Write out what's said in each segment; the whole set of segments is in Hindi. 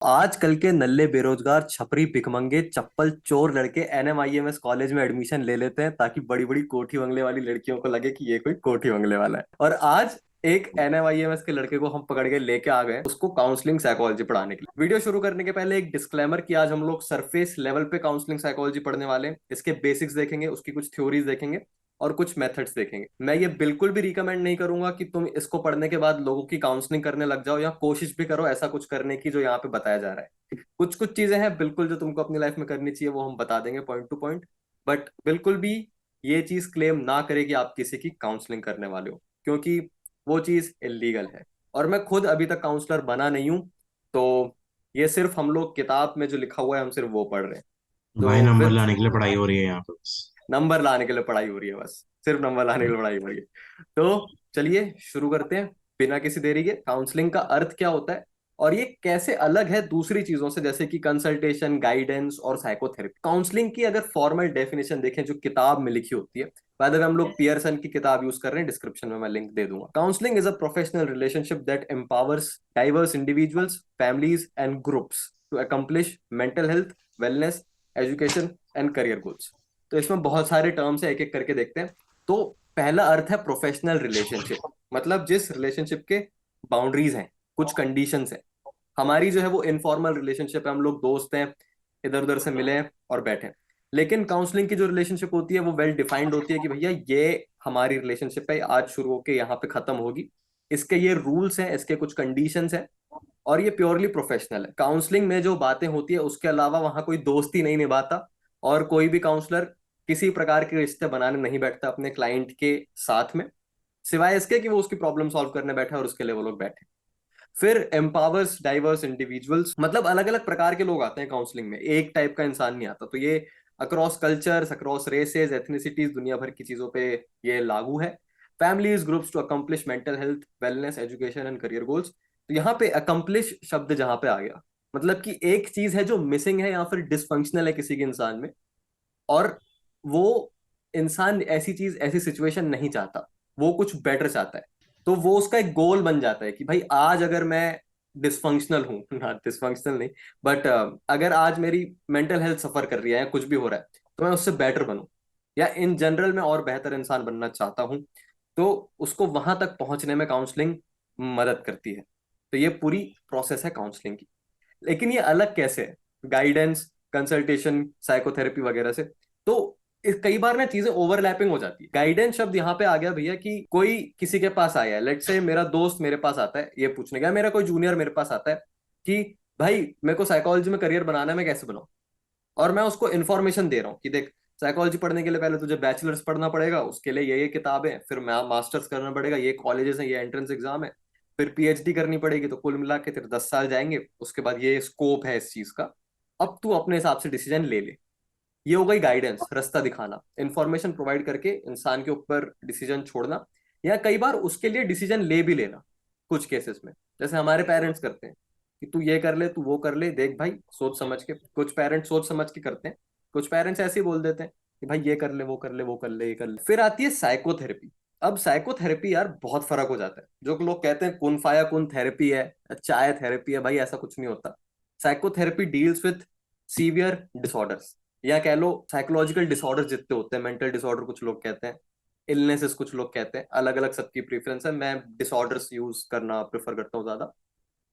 आजकल के नल्ले बेरोजगार छपरी भिखमंगे चप्पल चोर लड़के एनएमआईएमएस कॉलेज में एडमिशन ले लेते हैं ताकि बड़ी बड़ी कोठी बंगले वाली लड़कियों को लगे कि ये कोई कोठी बंगले वाला है। और आज एक एनएमआईएमएस के लड़के को हम पकड़ के लेके आ गए उसको काउंसलिंग साइकोलॉजी पढ़ाने के लिए। वीडियो शुरू करने के पहले एक डिस्क्लेमर कि आज हम लोग सरफेस लेवल पे काउंसलिंग साइकोलॉजी पढ़ने वाले हैं। इसके बेसिक्स देखेंगे, उसकी कुछ थ्योरीज देखेंगे और कुछ मेथड्स देखेंगे। मैं ये बिल्कुल भी रिकमेंड नहीं करूंगा कि तुम इसको पढ़ने के बाद लोगों की काउंसलिंग करने लग जाओ या कोशिश भी करो ऐसा कुछ करने की जो यहाँ पे बताया जा रहा है। कुछ कुछ चीजें हैं बिल्कुल जो तुमको अपनी लाइफ में करनी चाहिए, वो हम बता देंगे पॉइंट टू पॉइंट। बट बिल्कुल भी ये चीज क्लेम ना करे कि आप किसी की काउंसलिंग करने वाले हो, क्योंकि वो चीज इलीगल है। और मैं खुद अभी तक काउंसलर बना नहीं हूं, तो ये सिर्फ हम लोग किताब में जो लिखा हुआ है हम सिर्फ वो पढ़ रहे हैं। भाई तो नंबर फिर लाने के लिए पढ़ाई हो रही है यहाँ पे बस। नंबर लाने के लिए पढ़ाई हो रही है, बस सिर्फ नंबर लाने के लिए पढ़ाई हो रही है। तो चलिए शुरू करते हैं बिना किसी देरी के। काउंसलिंग का अर्थ क्या होता है और ये कैसे अलग है दूसरी चीजों से, जैसे कि कंसल्टेशन, गाइडेंस और साइकोथेरेपी। काउंसलिंग की अगर फॉर्मल डेफिनेशन देखें जो किताब में लिखी होती है, बाद में हम लोग पियर्सन की किताब यूज कर रहे हैं, डिस्क्रिप्शन में मैं लिंक दे दूंगा। Counselling is a professional relationship that empowers diverse individuals, families and groups to accomplish mental health, wellness, education and career goals. तो इसमें बहुत सारे टर्म्स है, एक एक करके देखते हैं। तो पहला अर्थ है प्रोफेशनल रिलेशनशिप, मतलब जिस रिलेशनशिप के बाउंड्रीज हैं, कुछ कंडीशंस हैं। हमारी जो है वो इनफॉर्मल रिलेशनशिप है, हम लोग दोस्त हैं, इधर उधर से मिले हैं और बैठे हैं। लेकिन काउंसलिंग की जो रिलेशनशिप होती है वो वेल डिफाइंड होती है कि भैया ये हमारी रिलेशनशिप है, आज शुरू होके यहाँ पे खत्म होगी, इसके ये रूल्स हैं, इसके कुछ कंडीशंस हैं और ये प्योरली प्रोफेशनल है। काउंसलिंग में जो बातें होती है उसके अलावा वहां कोई दोस्ती नहीं निभाता और कोई भी काउंसलर किसी प्रकार के रिश्ते बनाने नहीं बैठता अपने क्लाइंट के साथ में, सिवाय इसके कि वो उसकी प्रॉब्लम सॉल्व करने बैठे और उसके लिए वो लोग बैठे। फिर एम्पावर्स डाइवर्स इंडिविजुअल्स, मतलब अलग अलग प्रकार के लोग आते हैं काउंसलिंग में, एक टाइप का इंसान नहीं आता। तो ये across cultures, across races, ethnicities, दुनिया भर की चीजों पे ये लागू है। Families groups to accomplish mental health, wellness, education and career goals. तो यहाँ पे अकम्प्लिश शब्द जहां पे आ गया, मतलब कि एक चीज है जो मिसिंग है या फिर डिसफंक्शनल है किसी के इंसान में, और वो इंसान ऐसी चीज, ऐसी सिचुएशन नहीं चाहता, वो कुछ बेटर चाहता है। तो वो उसका एक गोल बन जाता है कि भाई आज अगर मैं डिसफंक्शनल हूं ना, डिसफंक्शनल नहीं, बट अगर आज मेरी मेंटल हेल्थ सफर कर रही है या कुछ भी हो रहा है, तो मैं उससे बेटर बनूं या इन जनरल में और बेहतर इंसान बनना चाहता हूं। तो उसको वहां तक पहुंचने में काउंसलिंग मदद करती है। तो ये पूरी प्रोसेस है काउंसलिंग की। लेकिन ये अलग कैसे है गाइडेंस, कंसल्टेशन, साइकोथेरेपी वगैरह से? तो कई बार ना चीजें ओवरलैपिंग हो जाती है। गाइडेंस शब्द यहाँ पे आ गया भैया कि कोई किसी के पास आया है, लेट्स से मेरा दोस्त मेरे पास आता है ये पूछने गया, मेरा कोई जूनियर मेरे पास आता है कि भाई मेरे को साइकोलॉजी में करियर बनाना है, मैं कैसे बनाऊं? और मैं उसको इन्फॉर्मेशन दे रहा हूँ कि देख, साइकोलॉजी पढ़ने के लिए पहले तुझे बैचलर्स पढ़ना पड़ेगा, उसके लिए ये किताबें, फिर मास्टर्स करना पड़ेगा, ये कॉलेजेस हैं, ये एंट्रेंस एग्जाम है, फिर पीएचडी करनी पड़ेगी, तो कुल मिला के तेरे 10 साल जाएंगे। उसके बाद ये स्कोप है इस चीज का, अब तू अपने हिसाब से डिसीजन ले ले। ये हो गई गाइडेंस, रास्ता दिखाना, इंफॉर्मेशन प्रोवाइड करके इंसान के ऊपर डिसीजन छोड़ना, या कई बार उसके लिए डिसीजन ले भी लेना कुछ केसेस में, जैसे हमारे पेरेंट्स करते हैं कि तू ये कर ले, तू वो कर ले, देख भाई सोच समझ के। कुछ पेरेंट्स सोच समझ के करते हैं, कुछ पेरेंट्स ऐसे ही बोल देते हैं कि भाई ये कर ले, वो कर ले, वो कर ले, ये कर ले। फिर आती है साइकोथेरेपी। अब साइकोथेरेपी यार बहुत फर्क हो जाता है। जो लोग कहते हैं कुन फाया कुन थेरेपी है, चाय थेरेपी है, भाई ऐसा कुछ नहीं होता। Psychotherapy deals with severe disorders, या कह लो साइकोलॉजिकल डिसऑर्डर जितने होते हैं, मेंटल डिसऑर्डर कुछ लोग कहते हैं, इलनेसेस कुछ लोग कहते हैं, अलग अलग सबकी प्रेफरेंस है। मैं डिसऑर्डर्स यूज करना प्रेफर करता हूँ ज्यादा।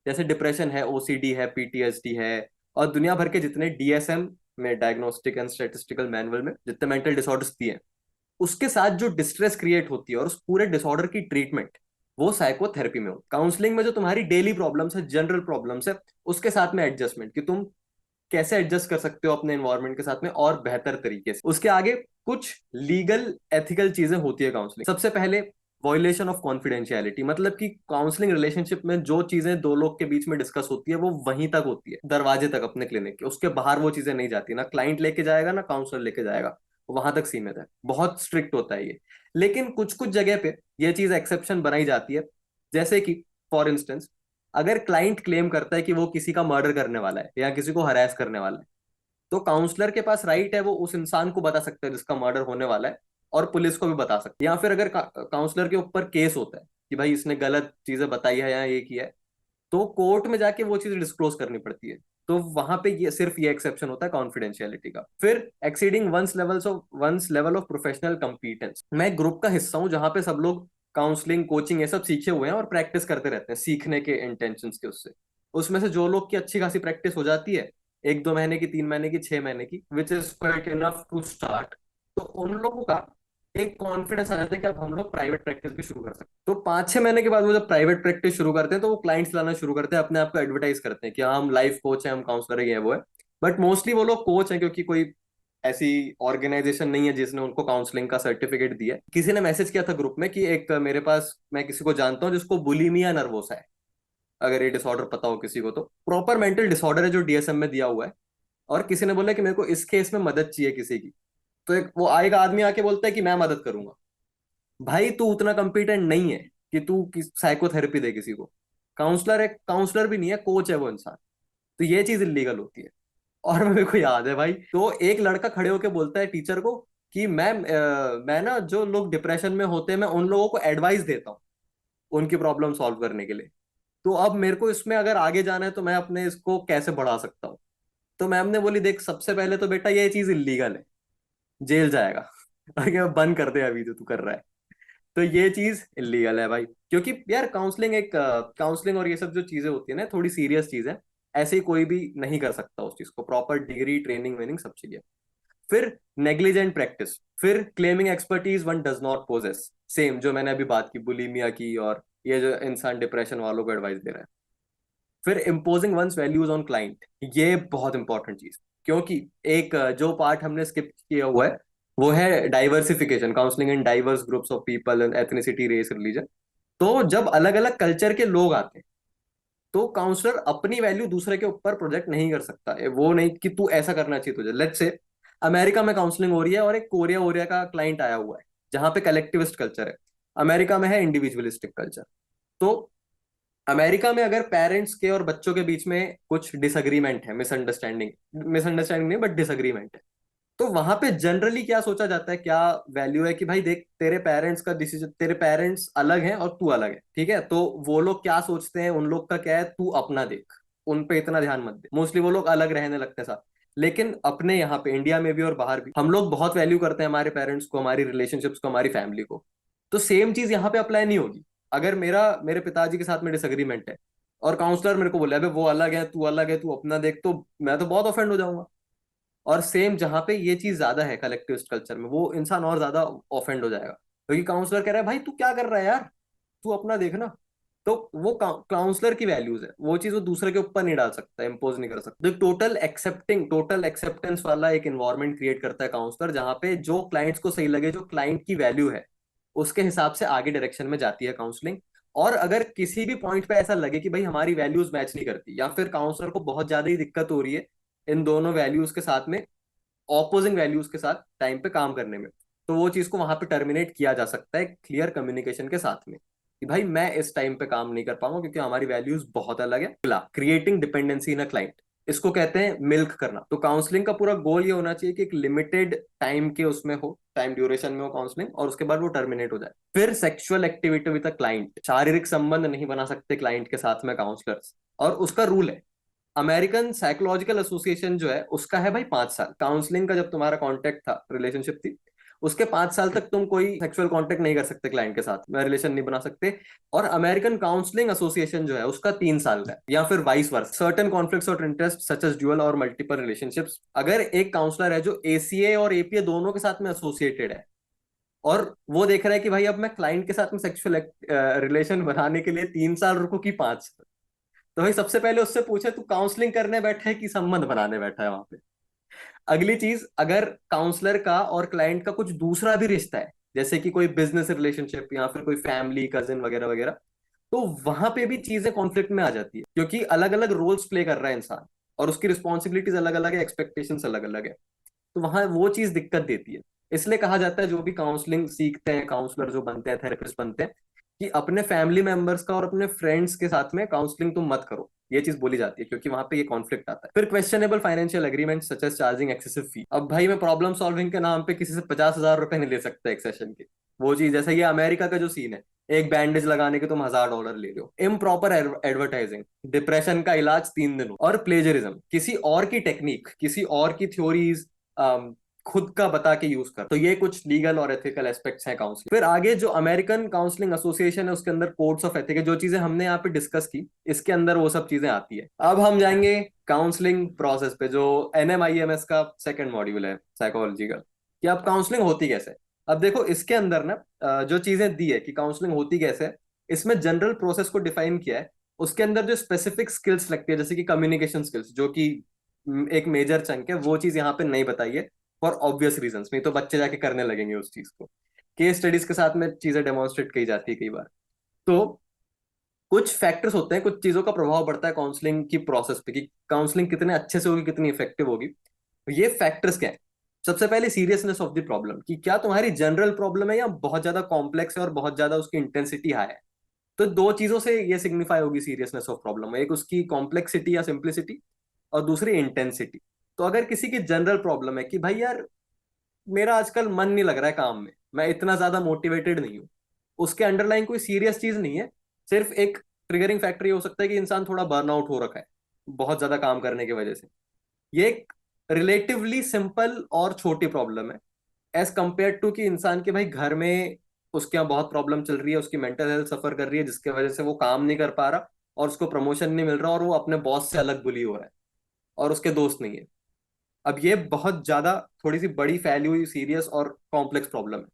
जैसे डिप्रेशन है, ओसीडी है, पीटीएसडी है, और दुनिया भर के जितने डीएसएम में, डायग्नोस्टिक एंड स्टैटिस्टिकल मैनुअल में जितने मेंटल डिसऑर्डर्स दिए हैं, उसके साथ जो डिस्ट्रेस क्रिएट होती है और उस पूरे डिसऑर्डर की ट्रीटमेंट, वो साइकोथेरेपी में हो। काउंसलिंग में जो तुम्हारी डेली प्रॉब्लम्स है, जनरल प्रॉब्लम्स है, उसके साथ में एडजस्टमेंट, कि तुम कैसे एडजस्ट कर सकते हो अपने एनवायरनमेंट के साथ में और बेहतर तरीके से। उसके आगे कुछ लीगल एथिकल चीजें होती है काउंसलिंग। सबसे पहले वॉयलेशन ऑफ कॉन्फिडेंशियलिटी, मतलब कि काउंसलिंग रिलेशनशिप में जो चीजें दो लोग के बीच में डिस्कस होती है वो वहीं तक होती है, दरवाजे तक अपने क्लिनिक के, उसके बाहर वो चीजें नहीं जाती। ना क्लाइंट लेके जाएगा ना काउंसलर लेके जाएगा, वहां तक सीमित है, बहुत स्ट्रिक्ट होता है ये। लेकिन कुछ कुछ जगह पे ये चीज एक्सेप्शन बनाई जाती है। जैसे कि फॉर इंस्टेंस, अगर क्लाइंट क्लेम करता है कि वो किसी का मर्डर करने वाला है या किसी को हरास करने वाला है, तो काउंसलर के पास राइट है, वो उस इंसान को बता सकता है जिसका मर्डर होने वाला है, और पुलिस को भी बता सकते हैं। या फिर अगर काउंसलर के ऊपर केस होता है कि भाई इसने गलत चीजें बताई है या ये किया है, तो कोर्ट में जाके वो चीज डिस्क्लोज करनी पड़ती है। तो वहां पे ये सिर्फ ये एक्सेप्शन होता है कॉन्फिडेंशियलिटी का। फिर exceeding one's level of professional competence. मैं एक ग्रुप का हिस्सा हूँ जहां पे सब लोग काउंसलिंग कोचिंग ये सब सीखे हुए हैं और प्रैक्टिस करते रहते हैं सीखने के इंटेंशन के उससे। उसमें से जो लोग की अच्छी खासी प्रैक्टिस हो जाती है, 1-2 महीने की, 3 महीने की, 6 महीने की, which is quite enough to start, तो उन लोगों का एक कॉन्फिडेंस आ जाता है कि अब हम लोग प्राइवेट प्रैक्टिस भी शुरू कर सकते हैं। तो 5-6 महीने के बाद वो जब प्राइवेट प्रैक्टिस शुरू करते हैं तो वो क्लाइंट्स लाना शुरू करते हैं, अपने आप को एडवर्टाइज करते हैं कि हाँ हम लाइफ कोच हैं, हम काउंसलर है, ये वो है। बट मोस्टली वो लोग कोच हैं, क्योंकि कोई ऐसी ऑर्गेनाइजेशन नहीं है जिसने उनको काउंसलिंग का सर्टिफिकेट दिया है। किसी ने मैसेज किया था ग्रुप में कि एक मेरे पास, मैं किसी को जानता हूँ जिसको बुलिमिया नर्वोसा है, अगर ये डिसऑर्डर पता हो किसी को, तो प्रॉपर मेंटल डिसऑर्डर है जो डीएसएम में दिया हुआ है। और किसी ने बोला कि मेरे को इस केस में मदद चाहिए किसी की। तो एक वो आएगा आदमी आके बोलता है कि मैं मदद करूंगा। भाई तू उतना कॉम्पिटेंट नहीं है कि तू साइकोथेरेपी दे किसी को। काउंसलर है, काउंसलर भी नहीं है, कोच है वो इंसान। तो ये चीज इलीगल होती है। और मेरे को याद है भाई, तो एक लड़का खड़े होके बोलता है टीचर को कि मैं ना जो लोग डिप्रेशन में होते हैं मैं उन लोगों को एडवाइस देता हूँ उनकी प्रॉब्लम सॉल्व करने के लिए। तो अब मेरे को इसमें अगर आगे जाना है तो मैं अपने इसको कैसे बढ़ा सकता हूँ। तो मैम ने बोली देख, सबसे पहले तो बेटा ये चीज इलीगल है, जेल जाएगा। अगर बंद कर दे अभी जो तू कर रहा है। तो ये चीज इलीगल है भाई, क्योंकि यार काउंसलिंग और ये सब जो चीजें होती है ना, थोड़ी सीरियस चीज है। ऐसे ही कोई भी नहीं कर सकता उस चीज को, प्रॉपर डिग्री ट्रेनिंग वेनिंग सब चाहिए। फिर नेग्लिजेंट प्रैक्टिस, फिर claiming expertise one does not possess, same जो मैंने अभी बात की बुलिमिया की, और ये जो इंसान डिप्रेशन वालों को एडवाइस दे रहा है। फिर imposing one's values on client, ये बहुत इंपॉर्टेंट चीज। क्योंकि एक जो पार्ट हमने स्किप किया हुआ है वो है diversification, counselling in diverse groups of people, ethnicity, race, religion. तो जब अलग अलग कल्चर के लोग आते हैं तो काउंसलर अपनी वैल्यू दूसरे के ऊपर प्रोजेक्ट नहीं कर सकता है। वो नहीं कि तू ऐसा करना चाहिए तुझे। लेट्स से अमेरिका में काउंसलिंग हो रही है और एक कोरिया ओरिया का क्लाइंट आया हुआ है जहां पे कलेक्टिविस्ट कल्चर है, अमेरिका में है इंडिविजुअलिस्टिक कल्चर। तो अमेरिका में अगर पेरेंट्स के और बच्चों के बीच में कुछ डिसएग्रीमेंट है, मिसअंडरस्टैंडिंग मिसअंडरस्टैंडिंग नहीं बट डिसएग्रीमेंट है, तो वहां पे जनरली क्या सोचा जाता है, क्या वैल्यू है कि भाई देख, तेरे पेरेंट्स का डिसीजन, तेरे पेरेंट्स अलग हैं और तू अलग है, ठीक है, तो वो लोग क्या सोचते हैं, उन लोग का क्या है, तू अपना देख, उन पे इतना ध्यान मत दे। मोस्टली वो लोग अलग रहने लगते हैं साथ। लेकिन अपने यहाँ पे इंडिया में भी और बाहर भी हम लोग बहुत वैल्यू करते हैं हमारे पेरेंट्स को, हमारी रिलेशनशिप्स को, हमारी फैमिली को। तो सेम चीज यहाँ पे अप्लाई नहीं होगी। अगर मेरे पिताजी के साथ में डिसएग्रीमेंट है और काउंसलर मेरे को बोले अबे वो अलग है, तू अपना देख, तो मैं तो बहुत ऑफेंड हो जाऊंगा। और सेम जहां पे ये चीज ज्यादा है कलेक्टिविस्ट कल्चर में, वो इंसान और ज्यादा ऑफेंड हो जाएगा, क्योंकि काउंसलर कह रहा है भाई तू क्या कर रहा है यार, तू अपना देखना। तो वो काउंसलर की वैल्यूज है, वो चीज वो दूसरे के ऊपर नहीं डाल सकता, इम्पोज नहीं कर सकता। तो टोटल एक्सेप्टेंस वाला एक इन्वायरमेंट क्रिएट करता है काउंसलर, जहां पे जो क्लाइंट्स को सही लगे, जो क्लाइंट की वैल्यू है उसके हिसाब से आगे डायरेक्शन में जाती है काउंसलिंग। और अगर किसी भी पॉइंट पे ऐसा लगे कि भाई हमारी वैल्यूज मैच नहीं करती, या फिर काउंसलर को बहुत ज्यादा ही दिक्कत हो रही है इन दोनों वैल्यूज के साथ में, ऑपोजिंग वैल्यूज के साथ टाइम पे काम करने में, तो वो चीज को वहां पे टर्मिनेट किया जा सकता है क्लियर कम्युनिकेशन के साथ में, कि भाई मैं इस टाइम पे काम नहीं कर पाऊंगा क्योंकि हमारी वैल्यूज बहुत अलग है। अगला, creating dependency in a client, इसको कहते हैं मिल्क करना। तो काउंसलिंग का पूरा गोल ये होना चाहिए कि एक लिमिटेड टाइम के उसमें हो, टाइम ड्यूरेशन में हो काउंसलिंग, और उसके बाद वो टर्मिनेट हो जाए। फिर sexual activity with a client, शारीरिक संबंध नहीं बना सकते क्लाइंट के साथ में काउंसलर्स। और उसका रूल है, अमेरिकन साइकोलॉजिकल एसोसिएशन जो है उसका है भाई 5 साल। काउंसलिंग का जब तुम्हारा कांटेक्ट था, रिलेशनशिप थी, उसके 5 साल तक तुम कोई सेक्सुअल कांटेक्ट नहीं कर सकते क्लाइंट के साथ में, रिलेशन नहीं बना सकते। और अमेरिकन काउंसलिंग एसोसिएशन जो है उसका 3 साल का है। या फिर वाइस वर्स, सर्टेन कॉन्फ्लिक्ट्स और इंटरेस्ट सच एज ड्यूअल और मल्टीपल रिलेशनशिप्स, अगर एक काउंसलर है जो एसीए और एपीए दोनों के साथ में एसोसिएटेड है, और वो देख रहा है कि भाई अब मैं क्लाइंट के साथ में सेक्सुअल रिलेशन बनाने के लिए 3 साल रुकू कि 5, तो भाई सबसे पहले उससे पूछे तू काउंसलिंग करने बैठा है कि संबंध बनाने बैठा है वहां पे। अगली चीज, अगर काउंसलर का और क्लाइंट का कुछ दूसरा भी रिश्ता है, जैसे कि कोई बिजनेस रिलेशनशिप या फिर कोई फैमिली कजिन वगैरह वगैरह, तो वहां पे भी चीजें कॉन्फ्लिक्ट में आ जाती है, क्योंकि अलग अलग रोल्स प्ले कर रहा है इंसान, और उसकी रिस्पॉन्सिबिलिटीज अलग अलग है, एक्सपेक्टेशंस अलग अलग है। तो वहां वो चीज दिक्कत देती है। इसलिए कहा जाता है जो भी काउंसलिंग सीखते हैं, काउंसलर जो बनते हैं, थेरेपिस्ट बनते हैं, कि अपने फैमिली मेंबर्स का और अपने फ्रेंड्स के साथ में काउंसलिंग तुम मत करो, ये चीज बोली जाती है, क्योंकि वहां पे ये कॉन्फ्लिक्ट आता है। फिर questionable financial agreement such as charging excessive fee, अब भाई मैं प्रॉब्लम सॉल्विंग के नाम पे किसी से 50,000 रुपए नहीं ले सकता एक सेशन के। वो चीज जैसे ये अमेरिका का जो सीन है, एक बैंडेज लगाने के तुम $1000 ले रहे हो, इम्प्रॉपर एडवर्टाइजिंग, डिप्रेशन का इलाज 3 दिनों, और प्लेजरिज्म, किसी और की टेक्निक, किसी और की थ्योरीज खुद का बता के यूज कर। तो ये कुछ लीगल और एथिकल एस्पेक्ट्स हैं काउंसलिंग। फिर आगे जो अमेरिकन काउंसलिंग एसोसिएशन है उसके अंदर कोड्स ऑफ एथिक है, जो चीजें हमने यहाँ पे डिस्कस की इसके अंदर वो सब चीजें आती है। अब हम जाएंगे काउंसलिंग प्रोसेस पे, जो NMIMS का सेकंड मॉड्यूल है साइकोलॉजी का, कि अब काउंसलिंग होती कैसे है। अब देखो इसके अंदर ना जो चीजें दी है कि काउंसलिंग होती कैसे है, इसमें जनरल प्रोसेस को डिफाइन किया है। उसके अंदर जो स्पेसिफिक स्किल्स लगती है, जैसे कि कम्युनिकेशन स्किल्स, जो कि एक मेजर चंक है, वो चीज यहाँ पे नहीं बताई है फॉर ऑब्वियस रीजंस। नहीं तो बच्चे जाके करने लगेंगे उस चीज को, केस स्टडीज के साथ में चीजें डेमोन्स्ट्रेट की जाती है कई बार। तो कुछ फैक्टर्स होते हैं, कुछ चीजों का प्रभाव पड़ता है काउंसलिंग की प्रोसेस पे, कि काउंसलिंग कितने अच्छे से होगी, कितनी इफेक्टिव होगी। ये फैक्टर्स क्या है? सबसे पहले सीरियसनेस ऑफ द प्रॉब्लम, कि क्या तुम्हारी जनरल प्रॉब्लम है या बहुत ज्यादा कॉम्प्लेक्स है और बहुत ज्यादा उसकी इंटेंसिटी हाई है। तो दो चीजों से ये सिग्निफाई होगी सीरियसनेस ऑफ प्रॉब्लम, एक उसकी कॉम्प्लेक्सिटी या सिंप्लिसिटी, और दूसरी इंटेंसिटी। तो अगर किसी की जनरल प्रॉब्लम है कि भाई यार मेरा आजकल मन नहीं लग रहा है काम में, मैं इतना ज्यादा मोटिवेटेड नहीं हूँ, उसके अंडरलाइन कोई सीरियस चीज नहीं है, सिर्फ एक ट्रिगरिंग फैक्टर ये हो सकता है कि इंसान थोड़ा बर्नआउट हो रखा है बहुत ज्यादा काम करने की वजह से। ये एक रिलेटिवली सिंपल और छोटी प्रॉब्लम है, एज कंपेयर टू कि इंसान के भाई घर में उसके यहाँ बहुत प्रॉब्लम चल रही है, उसकी मेंटल हेल्थ सफर कर रही है, जिसके वजह से वो काम नहीं कर पा रहा, और उसको प्रमोशन नहीं मिल रहा, और वो अपने बॉस से अलग बुली हो रहा है, और उसके दोस्त नहीं है। अब ये बहुत ज्यादा थोड़ी सी बड़ी फैली हुई सीरियस और कॉम्प्लेक्स प्रॉब्लम है।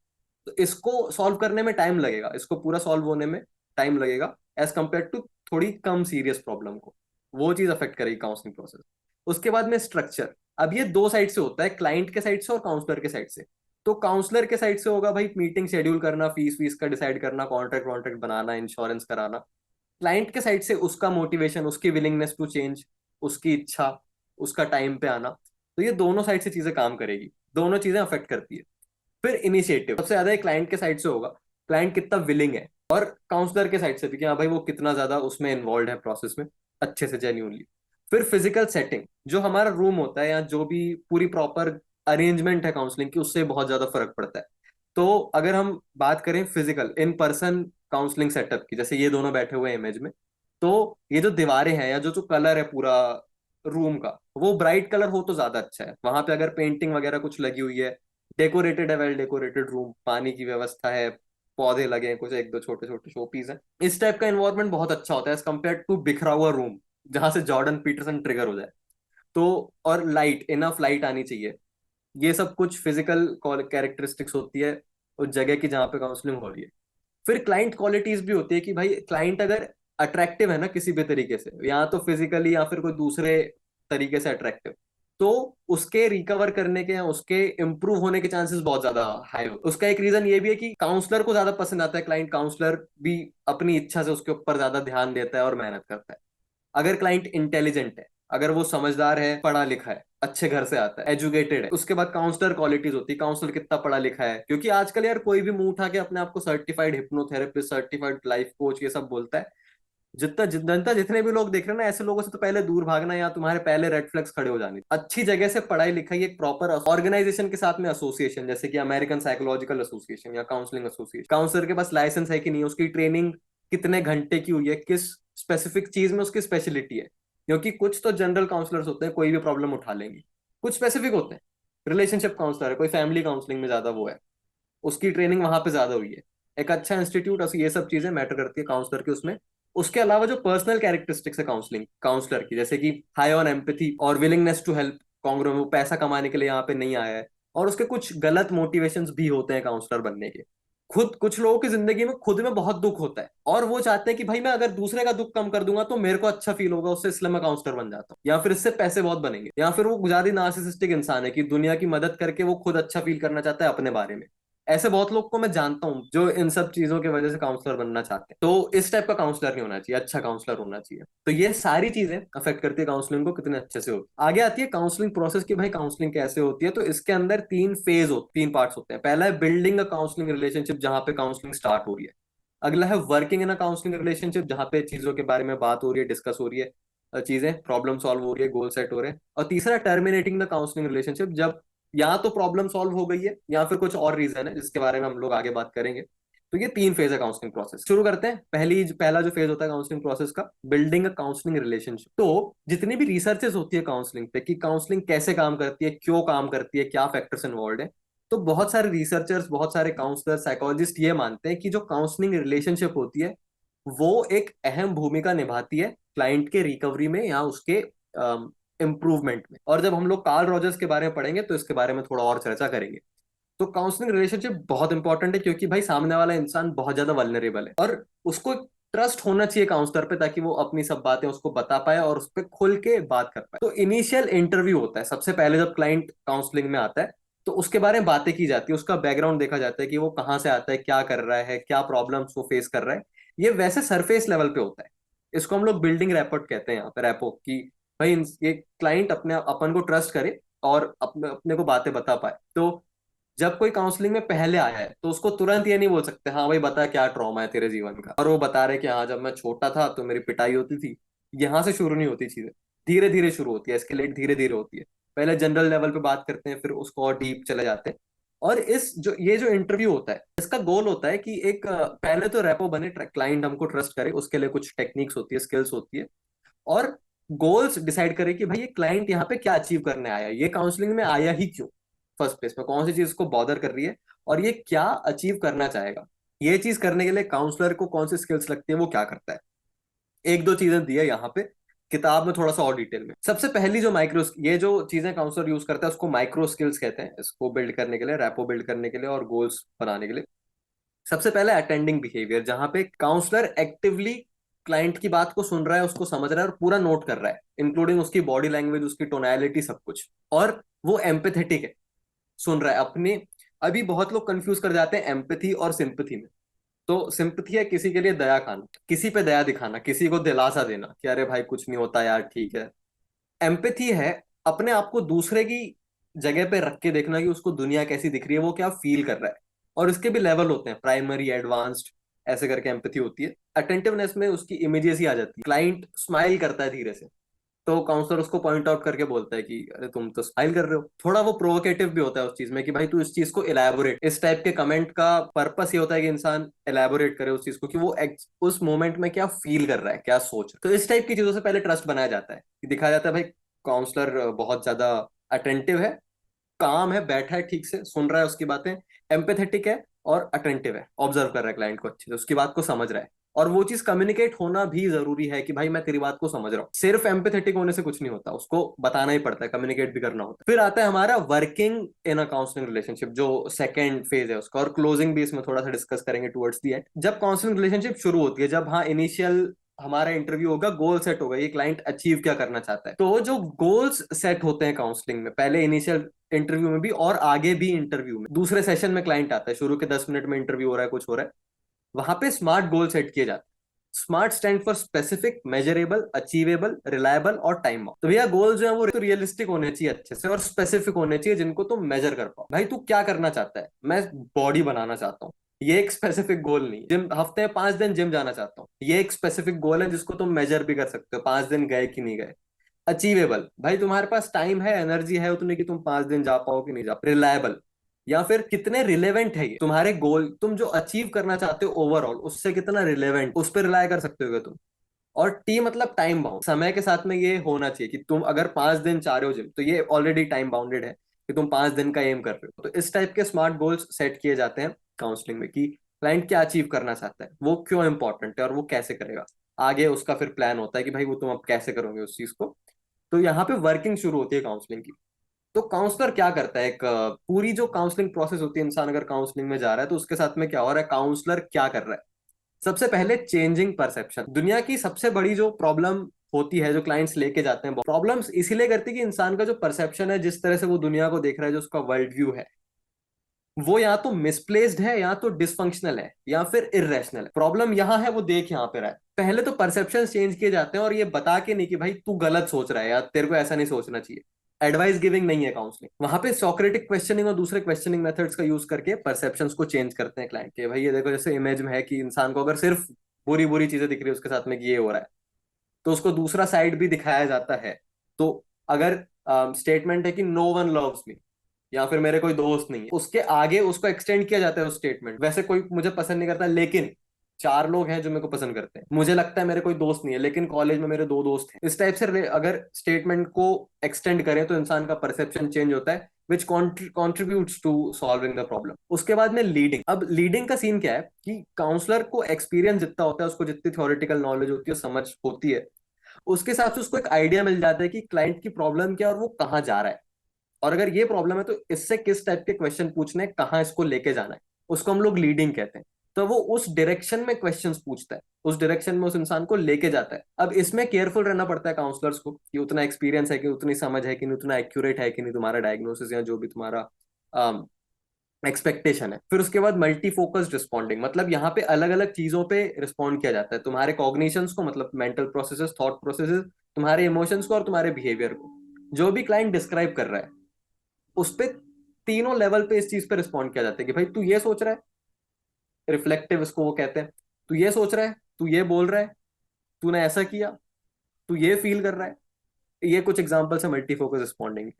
तो इसको सॉल्व करने में टाइम लगेगा, इसको पूरा सॉल्व होने में टाइम लगेगा, एज कंपेयर टू थोड़ी कम सीरियस प्रॉब्लम को। वो चीज अफेक्ट करेगी काउंसलिंग प्रोसेस। उसके बाद में स्ट्रक्चर। अब ये दो साइड से होता है, क्लाइंट के साइड से और काउंसलर के साइड से। तो काउंसलर के साइड से होगा भाई मीटिंग शेड्यूल करना, फीस वीस का डिसाइड करना, कॉन्ट्रैक्ट वॉन्ट्रैक्ट बनाना, इंश्योरेंस कराना। क्लाइंट के साइड से उसका मोटिवेशन, उसकी विलिंगनेस टू चेंज, उसकी इच्छा, उसका टाइम पे आना। तो ये दोनों साइड से चीजें काम करेगी, दोनों चीजें अफेक्ट करती है। फिर इनिशिएटिव सबसे ज्यादा क्लाइंट के साइड से होगा, क्लाइंट कितना विलिंग है, और काउंसलर के साइड से भी कि हाँ भाई वो कितना ज्यादा उसमें इन्वॉल्व है प्रोसेस में, अच्छे से जेन्यूनली। फिर फिजिकल सेटिंग, जो हमारा रूम होता है या जो भी पूरी प्रॉपर अरेंजमेंट है काउंसलिंग की, उससे बहुत ज्यादा फर्क पड़ता है। तो अगर हम बात करें physical in person counselling setup की, जैसे ये दोनों बैठे हुए इमेज में, तो ये जो दीवारें हैं या जो जो कलर है पूरा रूम का, वो ब्राइट कलर हो तो ज्यादा अच्छा है। वहां पे अगर पेंटिंग वगैरह कुछ लगी हुई है, डेकोरेटेड है, वेल डेकोरेटेड रूम, पानी की व्यवस्था है, पौधे लगे हैं, कुछ एक दो छोटे छोटे शो पीस है, इस टाइप का इन्वायरमेंट बहुत अच्छा होता है एज कम्पेयर टू बिखरा हुआ रूम जहां से जॉर्डन पीटरसन ट्रिगर हो जाए। तो और लाइट, इनफ लाइट आनी चाहिए। ये सब कुछ फिजिकल कैरेक्टरिस्टिक्स होती है उस जगह की जहाँ पे काउंसलिंग हो रही है। फिर क्लाइंट क्वालिटीज भी होती है, कि भाई क्लाइंट अगर अट्रैक्टिव है ना किसी भी तरीके से, या तो फिजिकली या फिर कोई दूसरे तरीके से अट्रैक्टिव, तो उसके रिकवर करने के या उसके इम्प्रूव होने के चांसेस बहुत ज्यादा हाई हो। उसका एक रीजन ये भी है कि काउंसलर को ज्यादा पसंद आता है क्लाइंट, काउंसलर भी अपनी इच्छा से उसके ऊपर ज्यादा ध्यान देता है और मेहनत करता है। अगर क्लाइंट इंटेलिजेंट है, अगर वो समझदार है, पढ़ा लिखा है, अच्छे घर से आता है, एजुकेटेड है, उसके बाद काउंसलर क्वालिटीज होती है, काउंसलर कितना पढ़ा लिखा है। क्योंकि आजकल यार कोई भी मुंह उठा के अपने आप को certified hypnotherapist, certified life coach ये सब बोलता है। जनता जितने भी लोग देख रहे हैं ना, ऐसे लोगों से तो पहले दूर भागना, या तुम्हारे पहले रेड फ्लैग्स खड़े हो जाने। अच्छी जगह से पढ़ाई लिखाई, एक प्रॉपर ऑर्गेनाइजेशन के साथ में एसोसिएशन, जैसे कि अमेरिकन साइकोलॉजिकल एसोसिएशन या काउंसलिंग एसोसिएशन, काउंसलर के पास लाइसेंस है कि नहीं, उसकी ट्रेनिंग कितने घंटे की हुई है, किस स्पेसिफिक चीज में उसकी स्पेशलिटी है। क्योंकि कुछ तो जनरल काउंसलर्स होते हैं, कोई भी प्रॉब्लम उठा लेंगे। कुछ स्पेसिफिक होते हैं, रिलेशनशिप काउंसलर है, कोई फैमिली काउंसलिंग में ज्यादा वो है, उसकी ट्रेनिंग वहां पे ज्यादा हुई है, एक अच्छा इंस्टीट्यूट, ये सब चीजें मैटर करती है काउंसलर के उसमें। उसके अलावा जो पर्सनल कैरेक्टरिस्टिक्स है काउंसलिंग काउंसलर की, जैसे कि हाई ऑन एम्पैथी और विलिंगनेस टू हेल्प, कॉन्ग्रुएंट, वो पैसा कमाने के लिए यहाँ पे नहीं आया है, और उसके कुछ गलत मोटिवेशंस भी होते हैं काउंसलर बनने के। खुद कुछ लोगों की जिंदगी में खुद में बहुत दुख होता है, और वो चाहते हैं कि भाई मैं अगर दूसरे का दुख कम कर दूंगा तो मेरे को अच्छा फील होगा उससे, इसलिए मैं काउंसलर बन जाता हूँ, या फिर इससे पैसे बहुत बनेंगे, या फिर वो ज्यादा नार्सिसिस्टिक इंसान है कि दुनिया की मदद करके वो खुद अच्छा फील करना चाहता है अपने बारे में। ऐसे बहुत लोग को मैं जानता हूँ जो इन सब चीजों की वजह से काउंसलर बनना चाहते हैं। तो इस टाइप का काउंसलर नहीं होना चाहिए, अच्छा काउंसलर होना चाहिए। तो ये सारी चीजें अफेक्ट करती है काउंसलिंग को कितने अच्छे से हो। आगे आती है काउंसलिंग प्रोसेस की, भाई काउंसलिंग कैसे होती है। तो इसके अंदर तीन पार्ट्स होते हैं। पहला है बिल्डिंग अ काउंसलिंग रिलेशनशिप, जहां पे काउंसलिंग स्टार्ट हो रही है। अगला है working in a counselling relationship, जहां पे चीजों के बारे में बात हो रही है, डिस्कस हो रही है, चीजें प्रॉब्लम सॉल्व हो रही है, गोल सेट हो रहे हैं। और तीसरा टर्मिनेटिंग द काउंसलिंग रिलेशनशिप, जब या तो प्रॉब्लम सॉल्व हो गई है या फिर कुछ और रीजन है जिसके बारे में हम लोग आगे बात करेंगे। तो ये 3 फेज है काउंसलिंग प्रोसेस। शुरू करते हैं। पहला जो फेज होता है काउंसलिंग प्रोसेस का, बिल्डिंग अ काउंसलिंग रिलेशनशिप। तो जितनी भी रिसर्चेस होती है काउंसलिंग पे कि काउंसलिंग कैसे काम करती है, क्यों काम करती है, क्या फैक्टर्स इन्वॉल्व है, तो बहुत सारे रिसर्चर्स, बहुत सारे काउंसलर, साइकोलॉजिस्ट ये मानते हैं कि जो काउंसलिंग रिलेशनशिप होती है वो एक अहम भूमिका निभाती है क्लाइंट के रिकवरी में या उसके इम्प्रूवमेंट में। और जब हम लोग कार्ल रॉजर्स के बारे में पढ़ेंगे तो इसके बारे में थोड़ा और चर्चा करेंगे। तो काउंसलिंग रिलेशनशिप बहुत इंपॉर्टेंट है क्योंकि भाई सामने वाला इंसान बहुत ज्यादा वल्नरेबल है और उसको ट्रस्ट होना चाहिए काउंसलर पे, ताकि वो अपनी सब बातें उसको बता पाए और उस पर खुल के बात कर पाए। तो इनिशियल इंटरव्यू होता है सबसे पहले जब क्लाइंट काउंसलिंग में आता है, तो उसके बारे में बातें की जाती है, उसका बैकग्राउंड देखा जाता है कि वो कहाँ से आता है, क्या कर रहा है, क्या प्रॉब्लम्स वो फेस कर रहा है। ये वैसे सरफेस लेवल पे होता है। इसको हम लोग बिल्डिंग रैपोर्ट कहते हैं यहाँ पे, रैपो की भाई ये क्लाइंट अपने अपन को ट्रस्ट करे और अपने अपने को बातें बता पाए। तो जब कोई काउंसलिंग में पहले आया है तो उसको तुरंत ये नहीं बोल सकते हाँ भाई बता क्या ट्रॉमा है तेरे जीवन का, और वो बता रहे कि हाँ जब मैं छोटा था तो मेरी पिटाई होती थी। यहाँ से शुरू नहीं होती चीजें, धीरे धीरे शुरू होती है, एस्केलेट धीरे धीरे होती है। पहले जनरल लेवल पे बात करते हैं, फिर उसको और डीप चले जाते हैं। और ये जो इंटरव्यू होता है इसका गोल होता है कि एक पहले तो रेपो बने, क्लाइंट हमको ट्रस्ट करे, उसके लिए कुछ टेक्निक्स होती है, स्किल्स होती है, और गोल्स डिसाइड करे कि भाई ये क्लाइंट यहाँ पे क्या अचीव करने आया, ये काउंसलिंग में आया ही क्यों, फर्स्ट प्लेस में कौन सी चीज को बॉदर कर रही है और ये क्या अचीव करना चाहेगा। ये चीज करने के लिए काउंसलर को कौन सी स्किल्स लगती है, वो क्या करता है। एक दो चीजें दी है यहाँ पे किताब में, थोड़ा सा और डिटेल में। सबसे पहली जो माइक्रो, ये जो चीजें काउंसलर यूज करता है उसको माइक्रो स्किल्स कहते हैं, इसको बिल्ड करने के लिए, रैपो बिल्ड करने के लिए और गोल्स बनाने के लिए। सबसे पहले अटेंडिंग बिहेवियर, जहां पे काउंसलर एक्टिवली क्लाइंट की बात को सुन रहा है, उसको समझ रहा है और पूरा नोट कर रहा है, इंक्लूडिंग उसकी बॉडी लैंग्वेज, उसकी टोनैलिटी, सब कुछ। और वो एम्पैथेटिक है, सुन रहा है अपने। अभी बहुत लोग कंफ्यूज कर जाते हैं एम्पैथी और सिंपैथी में। तो सिंपैथी है किसी के लिए दया खाना, किसी पे दया दिखाना, किसी को दिलासा देना कि अरे भाई कुछ नहीं होता यार, ठीक है। एम्पैथी है अपने आप को दूसरे की जगह पे रख के देखना कि उसको दुनिया कैसी दिख रही है, वो क्या फील कर रहा है। और इसके भी लेवल होते हैं, प्राइमरी, एडवांस्ड, ऐसे करके एम्पैथी होती है। अटेंटिवनेस में उसकी इमीडिएसी आ जाती है, क्लाइंट स्माइल करता है धीरे से तो काउंसलर उसको पॉइंट आउट करके बोलता है कि अरे तुम तो स्माइल कर रहे हो। थोड़ा वो प्रोवोकेटिव भी होता है उस चीज में कि भाई तू इस चीज को इलेबोरेट, इस टाइप के कमेंट का पर्पस ये होता है कि इंसान इलेबोरेट करे उस चीज को कि वो उस मोमेंट में क्या फील कर रहा है, क्या सोच रहा है। तो इस टाइप की चीजों से पहले ट्रस्ट बनाया जाता है कि दिखाया जाता है भाई काउंसलर बहुत ज्यादा अटेंटिव है, काम है, बैठा है, ठीक से सुन रहा है उसकी बातें, एम्पेथेटिक है और अटेंटिव है, ऑब्जर्व कर रहा है क्लाइंट को अच्छे से, उसकी बात को समझ रहा है। और वो चीज कम्युनिकेट होना भी जरूरी है कि भाई मैं तेरी बात को समझ रहा हूँ। सिर्फ एम्पेथेटिक होने से कुछ नहीं होता, उसको बताना ही पड़ता है, कम्युनिकेट भी करना होता है। फिर आता है हमारा working in a counselling relationship, जो सेकंड फेज है उसका, और क्लोजिंग भी इसमें थोड़ा सा डिस्कस करेंगे टुवर्ड्स दी एंड। जब काउंसलिंग रिलेशनशिप शुरू होती है, जब हाँ इनिशियल हमारा इंटरव्यू होगा, गोल सेट होगा, ये क्लाइंट अचीव क्या करना चाहता है। तो जो गोल्स सेट होते हैं काउंसलिंग में, पहले इनिशियल इंटरव्यू में भी और आगे भी इंटरव्यू में, दूसरे सेशन में क्लाइंट आता है, शुरू के 10 मिनट में इंटरव्यू हो रहा है, कुछ हो रहा है, वहां पे स्मार्ट गोल सेट किए जाते हैं। Smart stand for specific, measurable, achievable, reliable और टाइम बाउंड। तो भैया गोल जो है वो तो रियलिस्टिक होने चाहिए अच्छे से, और स्पेसिफिक होने चाहिए जिनको तुम मेजर कर पाओ। भाई तू क्या करना चाहता है, मैं बॉडी बनाना चाहता हूँ, ये एक स्पेसिफिक गोल नहीं। जिम हफ्ते में 5 दिन जिम जाना चाहता हूँ, ये एक स्पेसिफिक गोल है जिसको तुम मेजर भी कर सकते हो, 5 दिन गए कि नहीं गए। अचीवेबल, भाई तुम्हारे पास टाइम है, एनर्जी है उतनी कि तुम 5 दिन जा पाओ कि नहीं जा पाओ। रिलायबल, या फिर कितने रिलेवेंट है ये तुम्हारे गोल, तुम जो अचीव करना चाहते हो ओवरऑल उससे कितना रिलेवेंट, उस पर रिलाय कर सकते हो तुम। और टी मतलब टाइम बाउंड, समय के साथ में ये होना चाहिए कि तुम अगर 5 दिन चाह रहे हो जिम, तो ये ऑलरेडी टाइम बाउंडेड है कि तुम 5 दिन का एम कर रहे हो। तो इस टाइप के स्मार्ट गोल्स सेट किए जाते हैं काउंसलिंग में कि क्लाइंट क्या अचीव करना चाहता है, वो क्यों इंपॉर्टेंट है और वो कैसे करेगा। आगे उसका फिर प्लान होता है कि भाई वो तुम अब कैसे करोगे उस चीज को। तो यहाँ पे वर्किंग शुरू होती है काउंसलिंग की। तो काउंसलर क्या करता है, एक पूरी जो काउंसलिंग प्रोसेस होती है, इंसान अगर काउंसलिंग में जा रहा है तो उसके साथ में क्या हो रहा है, काउंसलर क्या कर रहा है। सबसे पहले चेंजिंग परसेप्शन। दुनिया की सबसे बड़ी जो प्रॉब्लम होती है, जो क्लाइंट्स लेके जाते हैं, प्रॉब्लम्स इसीलिए करती है कि इंसान का जो परसेप्शन है, जिस तरह से वो दुनिया को देख रहा है, जो उसका वर्ल्ड व्यू है, वो या तो मिसप्लेस्ड है, या तो डिसफंक्शनल है, या फिर इरेशनल है। प्रॉब्लम यहाँ है, वो देख यहाँ पे रहा है। पहले तो परसेप्शन चेंज किए जाते हैं, और ये बता के नहीं कि भाई तू गलत सोच रहा है या तेरे को ऐसा नहीं सोचना चाहिए। एडवाइस गिविंग नहीं है काउंसलिंग, वहां पे सॉक्रेटिक क्वेश्चनिंग और दूसरे क्वेश्चनिंग मेथड्स का यूज करके परसेप्शंस को चेंज करते हैं क्लाइंट के। भाई ये देखो, जैसे इमेज में है कि इंसान को अगर सिर्फ बुरी बुरी चीजें दिख रही है उसके साथ में कि ये हो रहा है, तो उसको दूसरा साइड भी दिखाया जाता है। तो अगर स्टेटमेंट है कि नो वन लव्स मी, या फिर मेरे कोई दोस्त नहीं है, उसके आगे उसको एक्सटेंड किया जाता है उस स्टेटमेंट, वैसे कोई मुझे पसंद नहीं करता लेकिन चार लोग हैं जो मेरे को पसंद करते हैं, मुझे लगता है मेरे कोई दोस्त नहीं है लेकिन कॉलेज में मेरे दो दोस्त हैं, इस टाइप से अगर स्टेटमेंट को एक्सटेंड करें तो इंसान का परसेप्शन चेंज होता है, which contributes to solving the problem. उसके बाद में लीडिंग। अब लीडिंग का सीन क्या है कि काउंसलर को एक्सपीरियंस जितना होता है, उसको जितनी थ्योरेटिकल नॉलेज होती है, समझ होती है, उसके हिसाब से उसको एक आइडिया मिल जाता है कि क्लाइंट की प्रॉब्लम क्या है और वो कहाँ जा रहा है, और अगर ये प्रॉब्लम है तो इससे किस टाइप के क्वेश्चन पूछने हैं, कहाँ इसको लेके जाना है, उसको हम लोग लीडिंग कहते हैं। तो वो उस डायरेक्शन में क्वेश्चंस पूछता है, उस डायरेक्शन में उस इंसान को लेके जाता है। अब इसमें केयरफुल रहना पड़ता है काउंसलर्स को कि उतना एक्सपीरियंस है कि, उतनी समझ है कि नहीं, उतना एक्यूरेट है कि नहीं तुम्हारा डायग्नोसिस या जो भी तुम्हारा एक्सपेक्टेशन है। फिर उसके बाद मल्टी फोकस्ड रिस्पॉन्डिंग, मतलब यहाँ पे अलग अलग चीजों पे रिस्पॉन्ड किया जाता है, तुम्हारे कॉग्निशंस को, मतलब मेंटल प्रोसेसेस, थॉट प्रोसेसेस, तुम्हारे इमोशंस को और तुम्हारे बिहेवियर को, जो भी क्लाइंट डिस्क्राइब कर रहा है उस पे तीनों लेवल पे इस चीज पे रिस्पॉन्ड किया जाता है कि भाई तू ये सोच रहा है, रिफ्लेक्टिव इसको वो कहते हैं, तू ये सोच रहा है, तू ये बोल रहा है, तूने ऐसा किया, तू ये फील कर रहा है। ये कुछ एग्जांपल्स है मल्टी फोकस रिस्पॉन्डिंग।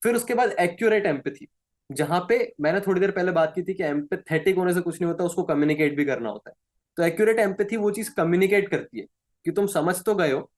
फिर उसके बाद एक्यूरेट एम्पैथी, जहां पे मैंने थोड़ी देर पहले बात की थी कि एम्पैथेटिक होने से कुछ नहीं होता, उसको कम्युनिकेट भी करना होता है। तो एक्यूरेट एम्पैथी वो चीज कम्युनिकेट करती है कि तुम समझ तो गए हो,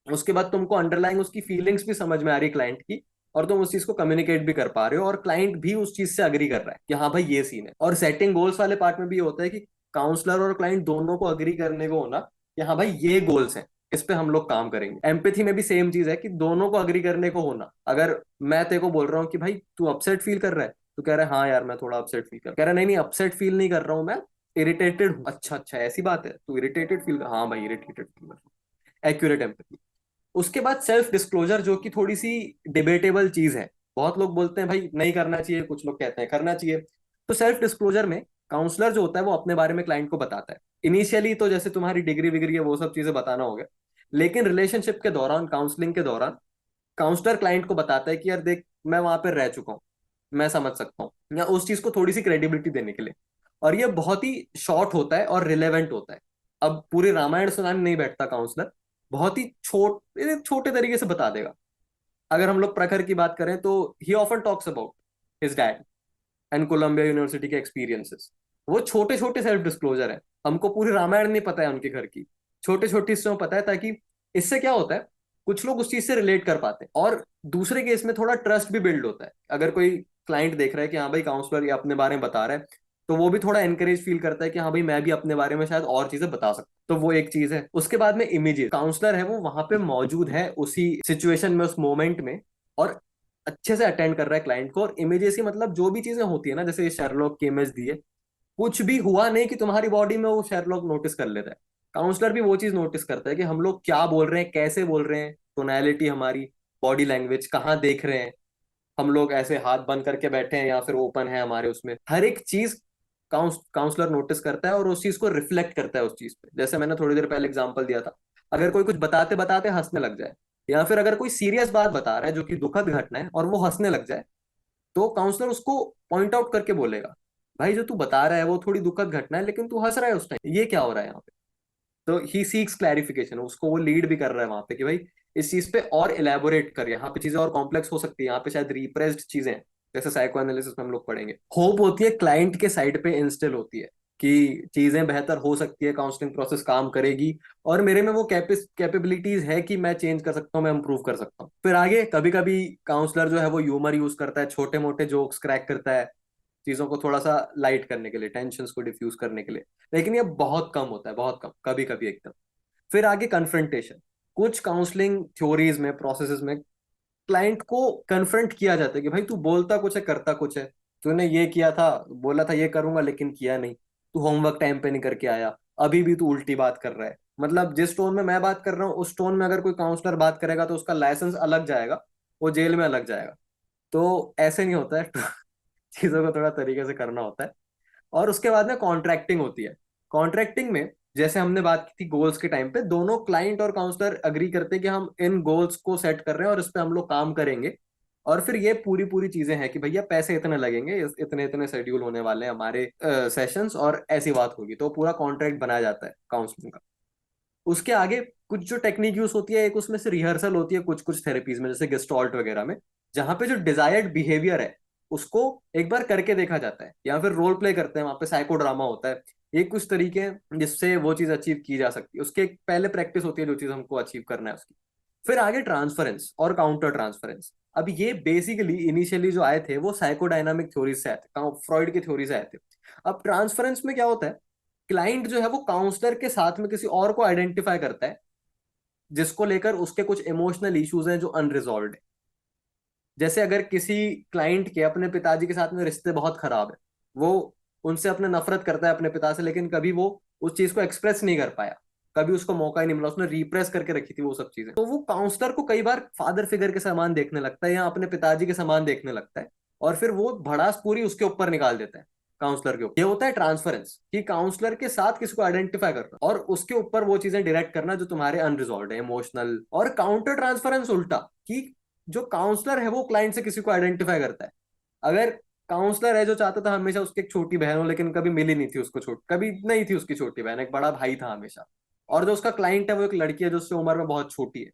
उसके बाद तुमको अंडरलाइंग उसकी फीलिंग्स भी समझ में आ रही क्लाइंट की, और तुम उस चीज को कम्युनिकेट भी कर पा रहे हो, और क्लाइंट भी उस चीज से अग्री कर रहा है कि हाँ भाई ये सीन है। और सेटिंग गोल्स वाले पार्ट में भी ये होता है कि काउंसलर और क्लाइंट दोनों को अग्री करने को होना कि हाँ भाई ये गोल्स हैं, इस पे हम लोग काम करेंगे। एम्पैथी में भी सेम चीज है कि दोनों को अग्री करने को होना। अगर मैं तेरे को बोल रहा हूँ कि भाई तू अपसेट फील कर रहा है, तो कह रहा है हाँ यार मैं थोड़ा अपसेट फील कह रहा है नहीं नहीं अपसेट फील नहीं कर रहा हूँ मैं, इरिटेटेड हूँ। अच्छा अच्छा ऐसी बात है, तू इरिटेटेड फील कर, हाँ भाई इरिटेटेड फील कर। Accurate empathy. उसके बाद सेल्फ डिस्क्लोजर, जो कि थोड़ी सी डिबेटेबल चीज है। बहुत लोग बोलते हैं भाई नहीं करना चाहिए, कुछ लोग कहते हैं करना चाहिए। तो सेल्फ डिस्क्लोजर में काउंसलर जो होता है वो अपने बारे में क्लाइंट को बताता है। इनिशियली तो जैसे तुम्हारी डिग्री विग्री है वो सब चीजें बताना हो गया, लेकिन रिलेशनशिप के दौरान, काउंसलिंग के दौरान, काउंसलर क्लाइंट को बताता है कि यार देख मैं वहां पर रह चुका हूँ, मैं समझ सकता हूँ, या उस चीज को थोड़ी सी क्रेडिबिलिटी देने के लिए। और ये बहुत ही शॉर्ट होता है और रिलेवेंट होता है। अब पूरी रामायण सुनाने नहीं बैठता काउंसलर, बहुत ही छोटे तरीके से बता देगा। अगर हम लोग प्रखर की बात करें तो ही often talks about his dad and Colombia university के एक्सपीरियंसेस। वो छोटे छोटे सेल्फ डिस्क्लोजर है, हमको पूरी रामायण नहीं पता है उनके घर की, छोटे छोटे हिस्सों में पता है, ताकि इससे क्या होता है कुछ लोग उस चीज से रिलेट कर पाते हैं, और दूसरे केस में थोड़ा ट्रस्ट भी बिल्ड होता है। अगर कोई क्लाइंट देख रहा है कि हाँ भाई काउंसलर ये अपने बारे में बता रहा है, तो वो भी थोड़ा एनकरेज फील करता है कि हाँ भाई मैं भी अपने बारे में शायद और चीजें बता सकता हूँ। तो वो एक चीज है। उसके बाद में इमीजिएट, काउंसलर है वो वहां पे मौजूद है उसी सिचुएशन में, उस मोमेंट में, और अच्छे से अटेंड कर रहा है क्लाइंट को। और इमीडिएसी मतलब जो भी चीजें होती है ना, जैसे शेरलॉक की इमेज दी है, कुछ भी हुआ नहीं कि तुम्हारी बॉडी में वो शेरलॉक नोटिस कर लेता है, काउंसलर भी वो चीज नोटिस करता है कि हम लोग क्या बोल रहे हैं, कैसे बोल रहे हैं, टोनैलिटी हमारी, बॉडी लैंग्वेज, कहाँ देख रहे हैं, हम लोग ऐसे हाथ बंद करके बैठे हैं या फिर ओपन है हमारे, उसमें हर एक चीज काउंसलर नोटिस करता है और उस चीज को रिफ्लेक्ट करता है उस चीज पे। जैसे मैंने थोड़ी देर पहले एग्जांपल दिया था, अगर कोई कुछ बताते बताते हंसने लग जाए, या फिर अगर कोई सीरियस बात बता रहा है जो कि दुखद घटना है और वो हंसने लग जाए, तो काउंसलर उसको पॉइंट आउट करके बोलेगा भाई जो तू बता रहा है वो थोड़ी दुखद घटना है, लेकिन तू हंस रहा है उस टाइम, ये क्या हो रहा है यहाँ पे। तो ही सीक्स क्लैरिफिकेशन, उसको वो लीड भी कर रहा है वहां पे कि भाई इस चीज पे और इलेबोरेट कर, यहाँ पे चीजें और कॉम्प्लेक्स हो सकती है, यहाँ पे शायद रिप्रेस्ड चीजें हैं, जैसे साइको एनालिसिस में हम लोग पढ़ेंगे। होप होती है क्लाइंट के साइड पे इंस्टिल होती है कि चीजें बेहतर हो सकती है, काउंसलिंग प्रोसेस काम करेगी, और मेरे में वो कैपेबिलिटीज है कि मैं चेंज कर सकता हूँ, मैं इंप्रूव कर सकता हूँ। फिर आगे कभी कभी काउंसलर जो है वो ह्यूमर यूज करता है, छोटे मोटे जोक्स क्रैक करता है, चीजों को थोड़ा सा लाइट करने के लिए, टेंशन को डिफ्यूज करने के लिए, लेकिन ये बहुत कम होता है, बहुत कम, कभी कभी एकदम। फिर आगे कन्फ्रंटेशन। कुछ काउंसलिंग थ्योरीज में, प्रोसेसेस में, क्लाइंट को कन्फ्रंट किया जाता है कि भाई तू बोलता कुछ है करता कुछ है, तूने ये किया था, बोला था ये करूंगा लेकिन किया नहीं, तू होमवर्क टाइम पे नहीं करके आया, अभी भी तू उल्टी बात कर रहा है। मतलब जिस टोन में मैं बात कर रहा हूँ उस टोन में अगर कोई काउंसलर बात करेगा तो उसका लाइसेंस अलग जाएगा, वो जेल में अलग जाएगा। तो ऐसे नहीं होता है चीजों को थोड़ा तरीके से करना होता है। और उसके बाद में कॉन्ट्रैक्टिंग होती है। कॉन्ट्रैक्टिंग में जैसे हमने बात की थी गोल्स के टाइम पे, दोनों क्लाइंट और काउंसलर अग्री करते हैं कि हम इन गोल्स को सेट कर रहे हैं और इस पे हम लोग काम करेंगे, और फिर ये पूरी पूरी चीजें हैं कि भैया पैसे इतने लगेंगे, इतने इतने शेड्यूल होने वाले हैं हमारे सेशंस, और ऐसी बात होगी, तो पूरा कॉन्ट्रैक्ट बनाया जाता है काउंसलिंग का। उसके आगे कुछ जो टेक्निक यूज होती है, एक उसमें से रिहर्सल होती है कुछ कुछ थेरेपीज में, जैसे गेस्टॉल्ट वगैरह में, जहां पे जो डिजायर्ड बिहेवियर है उसको एक बार करके देखा जाता है, या फिर रोल प्ले करते हैं, वहां पे साइको ड्रामा होता है। ये कुछ तरीके हैं जिससे वो चीज अचीव की जा सकती है। उसके एक पहले प्रैक्टिस होती है जो चीज हमको अचीव करना है उसकी। फिर आगे ट्रांसफरेंस और काउंटर ट्रांसफरेंस। अब ये बेसिकली इनिशियली जो आए थे वो साइकोडायनामिक थ्योरी से आए थे, फ्रॉइड की थ्योरी से आए थे। अब ट्रांसफरेंस में क्या होता है, क्लाइंट जो है वो काउंसलर के साथ में किसी और को आइडेंटिफाई करता है जिसको लेकर उसके कुछ इमोशनल इश्यूज हैं जो अनरिजॉल्व्ड है। जैसे अगर किसी क्लाइंट के अपने पिताजी के साथ में रिश्ते बहुत खराब है, वो उनसे अपने नफरत करता है अपने पिता से, लेकिन कभी वो उस चीज को एक्सप्रेस नहीं कर पाया, कभी उसको मौका ही नहीं मिला, उसने रिप्रेस करके रखी थी वो सब चीजें, तो वो काउंसलर को कई बार फादर फिगर के समान देखने लगता है या अपने पिताजी के समान देखने लगता है, और फिर वो भड़ास पूरी उसके ऊपर निकाल देता है, काउंसलर के ऊपर। ये होता है ट्रांसफरेंस, कि काउंसलर के साथ किसी को आइडेंटिफाई करना और उसके ऊपर वो चीजें डायरेक्ट करना जो तुम्हारे अनरिजॉल्व है, इमोशनल। और काउंटर ट्रांसफरेंस उल्टा, कि जो काउंसलर है वो क्लाइंट से किसी को आइडेंटिफाई करता है। अगर काउंसलर है जो चाहता था हमेशा उसकी एक छोटी बहन हो, लेकिन कभी मिली नहीं थी उसको, कभी नहीं थी उसकी छोटी बहन, एक बड़ा भाई था हमेशा, और जो उसका क्लाइंट है वो एक लड़की है जो उससे उम्र में बहुत छोटी है,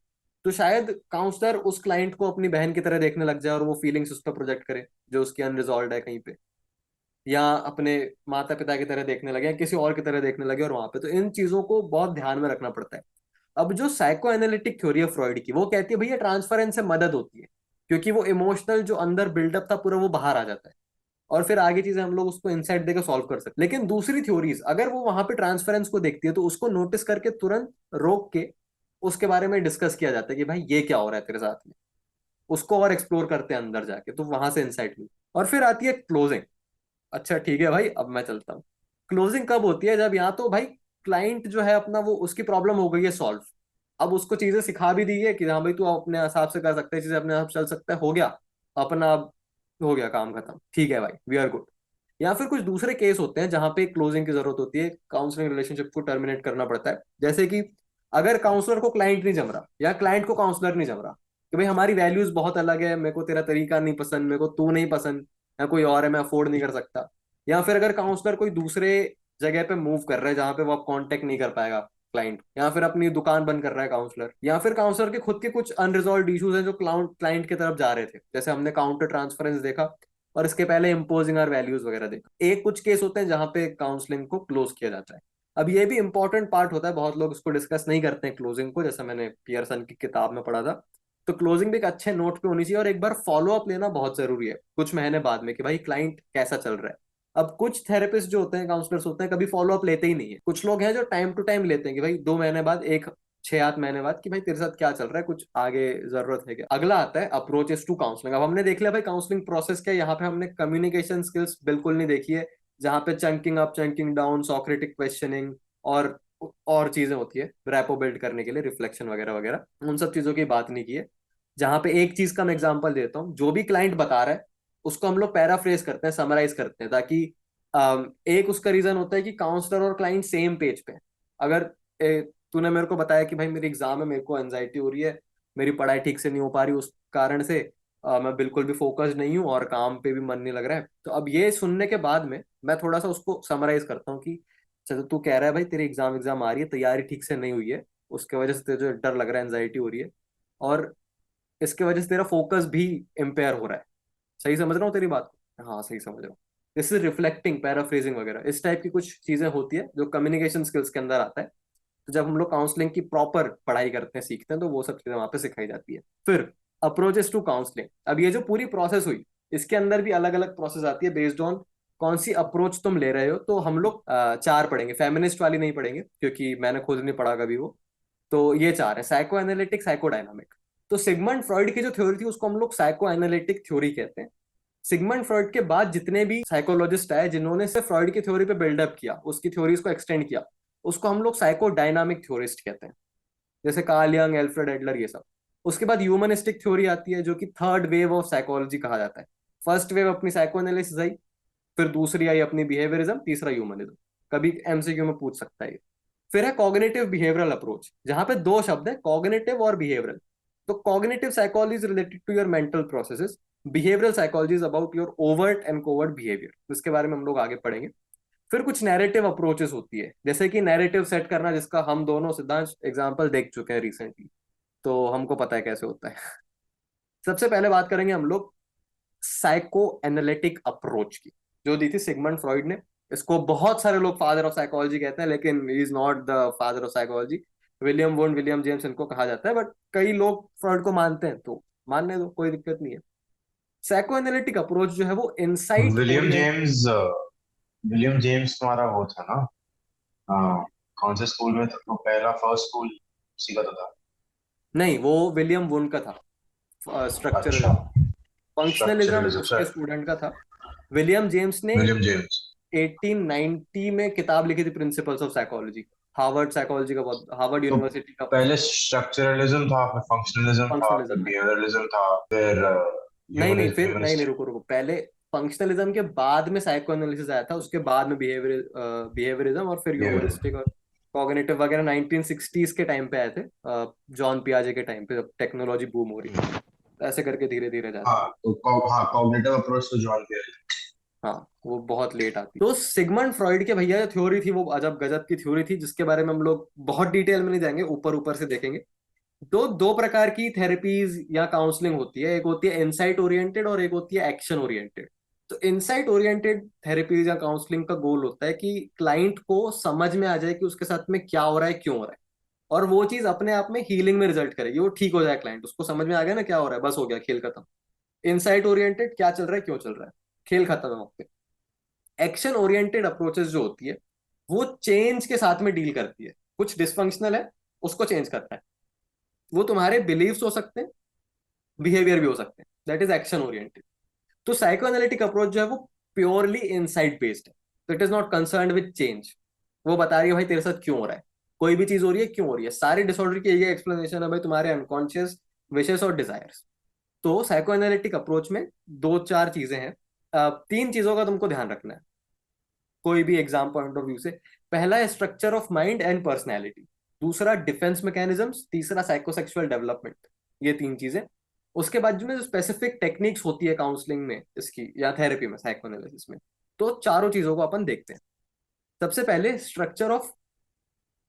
तो शायद काउंसलर उस क्लाइंट को अपनी बहन की तरह देखने लग जाए और वो फीलिंग्स उस पर प्रोजेक्ट करे जो उसकी अनरिजॉल्व है कहीं पे, या अपने माता पिता की तरह देखने लगे या किसी और की तरह देखने लगे, और वहां पे तो इन चीजों को बहुत ध्यान में रखना पड़ता है। अब जो साइको एनालिटिक थ्योरी है फ्रॉइड की, वो कहती है भैया ट्रांसफरेंस से मदद होती है, क्योंकि वो इमोशनल जो अंदर बिल्डअप था पूरा वो बाहर आ जाता है, और फिर आगे चीजें हम लोग उसको इनसाइट देकर सॉल्व कर सकते। लेकिन दूसरी थ्योरीज अगर वो वहां पे ट्रांसफरेंस को देखती है तो उसको नोटिस करके तुरंत रोक के उसके बारे में डिस्कस किया जाता है कि भाई ये क्या हो रहा है तेरे साथ में, उसको और एक्सप्लोर करते हैं अंदर जाके, तो वहां से इंसाइट मिलती है। और फिर आती है क्लोजिंग। अच्छा ठीक है भाई, अब मैं चलता हूँ। क्लोजिंग कब होती है, जब यहाँ तो भाई क्लाइंट जो है अपना वो उसकी प्रॉब्लम हो गई है सॉल्व, अब उसको चीजें सिखा भी दी है कि हाँ भाई तू अपने हिसाब से कर सकते है चीजें, अपने आप चल सकता है, हो गया अपना, अब हो गया काम खत्म, ठीक है भाई वी आर गुड। या फिर कुछ दूसरे केस होते हैं जहां पे क्लोजिंग की जरूरत होती है, काउंसलिंग रिलेशनशिप को टर्मिनेट करना पड़ता है। जैसे कि अगर काउंसलर को क्लाइंट नहीं जम रहा या क्लाइंट को काउंसलर नहीं जम रहा, कि भाई हमारी वैल्यूज बहुत अलग है, मेरे को तेरा तरीका नहीं पसंद, मेरे को तू नहीं पसंद, या कोई और है मैं अफोर्ड नहीं कर सकता, या फिर अगर काउंसलर कोई दूसरे जगह पे मूव कर रहा है जहां पे वो आप कांटेक्ट नहीं कर पाएगा क्लाइंट, या फिर अपनी दुकान बंद कर रहा है काउंसलर, या फिर काउंसलर के खुद के कुछ अनरिजॉल्व इश्यूज हैं जो क्लाइंट की तरफ जा रहे थे, जैसे हमने काउंटर ट्रांसफरेंस देखा, और इसके पहले इम्पोजिंग आर वैल्यूज वगैरह देखा। एक कुछ केस होते हैं जहां पे काउंसलिंग को क्लोज किया जाता है। अब ये भी इंपॉर्टेंट पार्ट होता है, बहुत लोग इसको डिस्कस नहीं करते हैं क्लोजिंग को, जैसा मैंने पियरसन की किताब में पढ़ा था। तो क्लोजिंग भी एक अच्छे नोट पे होनी चाहिए, और एक बार फॉलो अप लेना बहुत जरूरी है कुछ महीने बाद में, कि भाई क्लाइंट कैसा चल रहा है। अब कुछ थेरेपिस्ट जो होते हैं, काउंसलर्स होते हैं, कभी फॉलो अप लेते ही नहीं है। कुछ लोग हैं जो टाइम टू टाइम लेते हैं, कि भाई 2 महीने बाद, एक 6-8 महीने बाद, कि भाई तेरे साथ क्या चल रहा है, कुछ आगे जरूरत है क्या। अगला आता है अप्रोचेस टू काउंसलिंग। अब हमने देख लिया भाई काउंसलिंग प्रोसेस क्या है, यहाँ पे हमने कम्युनिकेशन स्किल्स बिल्कुल नहीं देखी है, जहाँ पे chunking up chunking down, Socratic questioning, और और चीजें होती है रैपो बिल्ड करने के लिए, रिफ्लेक्शन वगैरह वगैरह, उन सब चीजों की बात नहीं की है। जहाँ पे एक चीज का मैं एग्जांपल देता हूँ, जो भी क्लाइंट बता रहा है उसको हम लोग पैराफ्रेज करते हैं, समराइज करते हैं, ताकि एक उसका रीजन होता है कि काउंसलर और क्लाइंट सेम पेज पे हैं। अगर तूने मेरे को बताया कि भाई मेरी एग्जाम है, मेरे को एंजाइटी हो रही है, मेरी पढ़ाई ठीक से नहीं हो पा रही उस कारण से, मैं बिल्कुल भी फोकस्ड नहीं हूँ और काम पे भी मन नहीं लग रहा है, तो अब ये सुनने के बाद में मैं थोड़ा सा उसको समराइज करता हूँ कि चलो तू कह रहा है भाई तेरी एग्जाम एग्जाम आ रही है, तैयारी ठीक से नहीं हुई है, उसके वजह से तुझे डर लग रहा है, एंजाइटी हो रही है, और इसके वजह से तेरा फोकस भी इम्पेयर हो रहा है। सही समझ रहा हूँ तेरी बात को? हाँ सही समझ रहा हूँ। दिस इज रिफ्लेक्टिंग, पैराफ्रेजिंग वगैरह इस टाइप की कुछ चीजें होती है जो कम्युनिकेशन स्किल्स के अंदर आता है। तो जब हम लोग काउंसलिंग की प्रॉपर पढ़ाई करते हैं, सीखते हैं, तो वो सब चीजें वहां पे सिखाई जाती है। फिर अप्रोचेस टू काउंसलिंग। अब ये जो पूरी प्रोसेस हुई, इसके अंदर भी अलग अलग प्रोसेस आती है बेस्ड ऑन कौन सी अप्रोच तुम ले रहे हो। तो हम लोग चार पढ़ेंगे, फेमिनिस्ट वाली नहीं पढ़ेंगे क्योंकि मैंने खुद नहीं पढ़ा कभी वो। तो ये चार है, साइको एनालिटिक, साइको डायनामिक। तो सिगमंड फ्रॉइड की जो थ्योरी थी उसको हम लोग साइको एनालिटिक थ्योरी कहते हैं। सिगमंड फ्रॉइड के बाद जितने भी साइकोलॉजिस्ट आए जिन्होंने सिर्फ फ्रॉइड की थ्योरी पे बिल्डअप किया, उसकी थ्योरीज को एक्सटेंड किया, उसको हम लोग साइको डायनामिक थ्योरिस्ट कहते हैं, जैसे कार्ल यंग, एल्फ्रेड एडलर, ये सब। उसके बाद ह्यूमनिस्टिक थ्योरी आती है जो कि थर्ड वेव ऑफ साइकोलॉजी कहा जाता है। फर्स्ट वेव अपनी साइको एनालिसिस आई, फिर दूसरी आई अपनी बिहेवियरिज्म, तीसरा ह्यूमनिज्म। कभी एमसीक्यू में पूछ सकता है ये। फिर है कॉग्निटिव बिहेवियरल अप्रोच, जहां पे दो शब्द है, कॉग्निटिव और बिहेवियरल। तो cognitive psychology is related to your mental processes, behavioural psychology is about your overt and covert behaviour. इसके बारे में हम लोग आगे पढ़ेंगे। फिर कुछ नैरेटिव अप्रोचेस होती है, जैसे कि नैरेटिव सेट करना, जिसका हम दोनों सिद्धांत एग्जाम्पल देख चुके हैं रिसेंटली, तो हमको पता है कैसे होता है। सबसे पहले बात करेंगे हम लोग साइको एनालिटिक अप्रोच की, जो दी थी सिगमंड फ्रॉइड ने। इसको बहुत सारे लोग फादर ऑफ साइकोलॉजी कहते हैं, लेकिन he is not the father of psychology. William wound, William James इनको कहा जाता है, बट कई लोग फ्रॉइड को मानते हैं, तो मानने दो, कोई दिक्कत नहीं है। साइको एनालिटिक अप्रोच जो है वो insight William Orient. James William James तुम्हारा वो था ना? हाँ। कौन से स्कूल में था वो? पहला फर्स्ट स्कूल उसी का तो था। नहीं, वो विलियम वुंड का था, अच्छा। स्ट्रक्चरलिज्म। फंक्शनलिज्म स्ट्रक्चरलिज्म उसके सर। स्टूडेंट का था। विलियम जेम्स ने विलियम जेम्स 1890 में किताब लिखी थी, principles of psychology. Harvard psychology का बहुत, हार्वर्ड तो यूनिवर्सिटी का पहले स्ट्रक्चरलिज्म था, फिर फंक्शनलिज्म था, फिर फंक्शनलिज्म है। बिहेवियरलिज्म था, फिर नहीं नहीं, फिर नहीं नहीं, ह्यूमनिस्ट। रुको रुको, पहले फंक्शनलिज्म के बाद में साइको एनालिसिस आया था, उसके बाद में बिहेवियरिज्म, और फिर बिहेवियर। ह्यूमरिस्टिक और कॉग्निटिव वगैरह 1960s के टाइम पे आए थे, जॉन पियाजे के टाइम पे, जब टेक्नोलॉजी बूम हो रही थी। तो ऐसे करके धीरे धीरे जाता है। हाँ तो हाँ, कॉग्निटिव अप्रोच तो जॉन पियाजे। हाँ, वो बहुत लेट आती। तो सिगमंड फ्रॉइड के भैया जो थ्योरी थी, वो अजब गजब की थ्योरी थी, जिसके बारे में हम लोग बहुत डिटेल में नहीं जाएंगे, ऊपर ऊपर से देखेंगे। दो दो प्रकार की थेरेपीज या काउंसलिंग होती है, एक होती है इनसाइट ओरिएंटेड और एक होती है एक्शन ओरिएंटेड। तो इनसाइट ओरिएंटेड थेरेपीज या काउंसलिंग का गोल होता है कि क्लाइंट को समझ में आ जाए कि उसके साथ में क्या हो रहा है, क्यों हो रहा है, और वो चीज अपने आप में हीलिंग में रिजल्ट करेगी, वो ठीक हो जाए क्लाइंट, उसको समझ में आ गया ना क्या हो रहा है, बस हो गया, खेल खत्म। इनसाइट ओरिएंटेड, क्या चल रहा है, क्यों चल रहा है, खेल खत्म है वक्त पे। एक्शन ओरिएंटेड अप्रोचेस जो होती है, वो चेंज के साथ में डील करती है। कुछ डिसफंक्शनल है, उसको चेंज करता है। वो तुम्हारे बिलीव्स हो सकते हैं, बिहेवियर भी हो सकते हैं, दैट इज एक्शन ओरिएंटेड। तो साइको एनालिटिक अप्रोच जो है वो प्योरली इनसाइट बेस्ड है, तो it is not concern with change. वो बता रही है भाई तेरे साथ क्यों हो रहा है, कोई भी चीज हो रही है क्यों हो रही है, सारी डिसऑर्डर की यही एक्सप्लेनेशन है भाई, तुम्हारे अनकॉन्शियस विशेस और डिजायर्स। तो साइको एनालिटिक अप्रोच में दो चार चीजें हैं, तीन चीजों का तुमको ध्यान रखना है कोई भी एग्जाम पॉइंट ऑफ व्यू से। पहला है structure of mind and personality, दूसरा डिफेंस मैकेनिज्म्स, तीसरा साइकोसेक्सुअल डेवलपमेंट। ये तीन चीजें। उसके बाद में जो स्पेसिफिक टेक्निक्स होती है काउंसलिंग में इसकी या थेरेपी में, साइकोएनालिसिस में, तो चारों चीजों को अपन देखते हैं। सबसे पहले स्ट्रक्चर ऑफ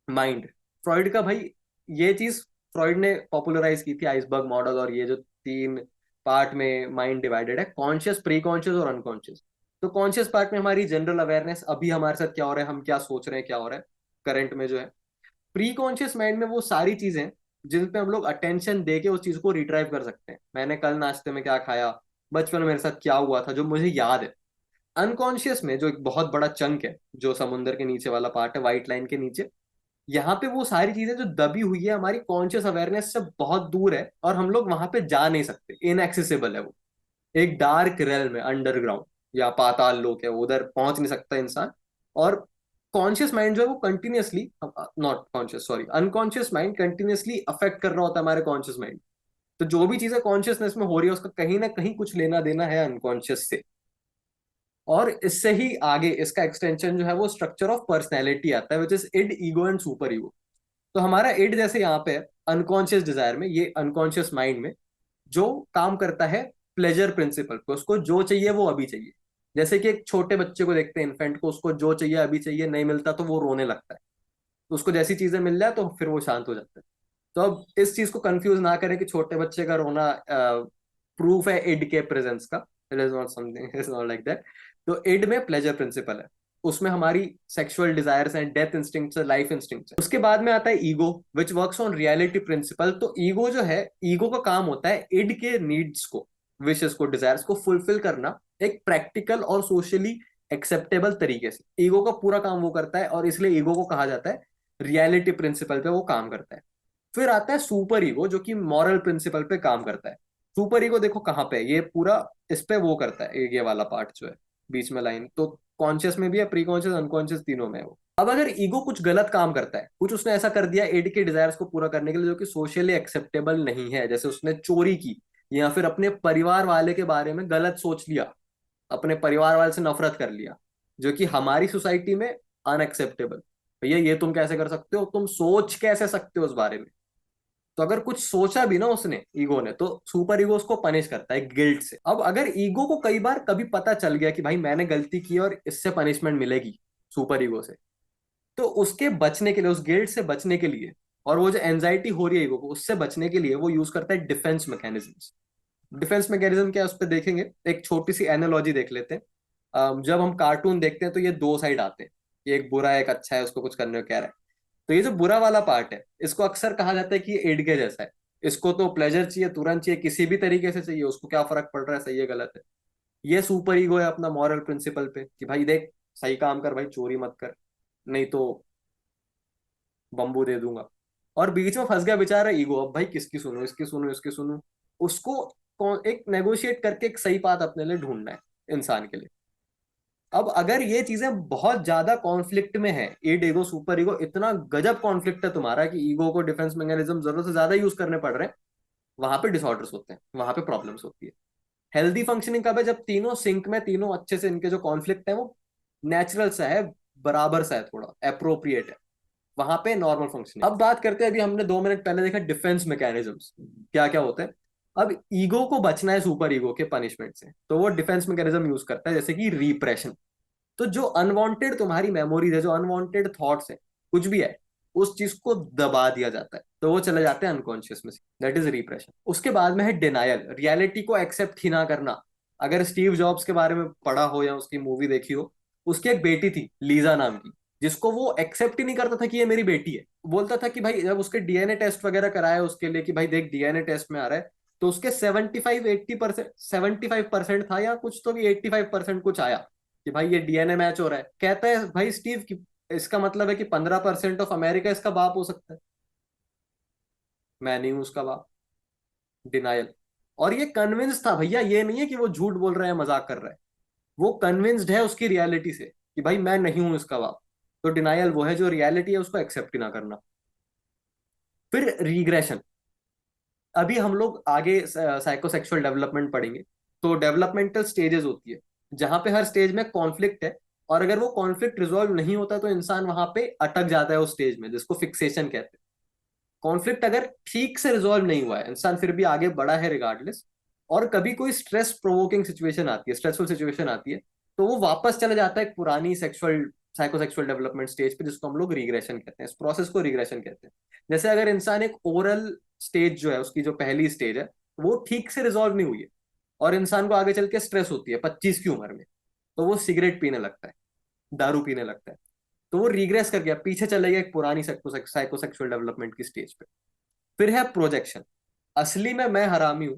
माइंड। फ्रॉइड का भाई, ये चीज फ्रॉइड ने पॉपुलराइज की थी, आइसबर्ग मॉडल, और ये जो तीन पार्ट में माइंड डिवाइडेड है, कॉन्शियस, प्री कॉन्शियस और अनकॉन्शियस। तो कॉन्शियस पार्ट में हमारी जनरल अवेयरनेस, अभी हमारे साथ क्या हो रहा है, हम क्या सोच रहे हैं, क्या हो रहा है करंट में जो है। प्री कॉन्शियस माइंड में वो सारी चीजें जिन पे हम लोग अटेंशन दे के उस चीज को रिट्राइव कर सकते हैं, मैंने कल नाश्ते में क्या खाया, बचपन में मेरे साथ क्या हुआ था, जो मुझे याद है। अनकॉन्शियस में जो एक बहुत बड़ा चंक है, जो समुंदर के नीचे वाला पार्ट है, व्हाइट लाइन के नीचे, यहाँ पे वो सारी चीजें जो दबी हुई है, हमारी कॉन्शियस अवेयरनेस से बहुत दूर है, और हम लोग वहां पे जा नहीं सकते, इनएक्सेसिबल है वो। एक डार्क रेल में, अंडरग्राउंड या पाताल लोक है, उधर पहुंच नहीं सकता इंसान। और कॉन्शियस माइंड जो है वो continuously, not conscious, sorry, unconscious mind continuously affect कर रहा होता है हमारे कॉन्शियस माइंड। तो जो भी चीजें कॉन्शियसनेस में हो रही है, उसका कहीं ना कहीं कुछ लेना देना है अनकॉन्शियस से। और इससे ही आगे इसका एक्सटेंशन जो है वो स्ट्रक्चर ऑफ पर्सनैलिटी आता है, which is id, ego and super ego. तो हमारा इड जैसे यहाँ पे अनकॉन्शियस डिजायर में, ये अनकॉन्शियस माइंड में जो काम करता है प्लेजर प्रिंसिपल पे, उसको जो चाहिए वो अभी चाहिए। जैसे कि एक छोटे बच्चे को देखते हैं, इन्फेंट को, उसको जो चाहिए अभी चाहिए, नहीं मिलता तो वो रोने लगता है। तो उसको जैसी चीजें मिल जाए तो फिर वो शांत हो जाता है। तो अब इस चीज को कंफ्यूज ना करें कि छोटे बच्चे का रोना प्रूफ है इड के प्रेजेंस का। It is not something, it is not like that. तो इड में प्लेजर प्रिंसिपल है, उसमें हमारी सेक्सुअल डिजायर्स हैं, डेथ इंस्टिंक्ट्स है, लाइफ इंस्टिंक्ट्स है। उसके बाद में आता है ego, which works on reality principle. तो ईगो जो है, ईगो का काम होता है इड के नीड्स को, विशेस को, डिजायर्स को फुलफिल करना एक प्रैक्टिकल और सोशली एक्सेप्टेबल तरीके से। ईगो का पूरा काम वो करता है, और इसलिए ईगो को कहा जाता है रियलिटी प्रिंसिपल पे वो काम करता है। फिर आता है सुपर ईगो, जो कि मॉरल प्रिंसिपल पे काम करता है। सुपर ईगो देखो कहाँ पे है, ये पूरा इस पे वो करता है, ये वाला पार्ट जो है बीच में लाइन, तो कॉन्शियस में भी है, प्री कॉन्शियस, अनकॉन्शियस, तीनों में है वो। अब अगर ईगो कुछ गलत काम करता है, कुछ उसने ऐसा कर दिया एड के डिजायर्स को पूरा करने के लिए जो कि सोशली एक्सेप्टेबल नहीं है, जैसे उसने चोरी की, या फिर अपने परिवार वाले के बारे में गलत सोच लिया, अपने परिवार वाले से नफरत कर लिया, जो कि हमारी सोसाइटी में अनएक्सेप्टेबल। भैया ये तुम कैसे कर सकते हो, तुम सोच कैसे सकते हो उस बारे में। तो अगर कुछ सोचा भी ना उसने, ईगो ने, तो सुपर ईगो उसको पनिश करता है गिल्ट से। अब अगर ईगो को कई बार कभी पता चल गया कि भाई मैंने गलती की और इससे पनिशमेंट मिलेगी सुपर ईगो से, तो उसके बचने के लिए, उस गिल्ट से बचने के लिए, और वो जो एंजाइटी हो रही है ईगो को, उससे बचने के लिए वो यूज करता है डिफेंस मैकेनिज्म्स। डिफेंस मैकेनिज्म क्या है उस पर देखेंगे, एक छोटी सी एनालॉजी देख लेते हैं। जब हम कार्टून देखते हैं तो ये दो साइड आते हैं, ये एक बुरा है एक अच्छा है, उसको कुछ करने को कह रहा है। तो ये जो बुरा वाला पार्ट है इसको अक्सर कहा जाता है कि ये एड के जैसा है, इसको तो प्लेजर चाहिए, तुरंत चाहिए, किसी भी तरीके से चाहिए, उसको क्या फर्क पड़ रहा है सही है गलत है। ये सुपर ईगो है अपना मॉरल प्रिंसिपल पे कि भाई देख, सही काम कर भाई, चोरी मत कर, नहीं तो बम्बू दे दूंगा। और बीच में फंस गया बेचारा ईगो, अब भाई किसकी सुनूं, इसकी सुनूं इसकी सुनूं। उसको एक नेगोशिएट करके एक सही बात अपने लिए ढूंढना है इंसान के लिए। अब अगर ये चीजें बहुत ज्यादा कॉन्फ्लिक्ट में है, ईड ईगो सुपर ईगो इतना गजब कॉन्फ्लिक्ट है तुम्हारा कि ईगो को डिफेंस मैकेनिज्म जरूरत से ज्यादा यूज करने पड़ रहे हैं, वहां पे डिसऑर्डर्स होते हैं, वहां पे प्रॉब्लम्स होती है। हेल्दी फंक्शनिंग कब है, जब तीनों सिंक में, तीनों अच्छे से, इनके जो कॉन्फ्लिक्ट है वो नेचुरल सा है, बराबर सा है, थोड़ा अप्रोप्रिएट है, वहां पे नॉर्मल फंक्शनिंग। अब बात करते हैं, अभी हमने 2 मिनट पहले देखा डिफेंस मैकेनिज्म्स क्या क्या होते हैं। अब ईगो को बचना है सुपर ईगो के पनिशमेंट से, तो वो डिफेंस मैकेनिज्म यूज करता है, जैसे कि रिप्रेशन। तो जो अनवांटेड तुम्हारी मेमोरीज है, जो अनवांटेड थॉट्स है, कुछ भी है, उस चीज को दबा दिया जाता है, तो वो चले जाते हैं अनकॉन्शियस में, दैट इज रिप्रेशन। उसके बाद में है डिनायल, रियलिटी को एक्सेप्ट ही ना करना। अगर स्टीव जॉब्स के बारे में पढ़ा हो या उसकी मूवी देखी हो, उसकी एक बेटी थी लीजा नाम की, जिसको वो एक्सेप्ट ही नहीं करता था कि ये मेरी बेटी है। बोलता था कि भाई, जब उसके डीएनए टेस्ट वगैरह कराया उसके लिए कि भाई देख डीएनए टेस्ट में आ रहा है, तो उसके 75-80%, 75% था या कुछ, तो भी 85% कुछ आया कि भाई ये डीएनए मैच हो रहा है। कहता है भाई स्टीव कि इसका मतलब है कि 15% ऑफ अमेरिका इसका बाप हो सकता है, मैं नहीं हूं उसका बाप। डिनायल। और ये कन्विंस था भैया, ये नहीं है कि वो झूठ बोल रहा है मजाक कर रहा है, वो कन्विंस्ड है उसकी रियलिटी से कि भाई मैं नहीं हूं इसका बाप। तो डिनायल वो है जो रियलिटी है उसको एक्सेप्ट ही ना करना। फिर रीग्रेशन। अभी हम लोग आगे साइकोसेक्सुअल डेवलपमेंट पढ़ेंगे, तो डेवलपमेंटल स्टेजेस होती है जहां पे हर स्टेज में कॉन्फ्लिक्ट है, और अगर वो कॉन्फ्लिक्ट रिजॉल्व नहीं होता तो इंसान वहां पे अटक जाता है उस स्टेज में, जिसको फिक्सेशन कहते हैं। कॉन्फ्लिक्ट अगर ठीक से रिजॉल्व नहीं हुआ है, इंसान फिर भी आगे बढ़ा है रिगार्डलेस, और कभी कोई स्ट्रेस प्रोवोकिंग सिचुएशन आती है, स्ट्रेसफुल सिचुएशन आती है, तो वो वापस चला जाता है एक पुरानी सेक्सुअल साइकोसेक्सुअल डेवलपमेंट स्टेज पे, जिसको हम लोग रिग्रेशन कहते हैं, इस प्रोसेस को रिग्रेशन कहते हैं। जैसे अगर इंसान एक ओरल स्टेज जो है, उसकी जो पहली स्टेज है, वो ठीक से रिजॉल्व नहीं हुई है, और इंसान को आगे चल के स्ट्रेस होती है 25 की उम्र में, तो वो सिगरेट पीने लगता है, दारू पीने लगता है, तो वो रिग्रेस कर गया, पीछे चले गया एक पुरानी साइकोसेक्सुअल डेवलपमेंट की स्टेज पे। फिर है प्रोजेक्शन। असली में मैं हरामी हूं,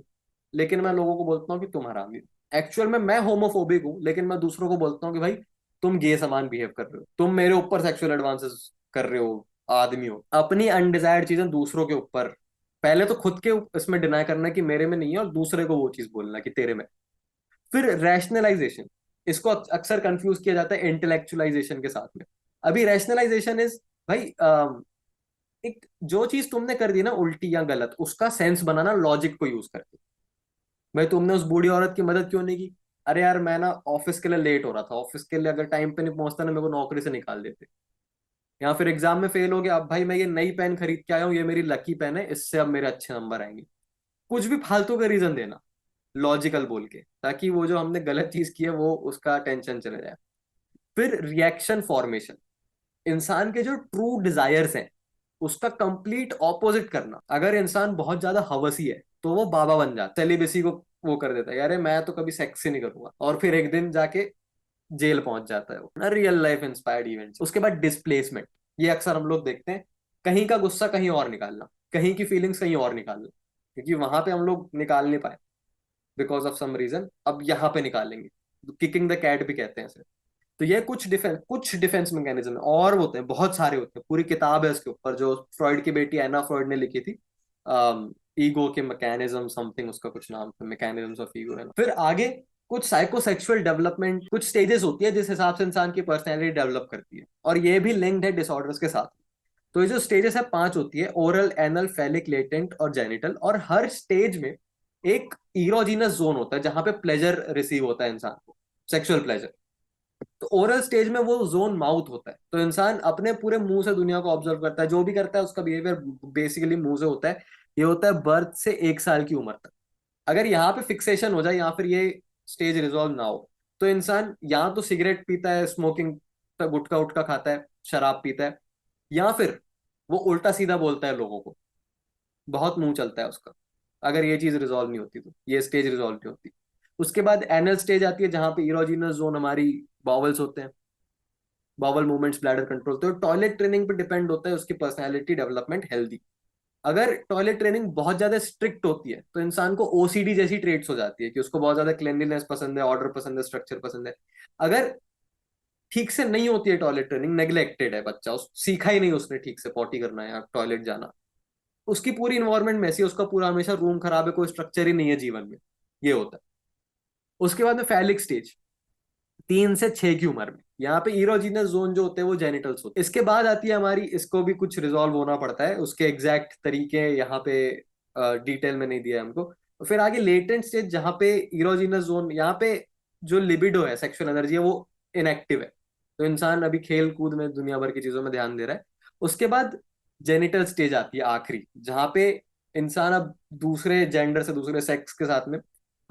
लेकिन मैं लोगों को बोलता हूँ कि तुम हरामी हो। एक्चुअल में मैं होमोफोबिक हूँ, लेकिन मैं दूसरों को बोलता हूँ कि भाई तुम गे समान बिहेव कर रहे हो, तुम मेरे ऊपर सेक्सुअल एडवांसेस कर रहे हो, आदमी हो। अपनी अनडिजायर्ड चीजें दूसरों के ऊपर, पहले तो खुद के इसमें डिनाई करना कि मेरे में नहीं है, और दूसरे को वो चीज बोलना कि तेरे में। फिर रैशनलाइजेशन। इसको अक्सर कंफ्यूज किया जाता है इंटेलेक्चुअलाइजेशन के साथ में। अभी रैशनलाइजेशन इज भाई, एक जो चीज तुमने कर दी ना उल्टी या गलत, उसका सेंस बनाना लॉजिक को यूज करके। भाई तुमने उस बूढ़ी औरत की मदद क्यों नहीं की? अरे यार मैं ना ऑफिस के लिए लेट हो रहा था, ऑफिस के लिए अगर टाइम पे नहीं पहुंचता ना, मेरे को नौकरी से निकाल देते। या फिर एग्जाम में फेल हो गया, अब भाई मैं ये नई पेन खरीद के आया हूँ, ये मेरी लकी पेन है, इससे अब मेरे अच्छे नंबर आएंगे। कुछ भी फालतू का रीजन देना लॉजिकल बोल के, ताकि वो जो हमने गलत चीज की है वो उसका टेंशन चले जाए। फिर रिएक्शन फॉर्मेशन। इंसान के जो ट्रू डिजायर्स हैं उसका कंप्लीट ऑपोजिट करना। अगर इंसान बहुत ज्यादा हवसी है तो वो बाबा बन जाता है, सेलिबेसी को वो कर देता है, अरे मैं तो कभी सेक्स ही नहीं करूंगा, और फिर एक दिन जाके जेल पहुंच जाता है वो ना। Real life inspired events. उसके बाद डिस्प्लेसमेंट। ये अक्सर हम लोग देखते हैं, कहीं का गुस्सा कहीं और निकालना, कहीं की फीलिंग्स कहीं और निकालना, क्योंकि वहां पे हम लोग निकाल नहीं पाए बिकॉज ऑफ सम रीजन, अब यहाँ पे निकालेंगे। किकिंग द कैट भी कहते हैं इसे। तो ये कुछ डिफेंस मैकेनिज्म है, और होते हैं बहुत सारे, होते हैं, पूरी किताब है इसके ऊपर जो फ्रॉइड की बेटी एना फ्रॉइड ने लिखी थी। ईगो के मैकेनिज्म समथिंग, उसका कुछ नाम था, मैकेनिज्म्स ऑफ ईगो है ना। फिर आगे कुछ साइकोसेक्सुअल डेवलपमेंट, कुछ स्टेजेस होती है जिस हिसाब से इंसान की पर्सनैलिटी डेवलप करती है, और ये भी लिंक्ड है डिसऑर्डर्स के साथ। तो ये जो स्टेजेस है 5 होती है, ओरल, एनल, फेलिक, लेटेंट और जेनिटल, और हर स्टेज में एक इरोजिनस जोन होता है जहां पे प्लेजर रिसीव होता है इंसान को, सेक्सुअल प्लेजर। तो ओरल स्टेज में वो जोन माउथ होता है, तो इंसान अपने पूरे मुंह से दुनिया को ऑब्जर्व करता है, जो भी करता है उसका बिहेवियर बेसिकली मुंह से होता है। ये होता है बर्थ से 1 साल की उम्र तक। अगर यहाँ पे फिक्सेशन हो जाए या फिर ये स्टेज रिजॉल्व ना हो, तो इंसान या तो सिगरेट पीता है, स्मोकिंग, गुटखा उटखा खाता है, शराब पीता है, या फिर वो उल्टा सीधा बोलता है लोगों को, बहुत मुंह चलता है उसका। अगर ये चीज रिजॉल्व नहीं होती तो, ये स्टेज रिजॉल्व नहीं होती। उसके बाद एनल स्टेज आती है जहां पे इरोजिनस जोन हमारी बॉवल्स होते हैं, बॉवल मूवमेंट्स, ब्लैडर कंट्रोल। तो टॉयलेट ट्रेनिंग पे डिपेंड होता है उसकी पर्सनैलिटी डेवलपमेंट हेल्दी। अगर टॉयलेट ट्रेनिंग बहुत ज्यादा स्ट्रिक्ट होती है तो इंसान को ओसीडी जैसी ट्रेट्स हो जाती है कि उसको बहुत ज्यादा क्लेanलीनेस पसंद है, ऑर्डर पसंद है, स्ट्रक्चर पसंद है। अगर ठीक से नहीं होती है टॉयलेट ट्रेनिंग, नेग्लेक्टेड है बच्चा, सीखा ही नहीं उसने ठीक से पॉटी करना है या टॉयलेट जाना, उसकी पूरी इन्वायरमेंट में ऐसी है, उसका पूरा हमेशा रूम खराब है, कोई स्ट्रक्चर ही नहीं है जीवन में, ये होता है। उसके बाद में फैलिक स्टेज, 3 से 6 की उम्र में, यहाँ पे इरोजीनस जोन जो होते हैं वो जेनिटल्स होते हैं। इसके बाद आती है हमारी, इसको भी कुछ रिजॉल्व होना पड़ता है, उसके एग्जैक्ट तरीके यहाँ पे डिटेल में नहीं दिया है हमको। फिर आगे लेटेंट स्टेज जहाँ पे इरोजीनस जोन, यहाँ पे जो लिबिडो है, सेक्सुअल एनर्जी है, वो इनएक्टिव है, तो इंसान अभी खेल कूद में दुनिया भर की चीजों में ध्यान दे रहा है। उसके बाद जेनिटल स्टेज आती है आखिरी, जहाँ पे इंसान अब दूसरे जेंडर से, दूसरे सेक्स के साथ में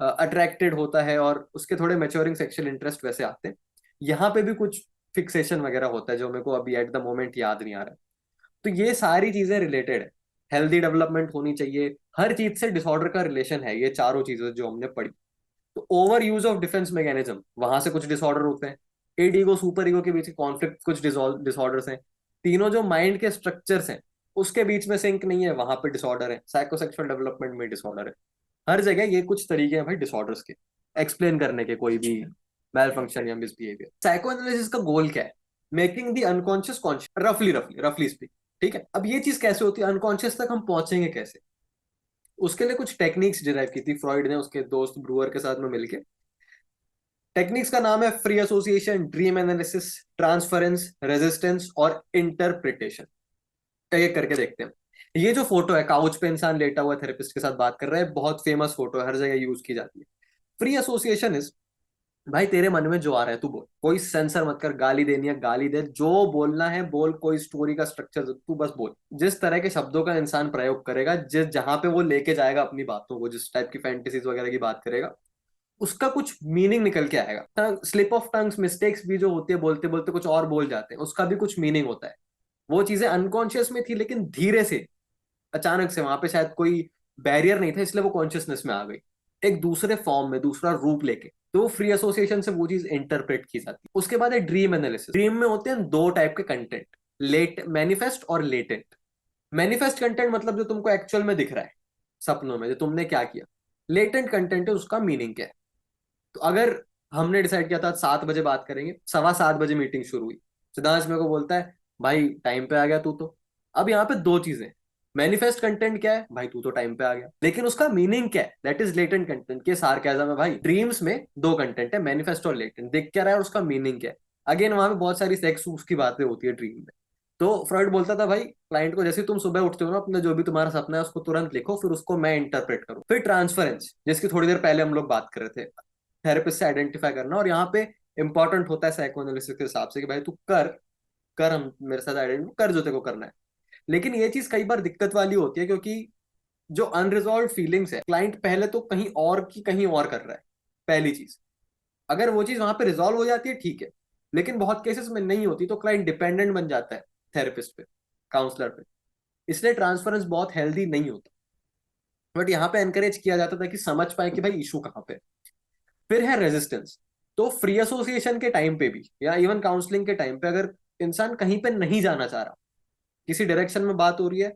अट्रैक्टेड होता है और उसके थोड़े मैच्योरिंग सेक्सुअल इंटरेस्ट वैसे आते हैं। यहाँ पे भी कुछ फिक्सेशन वगैरह होता है जो मेरे को अभी एट द मोमेंट याद नहीं आ रहा है। तो ये सारी चीजें रिलेटेड है, हेल्दी डेवलपमेंट होनी चाहिए, हर चीज से डिसऑर्डर का रिलेशन है, ये चारों चीजें जो हमने पढ़ी। तो over use of defence mechanism, वहां से कुछ डिसऑर्डर होते हैं। एड ईगो सुपर ईगो के बीच कॉन्फ्लिक्ट, कुछ डिसऑर्डर्स हैं। तीनों जो माइंड के स्ट्रक्चर्स हैं उसके बीच में सिंक नहीं है, वहां पे डिसऑर्डर है। साइकोसेक्सुअल डेवलपमेंट में डिसऑर्डर है। हर जगह ये कुछ तरीके हैं भाई डिसऑर्डर्स के एक्सप्लेन करने के, कोई भी मेल फंक्शन या मिसबिहेवियर। साइको एनालिसिस का गोल क्या है? मेकिंग द अनकॉन्शियस कॉन्शियस, रफली रफली रफली स्पीक। ठीक है, अब ये चीज कैसे होती है, अनकॉन्शियस तक हम पहुंचेंगे कैसे? उसके लिए कुछ टेक्निक्स डिराइव की थी फ्रॉइड ने उसके दोस्त ब्रूअर के साथ में मिलके। टेक्निक्स का नाम है free association, dream analysis, transference, resistance और इंटरप्रिटेशन। एक करके देखते हैं। ये जो फोटो है, काउच पे इंसान लेटा हुआ थेरेपिस्ट के साथ बात कर रहा है, बहुत फेमस फोटो है, हर जगह यूज की जाती है। फ्री एसोसिएशन इज, भाई तेरे मन में जो आ रहा है तू बोल, कोई सेंसर मत कर, गाली देनी है गाली दे, जो बोलना है बोल, कोई स्टोरी का स्ट्रक्चर तू बस बोल। जिस तरह के शब्दों का इंसान प्रयोग करेगा, जिस जहां पे वो लेके जाएगा अपनी बातों को, जिस टाइप की फैंटेसीज वगैरह की बात करेगा, उसका कुछ मीनिंग निकल के आएगा। स्लिप ऑफ टंग्स, मिस्टेक्स भी जो होती है, बोलते बोलते कुछ और बोल जाते हैं, उसका भी कुछ मीनिंग होता है। वो चीजें अनकॉन्शियस में थी लेकिन धीरे से, अचानक से वहां पे शायद कोई बैरियर नहीं था, इसलिए वो कॉन्शियसनेस में आ गई, एक दूसरे फॉर्म में, दूसरा रूप लेके। तो फ्री एसोसिएशन से वो चीज इंटरप्रेट की जाती है। उसके बाद है ड्रीम एनालिसिस। ड्रीम में होते हैं 2 टाइप के कंटेंट, लेट मैनिफेस्ट और लेटेंट। मैनिफेस्ट कंटेंट मतलब जो तुमको एक्चुअल में दिख रहा है, सपनों में जो तुमने क्या किया। लेटेंट कंटेंट है, उसका मीनिंग क्या है। तो अगर हमने डिसाइड किया था 7 बजे बात करेंगे, 7:15 बजे मीटिंग शुरू हुई, सिद्धांश मेरे को बोलता है भाई टाइम पे आ गया तू तो। अब यहाँ पे 2 चीजें, मैनिफेस्ट कंटेंट क्या है, भाई तू तो टाइम पे आ गया, लेकिन उसका मीनिंग क्या है, दैट इज लेटेंट कंटेंट। के सार्केज्म है भाई, ड्रीम्स में 2 कंटेंट है, मैनिफेस्ट और लेटेंट। देख क्या रहा है और उसका मीनिंग क्या है। अगेन वहां पे बहुत सारी सेक्स की बातें होती है ड्रीम में। तो फ्रॉइड बोलता था भाई क्लाइंट को, जैसे तुम सुबह उठते हो ना, अपना जो भी तुम्हारा सपना है उसको तुरंत लिखो, फिर उसको मैं इंटरप्रेट करूँ। फिर ट्रांसफरेंस, जिसकी थोड़ी देर पहले हम लोग बात कर रहे थे, थेरेपिस्ट से आइडेंटिफाई करना। और यहाँ पे इंपॉर्टेंट होता है साइकोएनालिसिस के हिसाब से कि भाई तू कर, कर हम मेरे साथ आइडेंटिफाई कर जो तेरे को करना है। लेकिन ये चीज कई बार दिक्कत वाली होती है, क्योंकि जो अनरिजॉल्व फीलिंग्स है, क्लाइंट पहले तो कहीं और की कहीं और कर रहा है, पहली चीज। अगर वो चीज वहां पे रिजॉल्व हो जाती है ठीक है, लेकिन बहुत केसेस में नहीं होती, तो क्लाइंट डिपेंडेंट बन जाता है थेरेपिस्ट पे, काउंसलर पे। इसलिए ट्रांसफरेंस बहुत हेल्दी नहीं होता, बट यहाँ पे एनकरेज किया जाता था कि समझ पाए कि भाई इशू कहाँ पे है। फिर है रेजिस्टेंस। तो फ्री एसोसिएशन के टाइम पे भी या इवन काउंसलिंग के टाइम पे, अगर इंसान कहीं पे नहीं जाना चाह रहा, किसी डायरेक्शन में बात हो रही है,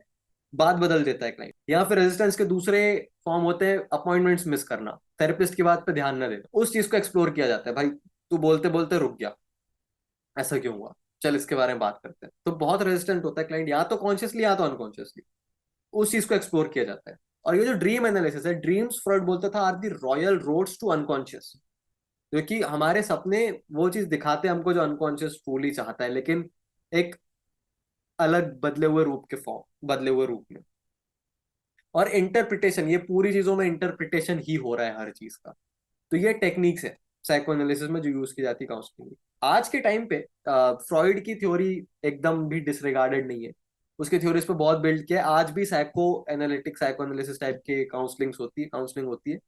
बात बदल देता है क्लाइंट। या फिर रेजिस्टेंस के दूसरे फॉर्म होते हैं अपॉइंटमेंट्स मिस करना, थेरेपिस्ट की बात पे ध्यान न देना, उस चीज को एक्सप्लोर किया जाता है। भाई तू बोलते बोलते रुक गया, ऐसा क्यों हुआ, चल इसके बारे में बात करते हैं। तो बहुत रेजिस्टेंट होता है क्लाइंट, या तो कॉन्शियसली या तो अनकॉन्शियसली, उस चीज को एक्सप्लोर किया जाता है। और ये जो ड्रीम एनालिसिस है, ड्रीम्स फ्रॉइड बोलता था are the royal roads to unconscious. क्योंकि हमारे सपने वो चीज दिखाते हैं हमको जो अनकॉन्शियस ट्रूली चाहता है, लेकिन एक अलग बदले हुए रूप के फॉर्म, बदले हुए रूप में। और इंटरप्रिटेशन, ये पूरी चीजों में इंटरप्रिटेशन ही हो रहा है हर चीज का। तो ये टेक्निक्स है साइको एनालिसिस में जो यूज की जाती है काउंसलिंग में। आज के टाइम पे फ्रॉइड की थ्योरी एकदम भी डिसरिगार्डेड नहीं है, उसकी थ्योरीज पे बहुत बिल्ड किया है। आज भी psycho analytic, psycho analysis type के काउंसलिंग होती है,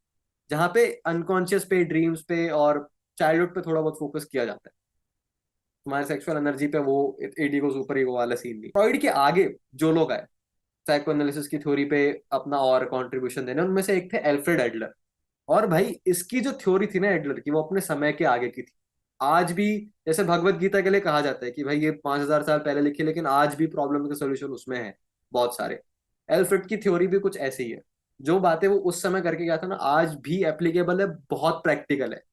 जहाँ पे अनकॉन्शियस पे, ड्रीम्स पे और चाइल्डहुड पे थोड़ा बहुत फोकस किया जाता है। तुम्हारे सेक्सुअल एनर्जी पे वो ईडी को सुपर ईगो वाला सीन नहीं। फ्रॉइड के आगे जो लोग आए, साइकोएनालिसिस की थ्योरी पे अपना और कंट्रीब्यूशन देने, उनमें से एक थे एल्फ्रेड एडलर। और भाई इसकी जो थ्योरी थी ना एडलर की, वो अपने समय के आगे की थी। आज भी जैसे भगवत गीता के लिए कहा जाता है कि भाई ये 5,000 साल पहले लिखी, लेकिन आज भी प्रॉब्लम के सोल्यूशन उसमें है बहुत सारे। एल्फ्रेड की थ्योरी भी कुछ ऐसी ही है। जो बातें वो उस समय करके गया था ना, आज भी एप्लीकेबल है, बहुत प्रैक्टिकल है,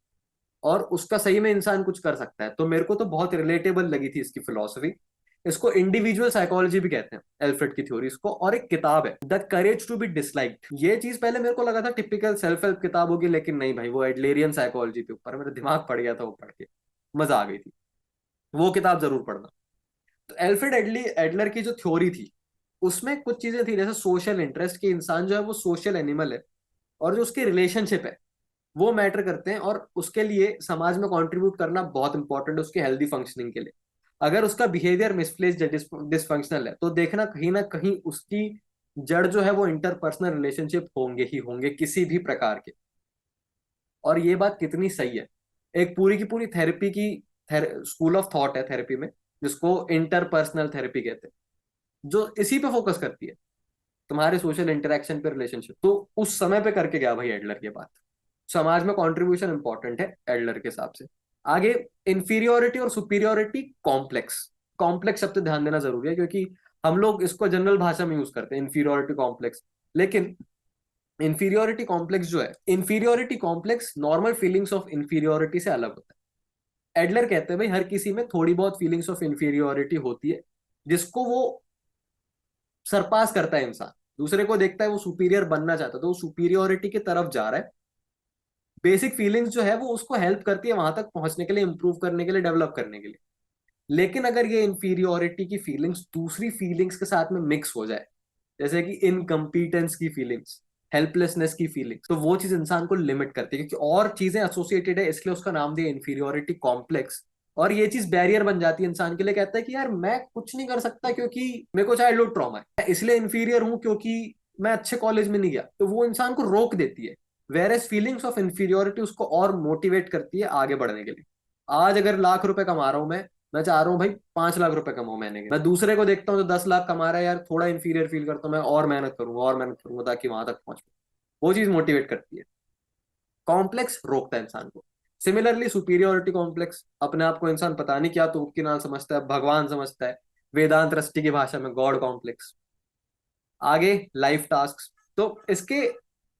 और उसका सही में इंसान कुछ कर सकता है। तो मेरे को तो बहुत रिलेटेबल लगी थी इसकी फिलॉसफी। इसको इंडिविजुअल साइकोलॉजी भी कहते हैं, एल्फ्रेड की थ्योरीज को। और एक किताब है the courage to be disliked. ये चीज पहले मेरे को लगा था टिपिकल सेल्फ हेल्प किताब होगी, लेकिन नहीं भाई, वो एडलेरियन साइकोलॉजी के ऊपर। मेरा दिमाग पड़ गया था वो पढ़ के, मजा आ गई थी। वो किताब जरूर पढ़ना। तो एल्फ्रेड एडली एडलर की जो थ्योरी थी, उसमें कुछ चीजें थी जैसे सोशल इंटरेस्ट, की इंसान जो है वो सोशल एनिमल है, और जो उसकी रिलेशनशिप है वो मैटर करते हैं, और उसके लिए समाज में कंट्रीब्यूट करना बहुत इंपॉर्टेंट है उसकी हेल्दी फंक्शनिंग के लिए। अगर उसका बिहेवियर मिसप्लेस्ड है, डिसफंक्शनल है, तो देखना कहीं ना कहीं उसकी जड़ जो है वो इंटरपर्सनल रिलेशनशिप होंगे ही होंगे किसी भी प्रकार के। और ये बात कितनी सही है। एक पूरी की पूरी थेरेपी की स्कूल ऑफ थॉट है थेरेपी में, जिसको इंटरपर्सनल थेरेपी कहते हैं, जो इसी पे फोकस करती है, तुम्हारे सोशल इंटरेक्शन पे, रिलेशनशिप। तो उस समय पे करके गया भाई एडलर ये बात। समाज में कंट्रीब्यूशन इंपॉर्टेंट है एडलर के हिसाब से। आगे, इंफीरियोरिटी और सुपीरियोरिटी कॉम्प्लेक्स। कॉम्प्लेक्स शब्द ध्यान देना जरूरी है, क्योंकि हम लोग इसको जनरल भाषा में यूज करते हैं इंफीरियोरिटी कॉम्प्लेक्स। लेकिन इंफीरियोरिटी कॉम्प्लेक्स जो है, inferiority complex normal feelings of inferiority से अलग होता है। एडलर कहते हैं भाई हर किसी में थोड़ी बहुत फीलिंग्स ऑफ इंफीरियोरिटी होती है, जिसको वो सरपास करता है। इंसान दूसरे को देखता है, वो सुपीरियर बनना चाहता है, तो वो सुपीरियोरिटी की तरफ जा रहा है। बेसिक फीलिंग्स जो है वो उसको हेल्प करती है वहां तक पहुंचने के लिए, इंप्रूव करने के लिए, डेवलप करने के लिए। लेकिन अगर ये इंफीरियोरिटी की फीलिंग्स दूसरी फीलिंग्स के साथ में मिक्स हो जाए, जैसे कि इनकम्पिटेंस की फीलिंग्स, हेल्पलेसनेस की फीलिंग्स, तो वो चीज इंसान को लिमिट करती है, क्योंकि और चीजें एसोसिएटेड है, इसलिए उसका नाम दिया इंफीरियोरिटी कॉम्प्लेक्स। और ये चीज बैरियर बन जाती है इंसान के लिए। कहता है कि यार मैं कुछ नहीं कर सकता क्योंकि मेरे को चाइल्डहुड ट्रॉमा है, मैं इसलिए इंफीरियर हूं क्योंकि मैं अच्छे कॉलेज में नहीं गया। तो वो इंसान को रोक देती है। Whereas feelings of inferiority उसको और मोटिवेट करती है आगे बढ़ने के लिए। आज अगर लाख रुपए कमा रहा हूं मैं चाह रहा हूँ भाई 5 लाख रुपए कमाऊं महीने के। मैं दूसरे को देखता हूँ जो 10 लाख कमा रहा है, यार थोड़ा इंफीरियर फील करता हूँ, मैं और मेहनत करूंगा और मेहनत करूंगा ताकि वहां तक पहुंच पाऊं। वो चीज मोटिवेट करती है। कॉम्प्लेक्स रोकता है इंसान को। सिमिलरली सुपीरियोरिटी कॉम्प्लेक्स, अपने आप को इंसान पता नहीं क्या तो की नाम समझता है, भगवान समझता है, वेदांत दृष्टि की भाषा में गॉड कॉम्प्लेक्स। आगे, लाइफ टास्क। तो इसके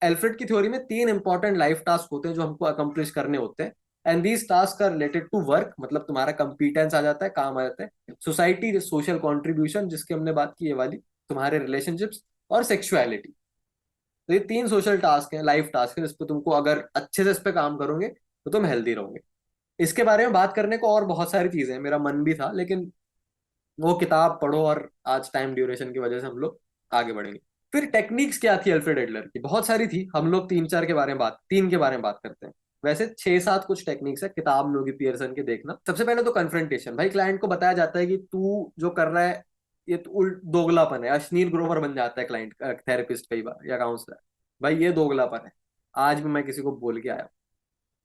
एल्फ्रेड की थ्योरी में 3 इंपॉर्टेंट लाइफ टास्क होते हैं जो हमको अकम्प्लिश करने होते हैं। And these task are related to work, मतलब तुम्हारा कंपिटेंस आ जाता है, काम आ जाता है। सोसाइटी, सोशल कॉन्ट्रीब्यूशन जिसकी हमने बात की ये वाली, तुम्हारे रिलेशनशिप्स, और सेक्सुअलिटी। तो ये 3 सोशल टास्क हैं, लाइफ टास्क है, जिस पे तुमको अगर अच्छे से इस पे काम करोगे तो तुम हेल्दी रहोगे। इसके बारे में बात करने को और बहुत सारी चीजें हैं, मेरा मन भी था, लेकिन वो किताब पढ़ो, और आज टाइम ड्यूरेशन की वजह से हम लोग आगे बढ़ेंगे। फिर टेक्निक्स क्या थी अल्फ्रेड एडलर की? बहुत सारी थी, हम लोग तीन के बारे में बात करते हैं। वैसे 6-7 कुछ टेक्निक्स है, किताब में होगी पियर्सन के, देखना। सबसे पहले तो कन्फ्रंटेशन। भाई क्लाइंट को बताया जाता है कि तू जो कर रहा है ये तो उल्ट दोगलापन है। अश्नीर ग्रोवर बन जाता है क्लाइंट, थेरेपिस्ट कई बार, या काउंसलर। भाई ये दोगलापन है, आज भी मैं किसी को बोल के आया।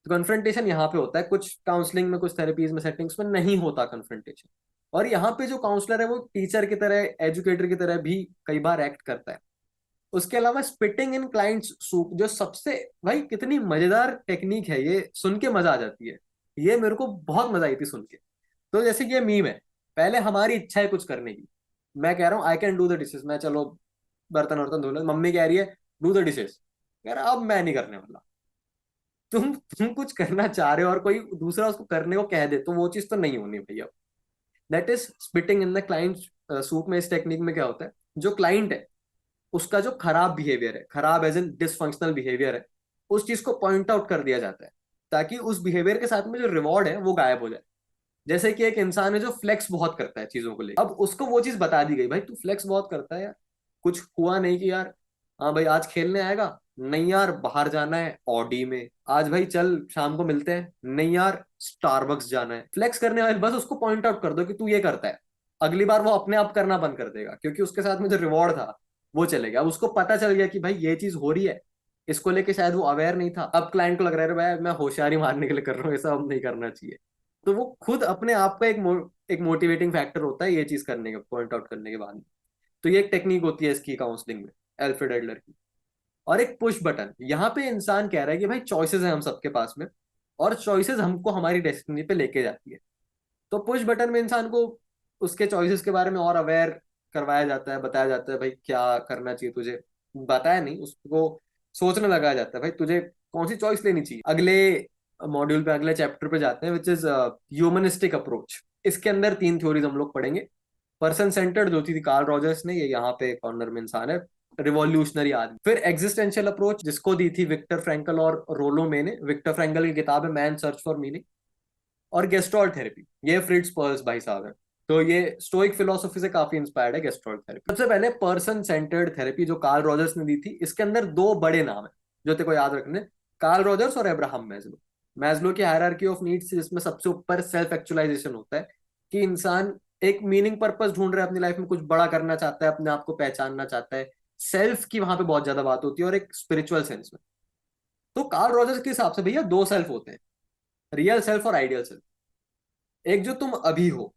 तो कन्फ्रंटेशन यहाँ पे होता है। कुछ काउंसलिंग में, कुछ थेरेपीज में, सेटिंग्स में नहीं होता कन्फ्रंटेशन। और यहाँ पे जो काउंसलर है वो टीचर की तरह, एजुकेटर की तरह भी कई बार एक्ट करता है। उसके अलावा स्पिटिंग इन क्लाइंट्स सूप, जो सबसे, भाई कितनी मजेदार टेक्निक है ये, सुन के मजा आ जाती है। ये मेरे को बहुत मजा आई थी सुन के। तो जैसे कि ये मीम है, पहले हमारी इच्छा है कुछ करने की। मैं कह रहा हूँ I can do the dishes, मैं चलो बर्तन वर्तन धो लो, मम्मी कह रही है डू द डिशेस, कह रहा अब मैं नहीं करने वाला। तुम कुछ करना चाह रहे हो और कोई दूसरा उसको करने को कह दे, तो वो चीज तो नहीं होनी भैया। That is spitting in the client soup में। इस टेक्निक में क्या होता है, जो क्लाइंट है उसका जो खराब बिहेवियर है, खराब एज इन डिसफंक्शनल बिहेवियर है, उस चीज को पॉइंट आउट कर दिया जाता है, ताकि उस बिहेवियर के साथ में जो रिवॉर्ड है वो गायब हो जाए। जैसे कि एक इंसान है जो फ्लेक्स बहुत करता है चीजों को लेकर, अब उसको वो चीज बता दी गई, भाई तू फ्लेक्स बहुत करता है यार, कुछ हुआ नहीं कि यार, हाँ भाई आज खेलने आएगा, नहीं यार बाहर जाना है ऑडी में, आज भाई चल शाम को मिलते हैं, नहीं यार स्टारबक्स जाना है। फ्लेक्स करने वाले, बस उसको पॉइंट आउट कर दो कि तू ये करता है। अगली बार वो अपने आप करना बंद कर देगा, क्योंकि उसके साथ में जो रिवॉर्ड था वो चलेगा। अब उसको पता चल गया कि भाई ये चीज हो रही है, इसको लेके शायद वो अवेयर नहीं था। अब क्लाइंट को लग रहा है भाई मैं होशियारी मारने के लिए कर रहा हूँ, ऐसा अब नहीं करना चाहिए। तो वो खुद अपने आप का एक मोटिवेटिंग फैक्टर होता है ये चीज करने के, पॉइंट आउट करने के बाद। तो ये एक टेक्निक होती है इसकी काउंसलिंग में, एल्फ्रेड एडलर की। और एक पुश बटन, यहाँ पे इंसान कह रहा है कि भाई चॉइसेस हैं हम सबके पास में, और चॉइसेस हमको हमारी डेस्टिनी पे लेके जाती है। तो पुश बटन में इंसान को उसके चॉइसेस के बारे में और अवेयर करवाया जाता है, बताया जाता है भाई क्या करना चाहिए तुझे, बताया नहीं, उसको सोचने लगाया जाता है भाई तुझे कौन सी चॉइस लेनी चाहिए। अगले मॉड्यूल पे, अगले चैप्टर पे जाते हैं, विच इज ह्यूमनिस्टिक अप्रोच। इसके अंदर तीन थ्योरीज हम लोग पढ़ेंगे। पर्सन सेंटर्ड जो थी कार्ल रॉजर्स ने, ये यहाँ पे कॉर्नर में इंसान है, रिवॉल्यूशनरी आदमी। फिर एग्जिस्टेंशियल अप्रोच जिसको दी थी विक्टर फ्रैंकल और रोलो मे ने, विक्टर फ्रैंकल की किताब है मैन सर्च फॉर मीनिंग। और गेस्टोल्ट थेरेपी, ये फ्रिट्ज पर्ल्स भाई साहब है, तो ये स्टोइक फिलोसफी से काफी इंस्पायर्ड है गेस्टोल्ट थेरेपी। सबसे पहले पर्सन सेंटर्ड थेरेपी जो कार्ल रॉजर्स ने दी थी, इसके अंदर दो बड़े नाम है जो तेरे को याद रखने, कार्ल रॉजर्स और अब्राहम मैस्लो। मैस्लो की हायरार्की ऑफ नीड्स, जिसमें सबसे ऊपर सेल्फ एक्चुअलाइजेशन होता है, कि इंसान एक मीनिंग पर्पस ढूंढ रहा है अपनी लाइफ में, कुछ बड़ा करना चाहता है, अपने आप को पहचानना चाहता है। सेल्फ की वहां पे बहुत ज्यादा बात होती है, और एक स्पिरिचुअल सेंस में। तो कार्ल रॉजर्स के हिसाब से भैया दो सेल्फ होते हैं, रियल सेल्फ और आइडियल सेल्फ। एक जो तुम अभी हो,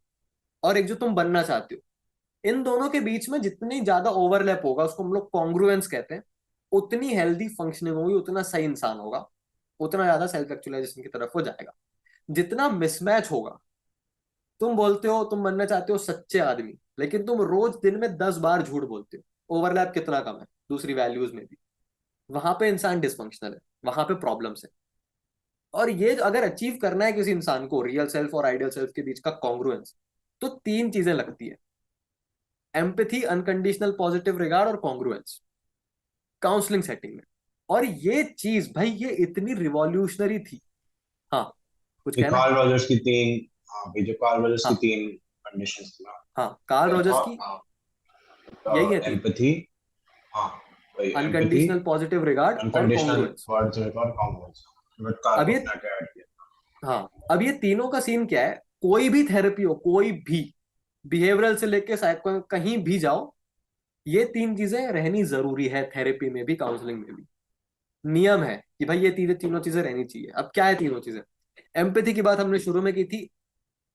और एक जो तुम बनना चाहते हो। इन दोनों के बीच में जितनी ज्यादा ओवरलैप होगा, उसको हम लोग कॉन्ग्रुएंस कहते हैं, उतनी हेल्दी फंक्शनिंग होगी, उतना सही इंसान होगा, उतना ज्यादा सेल्फ एक्चुअलाइजेशन की तरफ वो जाएगा। जितना मिसमैच होगा, तुम बोलते हो तुम बनना चाहते हो सच्चे आदमी, लेकिन तुम रोज दिन में 10 बार झूठ बोलते हो, ओवरलैप कितना कम है दूसरी वैल्यूज में भी, वहां पे इंसान डिसफंक्शनल है, वहां पे प्रॉब्लम्स है। और ये अगर अचीव करना है किसी इंसान को, रियल सेल्फ और आइडियल सेल्फ के बीच का कॉन्ग्रुएंस, तो तीन चीजें लगती है: एम्पैथी, अनकंडीशनल पॉजिटिव रिगार्ड और कॉन्ग्रुएंस, काउंसलिंग सेटिंग में। और ये चीज भाई ये इतनी रिवॉल्यूशनरी थी। हाँ, कुछ ये कहना है? कार्ल रॉजर्स की तीन, हाँ भाई, जो कार्ल रॉजर्स की हाँ। तीन कंडीशंस थी ना, हाँ, कार्ल क्या रॉजर्स था? की यही है तीन: एम्पैथी, हाँ भाई, एम्पैथी, अनकंडीशनल पॉजिटिव रिगार्ड और अनकंडीशनल कॉन्ग्रुएंस। वर्ड्स और कॉन्ग्रुएंस। बट कार्ल अब को ये, अपना क्या ऐड किया? हाँ, अब ये तीनों का सीन क्या है? कोई भी थेरेपी हो, कोई भी, बिहेवियरल से लेके साइको, कहीं भी जाओ, ये तीन चीजें रहनी जरूरी है, थेरेपी में भी काउंसलिंग में भी। नियम है कि भाई ये तीनों चीजें रहनी चाहिए। अब क्या है तीनों चीजें? एम्पैथी की बात हमने शुरू में की थी,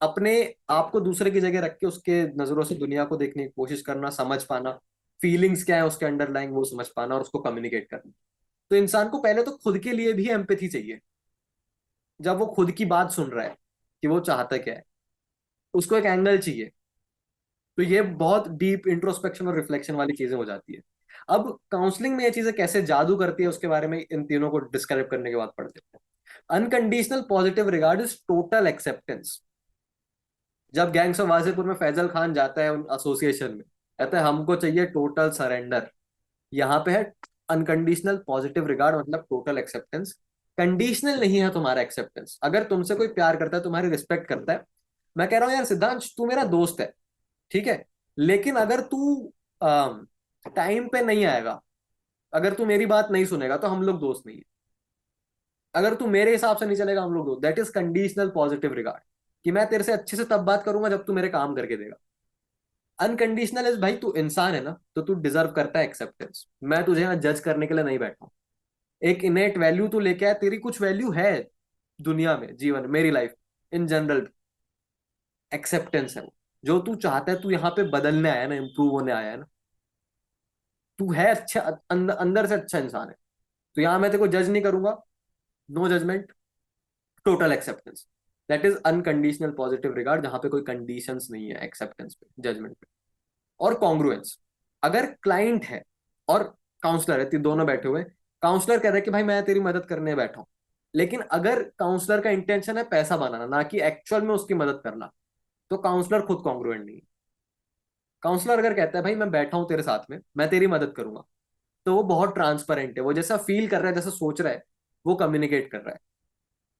अपने आप को दूसरे की जगह रख के उसके नजरों से दुनिया को देखने की कोशिश करना, समझ पाना, फीलिंग्स क्या है उसके अंडरलाइंग वो समझ पाना, और उसको कम्युनिकेट करना। तो इंसान को पहले तो खुद के लिए भी एम्पैथी चाहिए। जब वो खुद की बात सुन रहा है कि वो चाहता क्या है, उसको एक एंगल चाहिए। तो ये बहुत डीप इंट्रोस्पेक्शन और रिफ्लेक्शन वाली चीजें हो जाती है। अब काउंसलिंग में ये चीजें कैसे जादू करती है, उसके बारे में इन तीनों को डिस्क्राइब करने के बाद पढ़ते हैं। Unconditional positive regard is total acceptance. जब गैंग्स ऑफ वासेपुर में फैजल खान जाता है उन एसोसिएशन में, कहता है हमको चाहिए टोटल सरेंडर। यहाँ पे है अनकंडीशनल पॉजिटिव रिगार्ड, मतलब टोटल एक्सेप्टेंस। कंडीशनल नहीं है तुम्हारा एक्सेप्टेंस। अगर तुमसे कोई प्यार करता है, तुम्हारी रिस्पेक्ट करता है, मैं कह रहा हूँ यार सिद्धांश तू मेरा दोस्त है, ठीक है, लेकिन अगर तू टाइम पे नहीं आएगा, अगर तू मेरी बात नहीं सुनेगा, तो हम लोग दोस्त नहीं है। अगर तू मेरे हिसाब से नहीं चलेगा, हम लोग दोस्त। That is conditional positive regard, कि मैं तेरे से अच्छे से तब बात करूंगा जब तू मेरे काम करके देगा। अनकंडीशनल इज भाई तू इंसान है ना, तो तू डिजर्व करता है एक्सेप्टेंस। मैं तुझे यहाँ जज करने के लिए नहीं बैठा हूँ। एक इनेट वैल्यू तू लेके आया, तेरी कुछ वैल्यू है दुनिया में, जीवन में, मेरी लाइफ इन जनरल, एक्सेप्टेंस है वो। जो तू चाहता है, तू यहाँ पे बदलने आया है ना, इंप्रूव होने आया है ना, तू है अच्छा, अंदर से अच्छा इंसान है। तो यहाँ मैं तेरे को जज नहीं करूंगा, no judgement, total acceptance. That is unconditional positive regard, जहां पे कोई कंडीशंस नहीं है एक्सेप्टेंस पे, जजमेंट पे। और कॉन्ग्रुएंस, अगर क्लाइंट है और काउंसलर है, दोनों बैठे हुए, काउंसलर कह रहा है कि भाई मैं तेरी मदद करने बैठा हूं, लेकिन अगर काउंसलर का इंटेंशन है पैसा बनाना, ना कि एक्चुअल में उसकी मदद करना, तो काउंसलर खुद कॉन्ग्रुएंट नहीं है। काउंसलर अगर कहता है भाई मैं बैठा हूं तेरे साथ में, मैं तेरी मदद करूंगा, तो वो बहुत ट्रांसपेरेंट है, वो जैसा फील कर रहा है, जैसा सोच रहा है, वो कम्युनिकेट कर रहा है।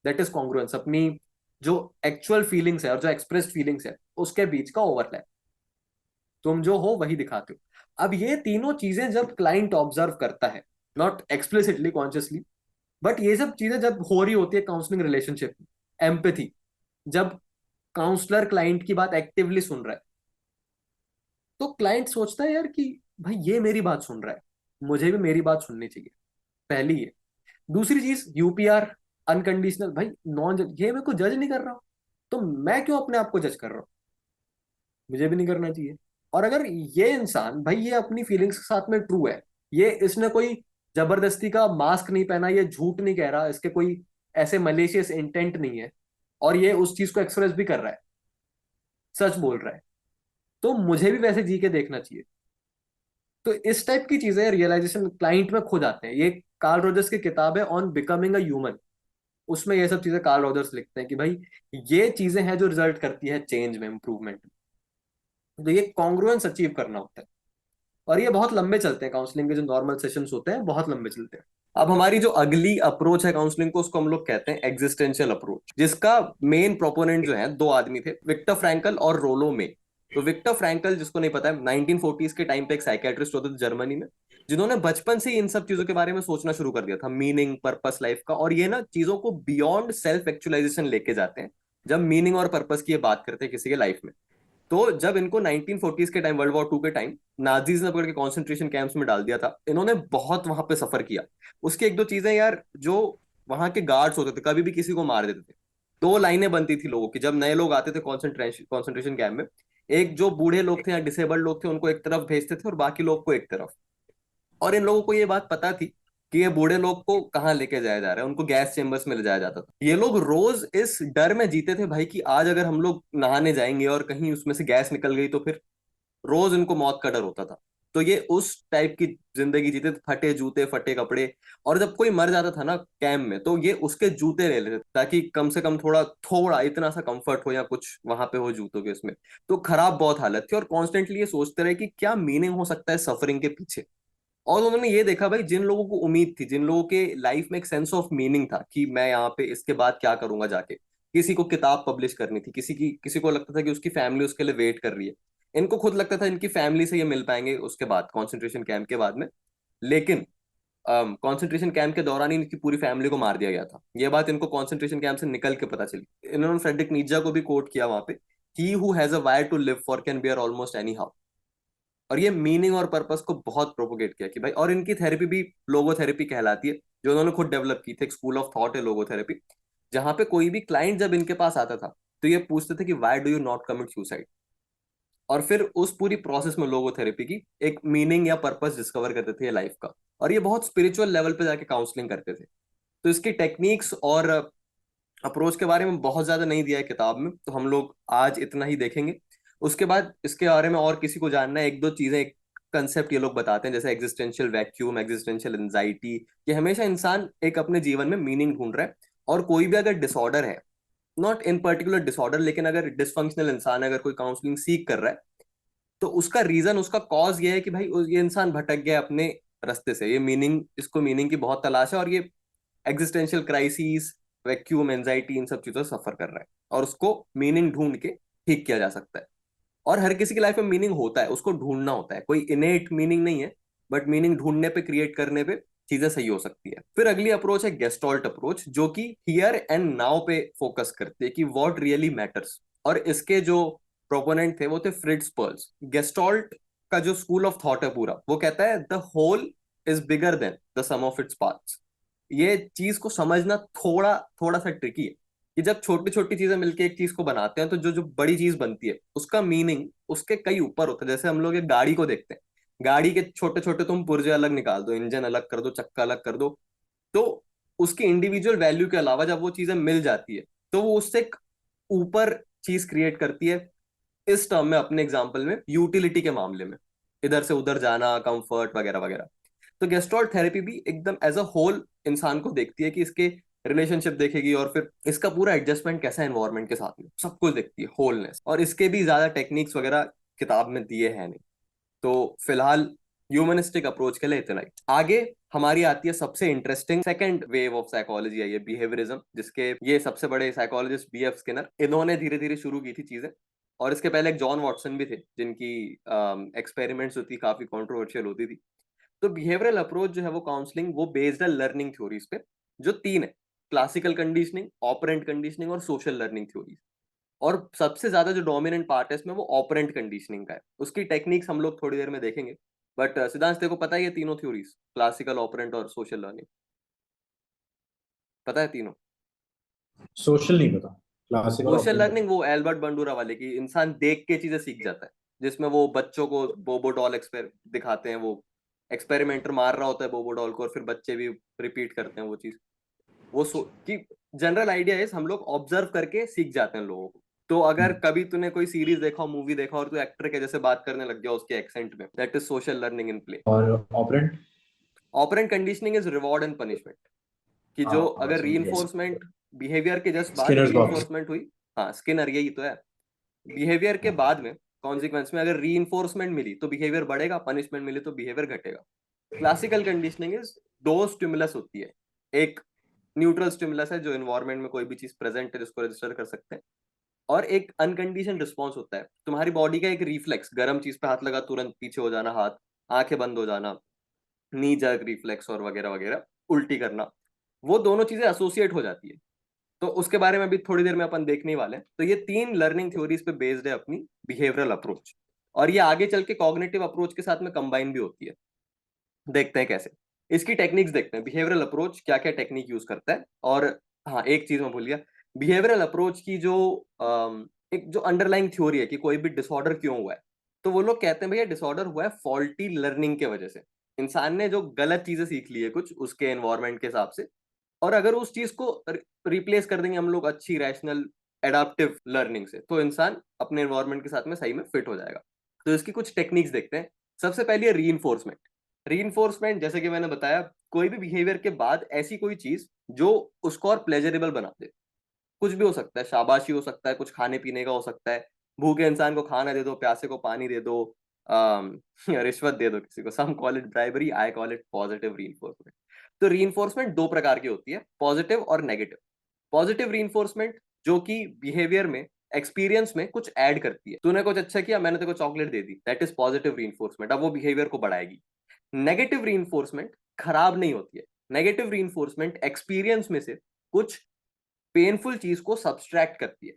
दैट इज कॉन्ग्रुएंस, अपनी जो एक्चुअल फीलिंग्स है और जो एक्सप्रेस्ड फीलिंग्स है, उसके बीच का ओवरलैप। तुम जो हो वही दिखाते हो। अब ये तीनों चीजें जब क्लाइंट ऑब्जर्व करता है, नॉट एक्सप्लिसिटली कॉन्शियसली, बट ये सब चीजें जब हो रही होती है काउंसलिंग रिलेशनशिप में, एम्पैथी, जब काउंसलर क्लाइंट की बात एक्टिवली सुन रहा है, तो क्लाइंट सोचता है यार कि भाई ये मेरी बात सुन रहा है, मुझे भी मेरी बात सुननी चाहिए। पहली ये। दूसरी चीज यूपीआर, अनकंडीशनल, भाई नॉन जज, ये मेरे को जज नहीं कर रहा, तो मैं क्यों अपने आप को जज कर रहा हूँ? मुझे भी नहीं करना चाहिए। और अगर ये इंसान भाई, ये अपनी फीलिंग्स के साथ में ट्रू है, ये इसने कोई जबरदस्ती का मास्क नहीं पहना, ये झूठ नहीं कह रहा, इसके कोई ऐसे मलेशियस इंटेंट नहीं है, और ये उस चीज को एक्सप्रेस भी कर रहा है, सच बोल रहा है, तो मुझे भी वैसे जी के देखना चाहिए। तो इस टाइप की चीजें रियलाइजेशन क्लाइंट में खो जाते हैं। ये कार्ल रॉजर्स की किताब है ऑन बिकमिंग अ ह्यूमन, उसमें ये सब चीजें कार्ल रॉजर्स लिखते हैं कि भाई ये चीजें हैं जो रिजल्ट करती है चेंज में, इंप्रूवमेंट में। तो ये कॉन्ग्रुएंस अचीव करना होता है, और ये बहुत लंबे चलते हैं, काउंसलिंग के जो नॉर्मल सेशंस होते हैं बहुत लंबे चलते हैं। अब हमारी जो अगली अप्रोच है काउंसलिंग को, उसको हम लोग कहते हैं एग्जिस्टेंशियल अप्रोच, जिसका मेन प्रोपोनेंट जो है दो आदमी थे, विक्टर फ्रैंकल और रोलो मे। तो विक्टर फ्रैंकल, जिसको नहीं पता है, 1940s के टाइम पे एक साइकेट्रिस्ट होते थे जर्मनी में, जिन्होंने बचपन से ही इन सब चीजों के बारे में सोचना शुरू कर दिया था, मीनिंग पर्पस लाइफ का, और ये ना चीजों को बियॉन्ड सेल्फ एक्चुअलाइजेशन लेके जाते हैं जब मीनिंग और पर्पस की ये बात करते हैं किसी के लाइफ में। तो जब इनको 1940s के टाइम, वर्ल्ड वॉर टू के टाइम, नाजीज ने पकड़ के कॉन्सेंट्रेशन कैंप्स में डाल दिया था, इन्होंने बहुत वहां पे सफर किया। उसकी एक दो चीजें यार, जो वहां के गार्ड्स होते थे कभी भी किसी को मार देते थे। दो लाइनें बनती थी लोगों की जब नए लोग आते थे कॉन्सेंट्रेशन कैंप में। एक जो बूढ़े लोग थे या डिसेबल्ड लोग थे उनको एक तरफ भेजते थे और बाकी लोग को एक तरफ। और इन लोगों को ये बात पता थी कि ये बूढ़े लोग को कहाँ लेके जाया जा रहा है, उनको गैस चेम्बर्स में ले जाया जाता था। ये लोग रोज इस डर में जीते थे भाई कि आज अगर हम लोग नहाने जाएंगे और कहीं उसमें से गैस निकल गई तो फिर, रोज इनको मौत का डर होता था। तो ये उस टाइप की जिंदगी जीते थे, फटे जूते फटे कपड़े। और जब कोई मर जाता था ना कैंप में, तो ये उसके जूते ले लेते ताकि कम से कम थोड़ा थोड़ा इतना सा कंफर्ट हो या कुछ वहां पे हो जूतों के उसमें। तो खराब बहुत हालत थी, और कॉन्स्टेंटली ये सोचते रहे कि क्या मीनिंग हो सकता है सफरिंग के पीछे। और उन्होंने ये देखा भाई, जिन लोगों को उम्मीद थी, जिन लोगों के लाइफ में एक सेंस ऑफ मीनिंग था कि मैं यहाँ पे इसके बाद क्या करूंगा जाके, किसी को किताब पब्लिश करनी थी, किसी को लगता था कि उसकी फैमिली उसके लिए वेट कर रही है, इनको खुद लगता था इनकी फैमिली से ये मिल पाएंगे उसके बाद, कॉन्सेंट्रेशन कैंप के बाद में। लेकिन कॉन्सेंट्रेशन कैंप के दौरान ही इनकी पूरी फैमिली को मार दिया गया था। ये बात इनको कॉन्सेंट्रेशन कैंप से निकल के पता चली। इन्होंने फ्रेडरिक नीजा को भी कोट किया वहां पे, he who has a why to live for can bear almost any how. और ये मीनिंग और पर्पस को बहुत प्रोपोगेट किया कि भाई, और इनकी थेरेपी भी लोगोथेरेपी कहलाती है, जो उन्होंने खुद डेवलप की थी। एक स्कूल ऑफ थॉट है लोगोथेरेपी, जहां पे कोई भी क्लाइंट जब इनके पास आता था तो ये पूछते थे कि why do you not commit suicide. और फिर उस पूरी प्रोसेस में लोगोथेरेपी की एक मीनिंग या पर्पस डिस्कवर करते थे लाइफ का। और ये बहुत स्पिरिचुअल लेवल पे जाके काउंसलिंग करते थे। तो इसकी टेक्निक्स और अप्रोच के बारे में बहुत ज्यादा नहीं दिया है किताब में, तो हम लोग आज इतना ही देखेंगे। उसके बाद इसके बारे में और किसी को जानना है, एक दो चीजें, एक कंसेप्ट ये लोग बताते हैं, जैसे एग्जिस्टेंशियल वैक्यूम, एग्जिस्टेंशियल एंजाइटी, कि हमेशा इंसान एक अपने जीवन में मीनिंग ढूंढ रहा है। और कोई भी अगर डिसऑर्डर है, नॉट इन पर्टिकुलर डिसऑर्डर, लेकिन अगर डिसफंक्शनल इंसान है, अगर कोई काउंसलिंग सीख कर रहा है, तो उसका रीजन, उसका कॉज ये है कि भाई ये इंसान भटक गया अपने रास्ते से, ये मीनिंग, इसको मीनिंग की बहुत तलाश है, और ये एग्जिस्टेंशियल क्राइसिस, वैक्यूम, एंजाइटी, इन सब चीजों से सफर कर रहा है, और उसको मीनिंग ढूंढ के ठीक किया जा सकता है। और हर किसी की लाइफ में मीनिंग होता है, उसको ढूंढना होता है, कोई इनेट मीनिंग नहीं है, बट मीनिंग ढूंढने पे, क्रिएट करने पे चीजें सही हो सकती है। फिर अगली अप्रोच है गेस्टॉल्ट अप्रोच, जो कि हियर एंड नाउ पे फोकस करती है कि व्हाट रियली मैटर्स। और इसके जो प्रोपोनेंट थे वो थे फ्रिट्ज पर्ल्स। गेस्टॉल्ट का जो स्कूल ऑफ थॉट है पूरा, वो कहता है the whole is bigger than the sum of its parts. ये चीज को समझना थोड़ा थोड़ा सा ट्रिकी है, कि जब छोटी छोटी चीजें मिलके एक चीज को बनाते हैं, तो जो जो बड़ी चीज बनती है उसका मीनिंग उसके कई ऊपर होता है। जैसे हम लोग एक गाड़ी को देखते हैं, गाड़ी के छोटे छोटे तुम पुर्जे अलग निकाल दो, इंजन अलग कर दो, चक्का अलग कर दो, तो उसकी इंडिविजुअल वैल्यू के अलावा जब वो चीजें मिल जाती है, तो वो उससे एक ऊपर चीज क्रिएट करती है। इस टर्म में, अपने एग्जाम्पल में, यूटिलिटी के मामले में, इधर से उधर जाना, कंफर्ट वगैरह वगैरह। तो गेस्टोल्ट थेरेपी भी एकदम एज अ होल इंसान को देखती है, कि इसके रिलेशनशिप देखेगी, और फिर इसका पूरा एडजस्टमेंट कैसा है एनवायरनमेंट के साथ में, सब कुछ देखती है, होलनेस। और इसके भी ज्यादा टेक्निक्स वगैरह किताब में दिए हैं नहीं। तो फिलहाल ह्यूमनिस्टिक अप्रोच के लिए इतना ही। आगे हमारी आती है सबसे interesting second wave of psychology, है ये बिहेवियरिज्म, जिसके ये सबसे बड़े साइकोलॉजिस्ट बीएफ स्किनर, इन्होंने धीरे धीरे शुरू की थी चीजें। और इसके पहले एक जॉन वॉटसन भी थे, जिनकी एक्सपेरिमेंट्स जो थी काफी कंट्रोवर्शियल होती थी। तो बिहेवियरल अप्रोच जो है वो काउंसलिंग, वो बेस्ड है लर्निंग थ्योरीज पे, जो तीन है: क्लासिकल कंडीशनिंग, ऑपरेंट कंडीशनिंग और सोशल लर्निंग थ्योरीज। और सबसे ज्यादा जो डोमिनेंट पार्ट है इसमें, वो ऑपरेंट कंडीशनिंग का है। उसकी टेक्निक्स हम लोग थोड़ी देर में देखेंगे। बट सिद्धांत, तेरे को पता है ये तीनों थ्योरीज, क्लासिकल, ऑपरेंट और सोशल लर्निंग, पता है तीनों? सोशल नहीं पता। क्लासिकल सोशल ऑपरेंट लर्निंग वो एल्बर्ट बंडूरा वाले की, इंसान देख के चीजें सीख जाता है, जिसमें वो बच्चों को बोबो डॉल दिखाते हैं, वो एक्सपेरिमेंटर मार रहा होता है बोबो डॉल को और फिर बच्चे भी रिपीट करते हैं वो चीज। कि जनरल आइडिया है हम लोग ऑब्जर्व करके सीख जाते हैं लोगों को। तो अगर कभी तूने कोई सीरीज देखा, मूवी देखा और तू एक्टर के जैसे बात करने लग गया उसके एक्सेंट में, that is social learning in play. और operant? Operant conditioning is reward and punishment. कि हाँ जो हाँ, अगर समझ गया। रीइंफोर्समेंट बिहेवियर के जस्ट बाद स्किनर्स बॉक्स। रीइंफोर्समेंट हुई। हाँ, स्किनर यही तो है। बिहेवियर के बाद में कॉन्सिक्वेंस में अगर रीइंफोर्समेंट मिली तो बिहेवियर बढ़ेगा, पनिशमेंट मिली तो बिहेवियर घटेगा। क्लासिकल कंडीशनिंग इज दो स्टिमुलस होती है। एक न्यूट्रल स्टिमुलस है जो इन्वायरमेंट में कोई भी चीज प्रेजेंट है जिसको रजिस्टर कर सकते हैं, और एक अनकंडीशन रिस्पॉन्स होता है तुम्हारी बॉडी का एक रिफ्लेक्स, गर्म चीज पे हाथ लगा तुरंत पीछे हो जाना, हाथ आंखें बंद हो जाना, नी जर्क रिफ्लेक्स और वगैरह वगैरह, उल्टी करना। वो दोनों चीजें एसोसिएट हो जाती है। तो उसके बारे में भी थोड़ी देर में अपन देखने ही वाले हैं। तो ये तीन लर्निंग थ्योरीज पे बेस्ड है अपनी बिहेवियरल अप्रोच, और ये आगे चल के कॉग्निटिव अप्रोच के साथ में कंबाइन भी होती है। देखते हैं कैसे। इसकी टेक्निक्स देखते हैं, बिहेवियरल अप्रोच क्या क्या टेक्निक यूज करता है। और हाँ, एक चीज मैं भूल गया, बिहेवियरल अप्रोच की जो एक जो अंडरलाइंग थ्योरी है कि कोई भी डिसऑर्डर क्यों हुआ है, तो वो लोग कहते हैं भैया डिसऑर्डर हुआ है फॉल्टी लर्निंग के वजह से। इंसान ने जो गलत चीजें सीख ली है कुछ उसके एनवायरमेंट के हिसाब से, और अगर उस चीज को रिप्लेस कर देंगे हम लोग अच्छी रैशनल एडाप्टिव लर्निंग से, तो इंसान अपने एनवायरमेंट के साथ में सही में फिट हो जाएगा। तो इसकी कुछ टेक्निक्स देखते हैं। सबसे पहले है रीइंफोर्समेंट। रीइंफोर्समेंट जैसे कि मैंने बताया, कोई भी बिहेवियर के बाद ऐसी कोई चीज जो उसको और प्लेजरेबल बना दे। कुछ भी हो सकता है, शाबाशी हो सकता है, कुछ खाने पीने का हो सकता है, भूखे इंसान को खाना दे दो, प्यासे को पानी दे दो, रिश्वत दे दो किसी को, some call it bribery, I call it positive reinforcement. तो रीइंफोर्समेंट दो प्रकार की होती है, पॉजिटिव और नेगेटिव। पॉजिटिव रीइंफोर्समेंट जो कि बिहेवियर में, एक्सपीरियंस में कुछ ऐड करती है। तूने कुछ अच्छा किया, मैंने तेरे को chocolate they the, that is positive reinforcement, अब वो बिहेवियर को बढ़ाएगी। नेगेटिव रीइंफोर्समेंट खराब नहीं होती है। नेगेटिव रीइंफोर्समेंट एक्सपीरियंस में से कुछ पेनफुल चीज को सब्सट्रैक्ट करती है।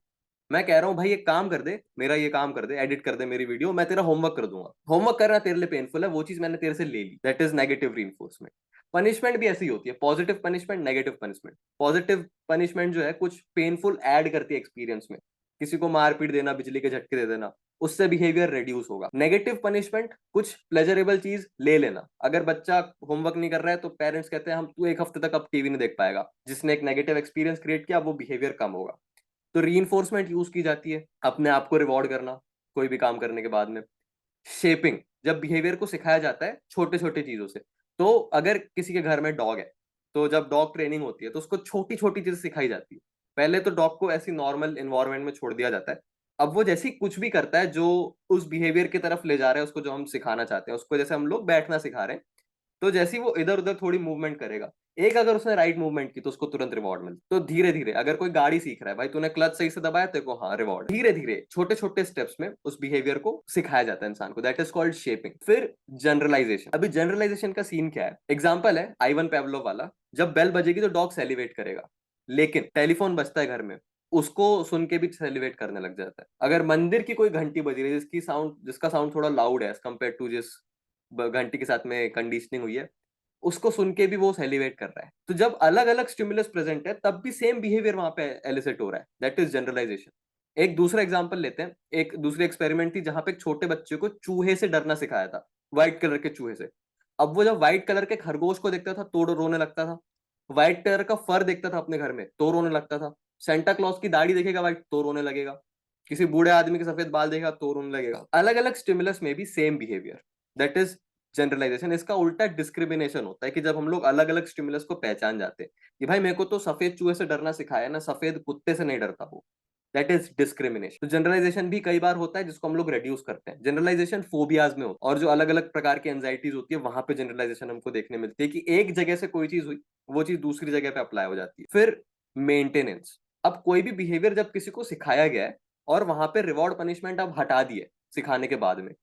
मैं कह रहा हूं भाई एक काम कर दे, मेरा ये काम कर दे, एडिट कर दे मेरी वीडियो, मैं तेरा होमवर्क कर दूंगा। होमवर्क करना तेरे लिए पेनफुल है, वो चीज मैंने तेरे से ले ली, that is negative reinforcement. Punishment भी ऐसी होती है, positive punishment, negative punishment. Positive punishment जो है कुछ पेनफुल ऐड करती है एक्सपीरियंस में, किसी को मारपीट देना, बिजली के झटके दे देना, उससे बिहेवियर रिड्यूस होगा। नेगेटिव पनिशमेंट कुछ प्लेजरेबल चीज ले लेना। अगर बच्चा होमवर्क नहीं कर रहा है तो पेरेंट्स कहते हैं हम तू एक हफ्ते तक अब टीवी नहीं देख पाएगा, जिसने एक नेगेटिव एक्सपीरियंस क्रिएट किया, वो बिहेवियर कम होगा। तो रीइंफोर्समेंट यूज की जाती है अपने आप को रिवॉर्ड करना कोई भी काम करने के बाद में। शेपिंग, जब बिहेवियर को सिखाया जाता है छोटे छोटे चीजों से। तो अगर किसी के घर में डॉग है, तो जब डॉग ट्रेनिंग होती है तो उसको छोटी छोटी चीजें सिखाई जाती है। पहले तो डॉग को ऐसी नॉर्मल इन्वायरमेंट में छोड़ दिया जाता है। अब वो जैसे ही कुछ भी करता है जो उस बिहेवियर की तरफ ले जा रहा है, उसको जो हम सिखाना चाहते हैं, उसको जैसे हम लोग बैठना सिखा रहे हैं, तो जैसे ही वो इधर उधर थोड़ी मूवमेंट करेगा, एक अगर उसने राइट मूवमेंट की तो उसको तुरंत रिवॉर्ड मिलता है। तो धीरे धीरे अगर कोई गाड़ी सीख रहा है, भाई तूने क्लच सही से दबाया, तेरे को हाँ रिवॉर्ड। धीरे धीरे छोटे छोटे स्टेप्स में उस बिहेवियर को सिखाया जाता है इंसान को, दैट इज कॉल्ड शेपिंग। फिर जनरलाइजेशन। अभी जनरलाइजेशन का सीन क्या है, एग्जाम्पल है आइवन पेवलोव वाला। जब बेल बजेगी तो डॉग सेलिब्रेट करेगा, लेकिन टेलीफोन बजता है घर में, उसको सुन के भी सेलिब्रेट करने लग जाता है। अगर मंदिर की कोई घंटी बज रही है जिसका साउंड थोड़ा लाउड है एज कम्पेयर टू जिस घंटी के साथ में कंडीशनिंग हुई है, उसको सुन के भी वो सेलिब्रेट कर रहा है। तो जब अलग अलग स्टिमुलस प्रेजेंट है तब भी सेम बिहेवियर वहां पे एलिसिट हो रहा है, दैट इज जनरलाइजेशन। एक दूसरा एग्जांपल लेते हैं। एक दूसरी एक्सपेरिमेंट थी जहां पे एक छोटे बच्चे को चूहे से डरना सिखाया था, व्हाइट कलर के चूहे से। अब वो जब व्हाइट कलर के खरगोश को देखता था तो रोने लगता था, व्हाइट कलर का फर देखता था अपने घर में तो रोने लगता था, सेंटा क्लॉज की दाढ़ी देखेगा व्हाइट तो रोने लगेगा, किसी बूढ़े आदमी के सफेद बाल देखेगा तो रोने लगेगा। अलग अलग स्टिमुलस में भी same behaviour, that is generalisation. इसका उल्टा डिस्क्रिमिनेशन होता है कि जब हम लोग अलग अलग स्टिमुलस को पहचान जाते हैं कि भाई मेरे को तो सफेद चूहे से डरना सिखाया ना, सफेद कुत्ते से नहीं डरता वो, दैट इज डिस्क्रिमिनेशन। तो जनरलाइजेशन भी कई बार होता है जिसको हम लोग रिड्यूस करते हैं। जनरलाइजेशन फोबियाज में होता है, और जो अलग अलग प्रकार की एंजाइटीज होती है वहां पे जनरलाइजेशन हमको देखने मिलती है कि एक जगह से कोई चीज हुई, वो चीज दूसरी जगह पे अप्लाई हो जाती है। फिर मेंटेनेंस। अब कोई भी बिहेवियर जब किसी को सिखाया गया है और वहां पे रिवॉर्ड पनिशमेंट अब हटा दिए सिखाने के बाद में,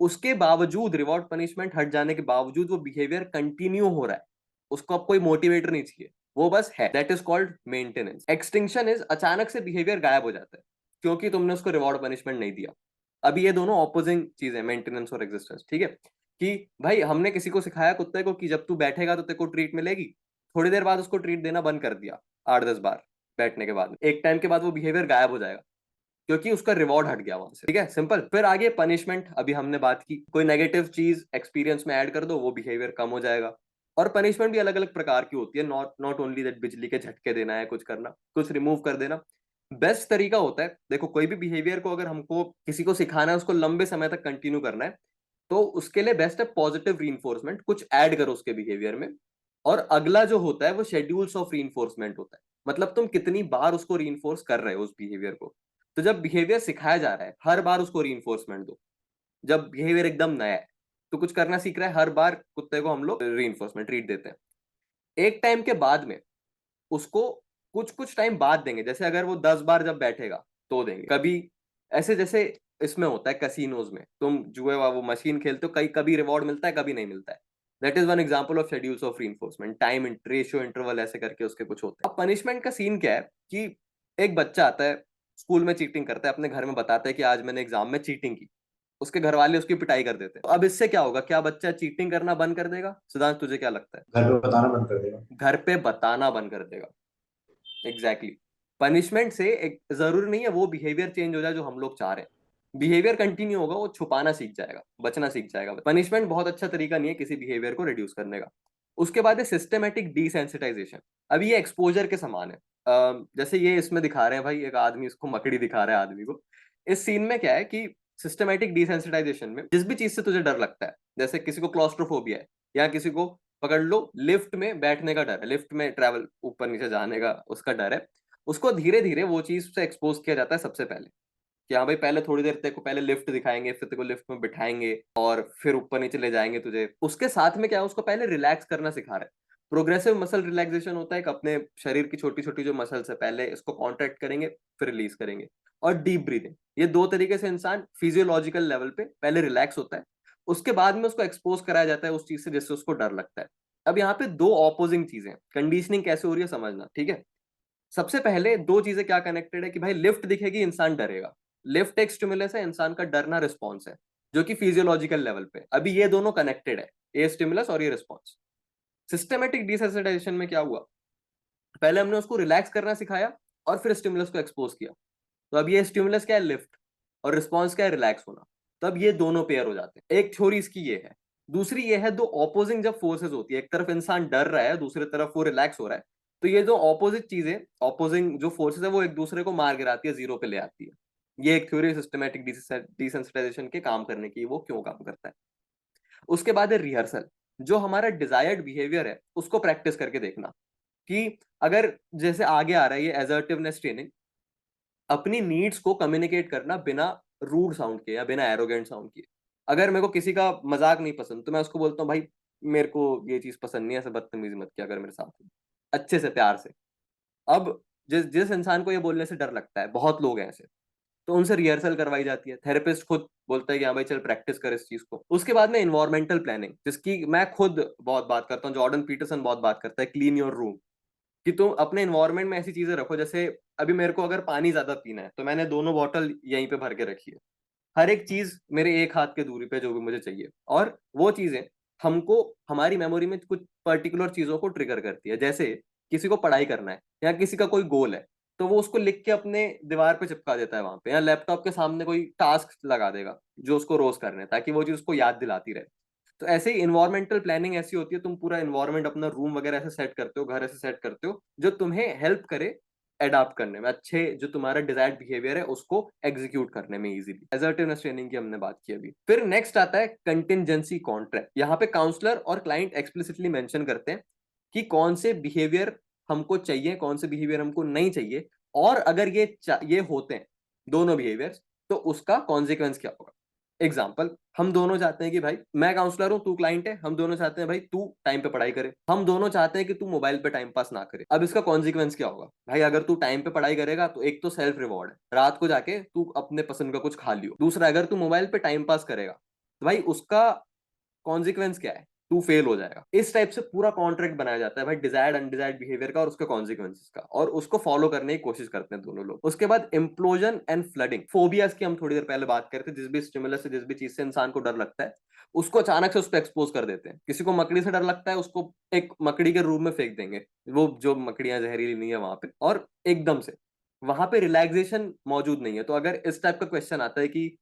उसके बावजूद, रिवॉर्ड पनिशमेंट हट जाने के बावजूद वो बिहेवियर कंटिन्यू हो रहा है, उसको अब कोई मोटिवेटर नहीं चाहिए, वो बस है, that is called maintenance. Extinction is अचानक से बिहेवियर गायब हो जाता है क्योंकि तुमने उसको रिवॉर्ड पनिशमेंट नहीं दिया। अभी ये दोनों ऑपोजिंग चीजें, मेंटेनेंस और एग्जिस्टेंस, ठीक है। कि भाई हमने किसी को सिखाया कुत्ते को कि जब तू बैठेगा तो तेरे को ट्रीट मिलेगी, थोड़ी देर बाद उसको ट्रीट देना बंद कर दिया, 8-10 बार बैठने के बाद, एक टाइम के बाद वो बिहेवियर गायब हो जाएगा। क्योंकि उसका रिवॉर्ड हट गया वहां से। ठीक है, सिंपल। फिर आगे पनिशमेंट, अभी हमने बात की, कोई नेगेटिव चीज एक्सपीरियंस में ऐड कर दो, वो बिहेवियर कम हो जाएगा। और पनिशमेंट भी अलग अलग प्रकार की होती है, नॉट नॉट ओनली दैट बिजली के झटके देना है, कुछ करना, कुछ रिमूव कर देना। बेस्ट तरीका होता है, देखो कोई भी बिहेवियर को अगर हमको किसी को सिखाना है, उसको लंबे समय तक कंटिन्यू करना है, तो उसके लिए बेस्ट है पॉजिटिव रीइंफोर्समेंट, कुछ ऐड करो उसके बिहेवियर में। और अगला जो होता है वो शेड्यूल्स ऑफ रीइंफोर्समेंट होता है, मतलब तुम कितनी बार उसको रीइंफोर्स कर रहे हो उस बिहेवियर को। तो जब बिहेवियर सिखाया जा रहा है, हर बार उसको रीइंफोर्समेंट दो। जब बिहेवियर एकदम नया है, तो कुछ करना सीख रहा है, हर बार कुत्ते को हम लोग रीइंफोर्समेंट ट्रीट देते हैं। एक टाइम के बाद में उसको कुछ कुछ टाइम बाद देंगे, जैसे अगर वो 10 बार जब बैठेगा तो देंगे कभी। ऐसे जैसे इसमें होता है कसिनोज में, तुम जुए वो मशीन खेलते हो, कई कभी रिवॉर्ड मिलता है, कभी नहीं मिलता है। That is one example of schedules of reinforcement, time ratio interval ऐसे करके उसके कुछ होते हैं। अब पनिशमेंट का सीन क्या है कि एक बच्चा आता है, स्कूल में चीटिंग करता है, अपने घर में बताता है कि आज मैंने एग्जाम में चीटिंग की। उसके घर वाले उसकी पिटाई कर देते हैं। तो अब इससे क्या होगा, क्या बच्चा चीटिंग करना बंद कर देगा? सिद्धांत, तुझे क्या लगता है? घर पे बताना बंद कर देगा। घर पे बताना बंद कर देगा। Exactly exactly. पनिशमेंट से एक जरूरी नहीं है वो बिहेवियर चेंज हो जाए जो हम लोग चाह रहे हैं। बिहेवियर कंटिन्यू होगा, वो छुपाना सीख जाएगा, बचना सीख जाएगा। पनिशमेंट बहुत अच्छा तरीका नहीं है किसी बिहेवियर को रिड्यूस करने का। उसके बाद है सिस्टमेटिक डिसेंसिटाइजेशन। अब ये एक्सपोजर के समान है। जैसे ये इसमें दिखा रहे हैं भाई, एक आदमी इसको मकड़ी दिखा रहा है आदमी को। इस सीन में क्या है कि सिस्टमेटिक डिसेंसिटाइजेशन में जिस भी चीज से तुझे डर लगता है, जैसे किसी को क्लॉस्ट्रोफोबिया है, या किसी को पकड़ लो लिफ्ट में बैठने का डर है, लिफ्ट में ट्रैवल ऊपर नीचे जाने का उसका डर है, उसको धीरे धीरे वो चीज से एक्सपोज किया जाता है सबसे पहले। कि हाँ भाई, पहले थोड़ी देर तेरे को पहले लिफ्ट दिखाएंगे, फिर तेरे को लिफ्ट में बिठाएंगे, और फिर ऊपर नीचे ले जाएंगे तुझे। उसके साथ में क्या है, उसको पहले रिलैक्स करना सिखा रहे हैं। प्रोग्रेसिव मसल रिलैक्सेशन होता है, कि अपने शरीर की छोटी छोटी जो मसल्स है पहले इसको कॉन्ट्रैक्ट करेंगे, फिर रिलीज करेंगे। और डीप ब्रीदिंग, ये दो तरीके से इंसान फिजियोलॉजिकल लेवल पे पहले रिलैक्स होता है, उसके बाद में उसको एक्सपोज कराया जाता है उस चीज से जिससे उसको डर लगता है। अब यहाँ पे दो ऑपोजिंग चीजें, कंडीशनिंग कैसे हो रही है समझना, ठीक है। सबसे पहले दो चीजें क्या कनेक्टेड है कि भाई लिफ्ट दिखेगी इंसान डरेगा। लिफ्ट एक स्टिमुलस है, इंसान का डरना रिस्पॉन्स है, जो कि फिजियोलॉजिकल लेवल पे। अभी ये दोनों कनेक्टेड है, ये स्टिमुलस और ये रिस्पॉन्स। सिस्टमेटिक डिसेंसिटाइजेशन में क्या हुआ, पहले हमने उसको रिलैक्स करना सिखाया, और फिर स्टिमुलस को एक्सपोज किया। तो अब ये स्टिमुलस क्या है, लिफ्ट, और रिस्पॉन्स क्या है, रिलैक्स होना। तब ये दोनों पेयर हो जाते हैं। एक थ्योरी इसकी ये है। दूसरी ये है, दो ऑपोजिंग जब फोर्सेस होती है, एक तरफ इंसान डर रहा है, दूसरी तरफ वो रिलैक्स हो रहा है, तो ये जो ऑपोजिट चीजें, ऑपोजिंग जो फोर्सेस है, वो एक दूसरे को मार गिराती है, जीरो पे ले आती है। ये एक थ्योरी सिस्टमैटिक डिसेंसिटाइजेशन के काम करने की, वो क्यों काम करता है। उसके बाद है रिहर्सल, जो हमारा डिजायर्ड बिहेवियर है उसको प्रैक्टिस करके देखना। कि अगर जैसे आगे आ रहा है ये एजर्टिवनेस ट्रेनिंग, अपनी नीड्स को कम्युनिकेट करना बिना रूड साउंड के या बिना एरोगेंट साउंड के। अगर मेरे को किसी का मजाक नहीं पसंद, तो मैं उसको बोलता हूँ भाई मेरे को ये चीज पसंद नहीं है, ऐसे बदतमीजी मत किया अगर मेरे साथ, अच्छे से प्यार से। अब जिस जिस इंसान को ये बोलने से डर लगता है, बहुत लोग हैं ऐसे, तो उनसे रिहर्सल करवाई जाती है। थेरेपिस्ट खुद बोलता है कि हाँ भाई चल प्रैक्टिस कर इस चीज को। उसके बाद में इन्वायरमेंटल प्लानिंग, जिसकी मैं खुद बहुत बात करता हूँ, जॉर्डन पीटरसन बहुत बात करता है, क्लीन योर रूम। कि तुम अपने इन्वायरमेंट में ऐसी चीजें रखो, जैसे अभी मेरे को अगर पानी ज्यादा पीना है, तो मैंने दोनों बॉटल यहीं पे भर के रखी है, हर एक चीज मेरे एक हाथ के दूरी पे जो भी मुझे चाहिए। और वो चीजें हमको हमारी मेमोरी में कुछ पर्टिकुलर चीजों को ट्रिगर करती है। जैसे किसी को पढ़ाई करना है, या किसी का कोई गोल है, तो वो उसको लिख के अपने दीवार पे चिपका देता है वहां पे, या लैपटॉप के सामने कोई टास्क लगा देगा जो उसको रोज करना है, ताकि वो चीज उसको याद दिलाती रहे। तो ऐसे ही इन्वायरमेंटल प्लानिंग ऐसी होती है, तुम पूरा इन्वायरमेंट अपना रूम वगैरह ऐसे सेट करते हो, घर ऐसे सेट करते हो जो तुम्हें हेल्प करे एडाप्ट करने में, अच्छे जो तुम्हारा डिजायर्ड बिहेवियर है उसको एग्जीक्यूट करने में इजीली। असर्टिवनेस ट्रेनिंग की हमने बात की अभी। फिर नेक्स्ट आता है कंटिंजेंसी कॉन्ट्रैक्ट। यहाँ पे काउंसलर और क्लाइंट एक्सप्लिसिटली मेंशन करते हैं कि कौन से बिहेवियर हमको चाहिए, कौन से बिहेवियर हमको नहीं चाहिए, और अगर ये होते हैं दोनों बिहेवियर्स, तो उसका कॉन्सिक्वेंस क्या होगा। एग्जाम्पल, हम दोनों चाहते हैं कि भाई, मैं काउंसलर हूं तू क्लाइंट है, हम दोनों चाहते हैं भाई तू टाइम पे पढ़ाई करे, हम दोनों चाहते हैं कि तू मोबाइल पे टाइम पास ना करे। अब इसका कॉन्सिक्वेंस क्या होगा भाई, अगर तू टाइम पे पढ़ाई करेगा तो एक तो सेल्फ रिवॉर्ड है, रात को जाके तू अपने पसंद का कुछ खा लियो। दूसरा, अगर तू मोबाइल पे टाइम पास करेगा, तो भाई उसका कॉन्सिक्वेंस क्या है, तू फेल हो जाएगा। इस टाइप से पूरा कॉन्ट्रैक्ट बनाया जाता है भाई, डिजायर्ड अनडिजायर्ड बिहेवियर का और उसके कॉन्सिक्वेंसेस का, और उसको फॉलो करने की कोशिश करते हैं दोनों लोग। उसके बाद इम्प्लोजन एंड फ्लडिंग, फोबियाज की हम थोड़ी देर पहले बात करते थे। जिस भी स्टिमुलस से, जिस भी चीज से इंसान को डर लगता है, उसको अचानक से उस पर एक्सपोज कर देते हैं। किसी को मकड़ी से डर लगता है, उसको एक मकड़ी के रूम में फेंक देंगे, वो जो मकड़ियां जहरीली नहीं है वहां पे, और एकदम से वहां पे रिलैक्सेशन मौजूद नहीं है। तो अगर इस टाइप का क्वेश्चन आता है कि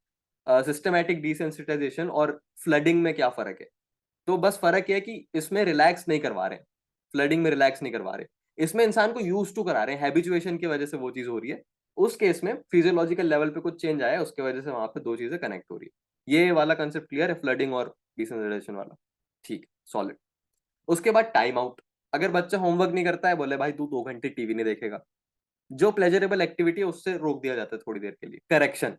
सिस्टमैटिक डिसेंसिटाइजेशन और फ्लडिंग में क्या फर्क है, तो बस फर्क है कि इसमें रिलैक्स नहीं करवा रहे, फ्लडिंग में रिलैक्स नहीं करवा रहे, इसमें इंसान को यूज टू करा रहे हैं, हैबिचुएशन की वजह से वो चीज हो रही है। उस केस में फिजियोलॉजिकल लेवल पे कुछ चेंज आया है, उसके वजह से वहां पे दो चीजें कनेक्ट हो रही है। ये वाला कंसेप्ट क्लियर है, फ्लडिंग और डिसेंसिटाइजेशन वाला? ठीक, सॉलिड। उसके बाद टाइम आउट। अगर बच्चा होमवर्क नहीं करता है, बोले भाई तू 2 घंटे टीवी नहीं देखेगा, जो प्लेजरेबल एक्टिविटी है उससे रोक दिया जाता है थोड़ी देर के लिए। करेक्शन,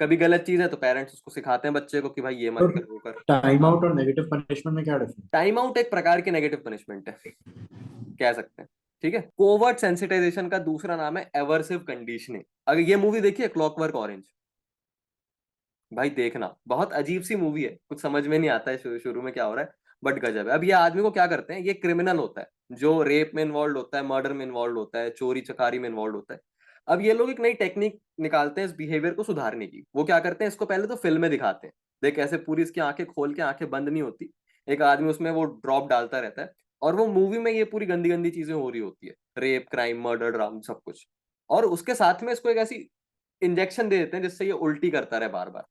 कभी गलत चीज है तो पेरेंट्स उसको सिखाते हैं बच्चे को कि भाई ये तो मत कर, वो कर। टाइम हाँ, आउट और नेगेटिव पनिशमेंट में क्या डिफरेंस? टाइम आउट एक प्रकार की नेगेटिव पनिशमेंट है, कह सकते हैं। ठीक है, कोवर्ट सेंसिटाइजेशन का दूसरा नाम है एवर्सिव कंडीशनिंग। अगर ये मूवी देखिए क्लॉकवर्क ऑरेंज, भाई देखना, बहुत अजीब सी मूवी है, कुछ समझ में नहीं आता है शुरू शुरू में क्या हो रहा है, बट गजब है। अब ये आदमी को क्या करते हैं, ये क्रिमिनल होता है जो रेप में इन्वॉल्व होता है, मर्डर में इन्वॉल्व होता है, चोरी चकारी में इन्वॉल्व होता है। अब ये लोग एक नई टेक्निक निकालते हैं इस बिहेवियर को सुधारने की। वो क्या करते हैं, इसको पहले तो फिल्म में दिखाते हैं, देख ऐसे पूरी इसकी आंखें खोल के, आंखें बंद नहीं होती, एक आदमी उसमें वो ड्रॉप डालता रहता है, और वो मूवी में ये पूरी गंदी गंदी चीजें हो रही होती है, रेप, क्राइम, मर्डर, ड्रामा, सब कुछ। और उसके साथ में इसको एक ऐसी इंजेक्शन दे देते हैं जिससे ये उल्टी करता रहे बार बार।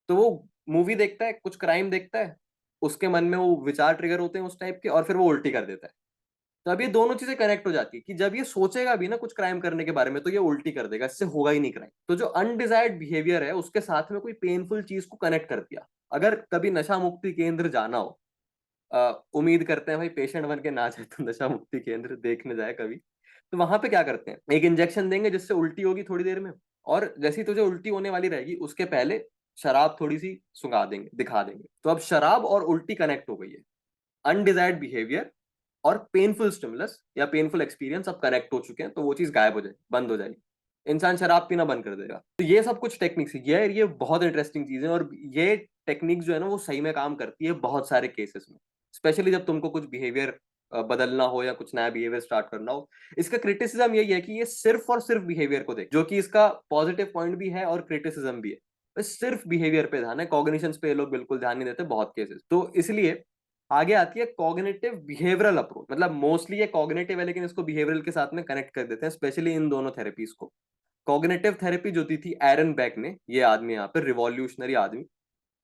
तो वो मूवी देखता है, कुछ क्राइम देखता है, उसके मन में वो विचार ट्रिगर होते हैं उस टाइप के, और फिर वो उल्टी कर देता है। तो अब ये दोनों चीजें कनेक्ट हो जाती है कि जब ये सोचेगा भी ना कुछ क्राइम करने के बारे में, तो ये उल्टी कर देगा, इससे होगा ही नहीं क्राइम। तो जो अनडिजायर्ड बिहेवियर है उसके साथ में कोई पेनफुल चीज को कनेक्ट कर दिया। अगर कभी नशा मुक्ति केंद्र जाना हो, उम्मीद करते हैं भाई पेशेंट बन के ना जाए तो नशा मुक्ति केंद्र देखने जाए कभी, तो वहां पे क्या करते हैं, एक इंजेक्शन देंगे जिससे उल्टी होगी थोड़ी देर में, और जैसी तुझे उल्टी होने वाली रहेगी उसके पहले शराब थोड़ी सी सुंघा देंगे, दिखा देंगे। तो अब शराब और उल्टी कनेक्ट हो गई है, अनडिजायर्ड बिहेवियर और पेनफुल स्टिमुलस या पेनफुल एक्सपीरियंस अब कनेक्ट हो चुके हैं, तो वो चीज गायब हो जाएगी, बंद हो जाएगी, इंसान शराब पीना बंद कर देगा। तो ये सब कुछ टेक्निक्स है, ये बहुत इंटरेस्टिंग चीज है, और ये टेक्निक जो है ना वो सही में काम करती है बहुत सारे केसेस में, स्पेशली जब तुमको कुछ बिहेवियर बदलना हो या कुछ नया बिहेवियर स्टार्ट करना हो। इसका क्रिटिसिज्म यही है कि ये सिर्फ और सिर्फ बिहेवियर को देख, जो कि इसका पॉजिटिव पॉइंट भी है और क्रिटिसिज्म भी है। बस सिर्फ बिहेवियर पे ध्यान है, कॉग्निशंस पे ये लोग बिल्कुल ध्यान नहीं देते बहुत केसेस। तो इसलिए आगे आती है कॉग्निटिव बिहेवियरल अप्रोच, मतलब मोस्टली ये कॉग्निटिव है लेकिन इसको बिहेवियरल के साथ में कनेक्ट कर देते हैं, स्पेशली इन दोनों थेरेपीज को। कॉग्निटिव थेरेपी जो दी थी एरन बैक ने, ये आदमी यहाँ पे रिवॉल्यूशनरी आदमी।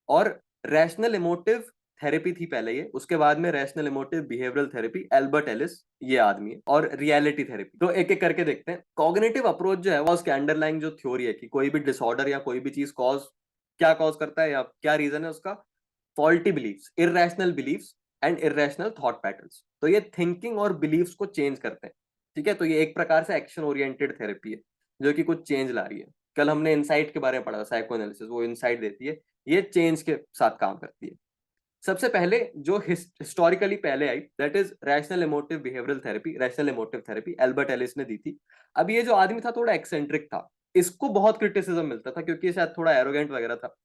और रैशनल इमोटिव थेरेपी थी पहले ये, उसके बाद में rational emotive behavioural therapy, Albert Ellis, ये आदमी है। और रियलिटी थेरेपी। तो एक एक करके देखते हैं। कॉग्निटिव अप्रोच जो है वो उसके अंडरलाइंग जो थ्योरी है कि कोई भी डिसऑर्डर या कोई भी चीज क्या कॉज करता है या क्या रीजन है उसका, faulty beliefs, irrational beliefs and irrational thought patterns. तो ये थिंकिंग और बिलीव्स को चेंज करते हैं। ठीक है, तो ये एक प्रकार से एक्शन ओरिएंटेड थेरेपी है जो कि कुछ चेंज ला रही है। कल हमने इनसाइट के बारे में पढ़ा, साइको एनालिसिस, वो इनसाइट देती है, ये चेंज के साथ काम करती है। सबसे पहले जो हिस्टोरिकली पहले आई, that is rational emotive behavioural therapy, rational emotive therapy Albert Ellis ने दी थी। अब ये जो आदमी था थोड़ा एक्सेंट्रिक था, इसको बहुत क्रिटिसिज्म मिलता था क्योंकि शायद थोड़ा एरोगेंट वगैरह था।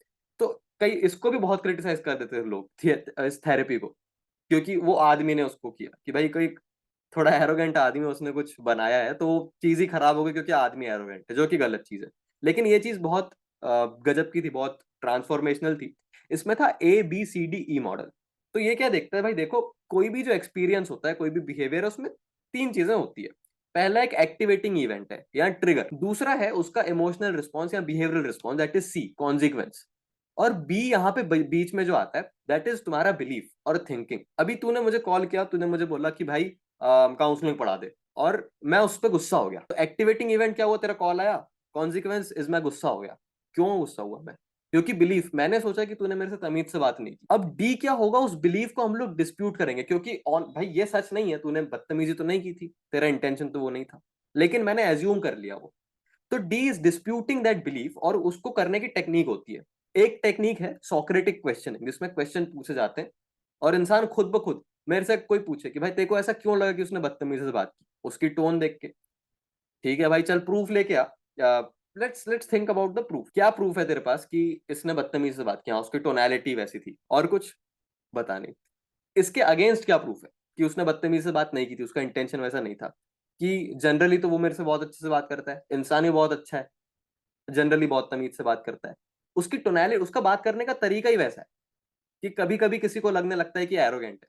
तो कई इसको भी बहुत क्रिटिसाइज कर देते थे लोग इस थेरेपी को, क्योंकि वो आदमी ने उसको किया कि भाई कोई थोड़ा एरोगेंट आदमी, उसने कुछ बनाया है तो वो चीज ही खराब हो गई क्योंकि आदमी एरोगेंट है, जो कि गलत चीज है। लेकिन ये चीज बहुत गजब की थी, बहुत ट्रांसफॉर्मेशनल थी। इसमें था ABCDE मॉडल। तो ये क्या देखता है भाई, देखो कोई भी जो एक्सपीरियंस होता है, कोई भी बिहेवियर है, उसमें तीन चीजें होती है। पहला एक एक्टिवेटिंग इवेंट है या ट्रिगर, दूसरा है उसका इमोशनल रिस्पॉन्स या behavioural response, that is C, consequence, और बी यहाँ पे बीच में जो आता है दैट इज तुम्हारा बिलीफ और थिंकिंग। अभी तूने मुझे कॉल किया, तूने मुझे बोला कि भाई काउंसलिंग पढ़ा दे, और मैं उस पर गुस्सा हो गया, तो एक्टिवेटिंग इवेंट क्या हुआ, तेरा कॉल आया, कॉन्सिक्वेंस इज मैं गुस्सा हो गया। क्यों गुस्सा हुआ मैं, क्योंकि बिलीफ, मैंने सोचा कि तूने मेरे से तमीज से बात नहीं की। अब डी क्या होगा, उस बिलीफ को हम लोग डिस्प्यूट करेंगे, क्योंकि ऑन भाई ये सच नहीं है, तूने बदतमीजी तो नहीं की थी, तेरा इंटेंशन तो वो नहीं था, लेकिन मैंने एज्यूम कर लिया वो। तो D is disputing that belief, और उसको करने की टेक्निक होती है। एक टेक्निक है सॉक्रेटिक क्वेश्चनिंग, जिसमें क्वेश्चन पूछे जाते हैं और इंसान खुद ब खुद, मेरे से कोई पूछे कि भाई तेरे को ऐसा क्यों लगा कि उसने बदतमीजी से बात की, उसकी टोन देख के, ठीक है भाई चल प्रूफ लेके आ, let's think about the proof, क्या प्रूफ है तेरे पास कि इसने बदतमीजी से बात किया, उसकी टोनैलिटी वैसी थी और कुछ बता नहीं। इसके अगेंस्ट क्या प्रूफ है कि उसने बदतमीजी से बात नहीं की थी, उसका इंटेंशन वैसा नहीं था, कि जनरली तो वो मेरे से बहुत अच्छे से बात करता है, इंसान ही बहुत अच्छा है, जनरली बहुत तमीज से बात करता है, उसकी टोनैलिटी, उसका बात करने का तरीका ही वैसा है कि कभी कभी किसी को लगने लगता है कि एरोगेंट है।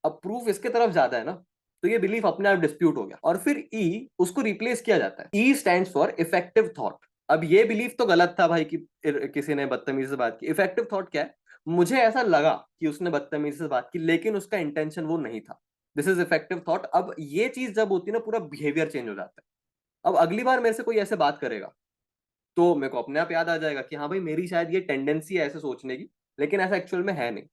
अब प्रूफ इसके तरफ ज्यादा है ना, तो ये बिलीफ अपने आप डिस्प्यूट हो गया। और फिर ई, उसको रिप्लेस किया जाता है। ई स्टैंड्स फॉर इफेक्टिव थॉट। अब ये बिलीफ तो गलत था भाई कि किसी ने बदतमीजी से बात की। इफेक्टिव थॉट क्या है? मुझे ऐसा लगा कि उसने बदतमीजी से बात की, लेकिन उसका इंटेंशन वो नहीं था। This is effective thought. अब ये चीज जब होती है ना, पूरा बिहेवियर चेंज हो जाता है। अब अगली बार मेरे से कोई ऐसे बात करेगा तो मेरे को अपने आप याद आ जाएगा कि हाँ भाई, मेरी शायद ये टेंडेंसी है ऐसे सोचने की, लेकिन ऐसा एक्चुअल में है नहीं।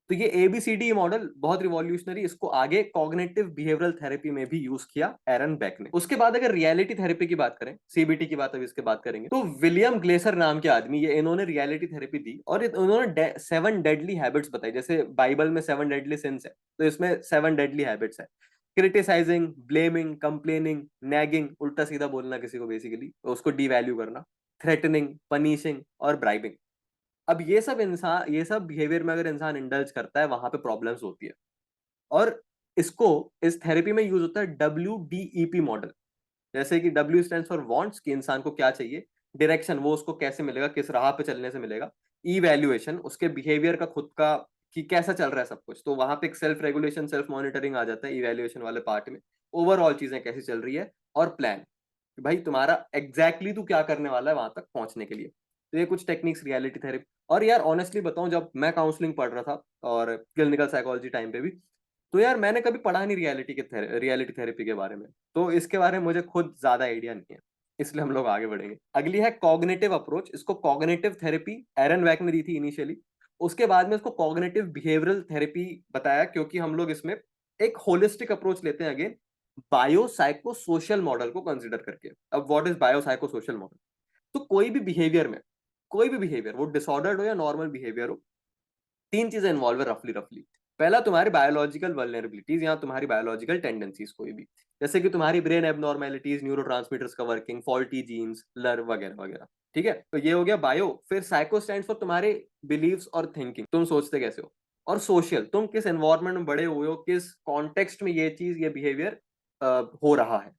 तो ये एबीसीडी मॉडल बहुत रिवॉल्यूशनरी, इसको आगे कॉग्निटिव बिहेवियरल थेरेपी में भी यूज किया एरन बेक ने। उसके बाद अगर रियलिटी थेरेपी की बात करें, सीबीटी की बात अभी इसके बात करेंगे, तो विलियम ग्लेसर नाम के आदमी, ये इन्होंने रियलिटी थेरेपी दी और उन्होंने 7 डेडली हैबिट्स बताई। जैसे बाइबल में 7 डेडली सिंस है, तो इसमें 7 डेडली हैबिट्स है। क्रिटिसाइजिंग, ब्लेमिंग, कंप्लेनिंग, नैगिंग, उल्टा सीधा बोलना किसी को, बेसिकली उसको डिवैल्यू करना, थ्रेटनिंग, पनिशिंग और ब्राइबिंग। अब ये सब बिहेवियर में अगर इंसान इंडल्ज करता है, वहां पे प्रॉब्लम्स होती है। और इसको इस थेरेपी में यूज होता है WDEP मॉडल। जैसे कि W स्टैंड्स फॉर वांट्स, कि इंसान को क्या चाहिए। डायरेक्शन, वो उसको कैसे मिलेगा, किस राह पे चलने से मिलेगा। इवैल्यूएशन, उसके बिहेवियर का खुद का, कि कैसा चल रहा है सब कुछ। तो वहां पे एक सेल्फ रेगुलेशन, सेल्फ मॉनिटरिंग आ जाता है इवैल्यूएशन वाले पार्ट में। ओवरऑल चीजें कैसी चल रही है। और प्लान, कि भाई तुम्हारा एग्जैक्टली तू क्या करने वाला है वहां तक पहुंचने के लिए। तो ये कुछ टेक्निक्स रियलिटी थेरेपी। और यार ऑनेस्टली बताऊं, जब मैं काउंसलिंग पढ़ रहा था और क्लिनिकल साइकोलॉजी टाइम पे भी, तो यार मैंने कभी पढ़ा नहीं रियलिटी थेरेपी के बारे में। तो इसके बारे में मुझे खुद ज्यादा आइडिया नहीं है, इसलिए हम लोग आगे बढ़ेंगे। अगली है कॉग्निटिव अप्रोच। इसको कॉग्निटिव थेरेपी एरन वैक ने दी थी इनिशियली। उसके बाद में इसको कॉग्निटिव बिहेवियरल थेरेपी बताया, क्योंकि हम लोग इसमें एक होलिस्टिक अप्रोच लेते हैं अगेन, बायोसाइको सोशल मॉडल को कंसिडर करके। अब what is biopsycho social model? तो कोई भी बिहेवियर, वो डिसऑर्डर्ड हो या नॉर्मल बिहेवियर हो, 3 चीजें इन्वॉल्व है रफली रफली। पहला, तुम्हारी बायोलॉजिकल वल्नरेबिलिटीज या तुम्हारी बायोलॉजिकल टेंडेंसीज कोई भी, जैसे कि तुम्हारी ब्रेन एबनॉर्मेलिटीज, न्यूरोट्रांसमीटर्स का वर्किंग, फॉल्टी जीन्स, लर वगैरह वगैरह। ठीक है, तो ये हो गया बायो। फिर साइको स्टैंड्स फॉर तुम्हारे बिलीव्स और थिंकिंग, तुम सोचते कैसे हो। और सोशल, तुम किस एनवायरनमेंट में बड़े हुए हो, किस कॉन्टेक्स्ट में ये चीज, ये बिहेवियर हो रहा है।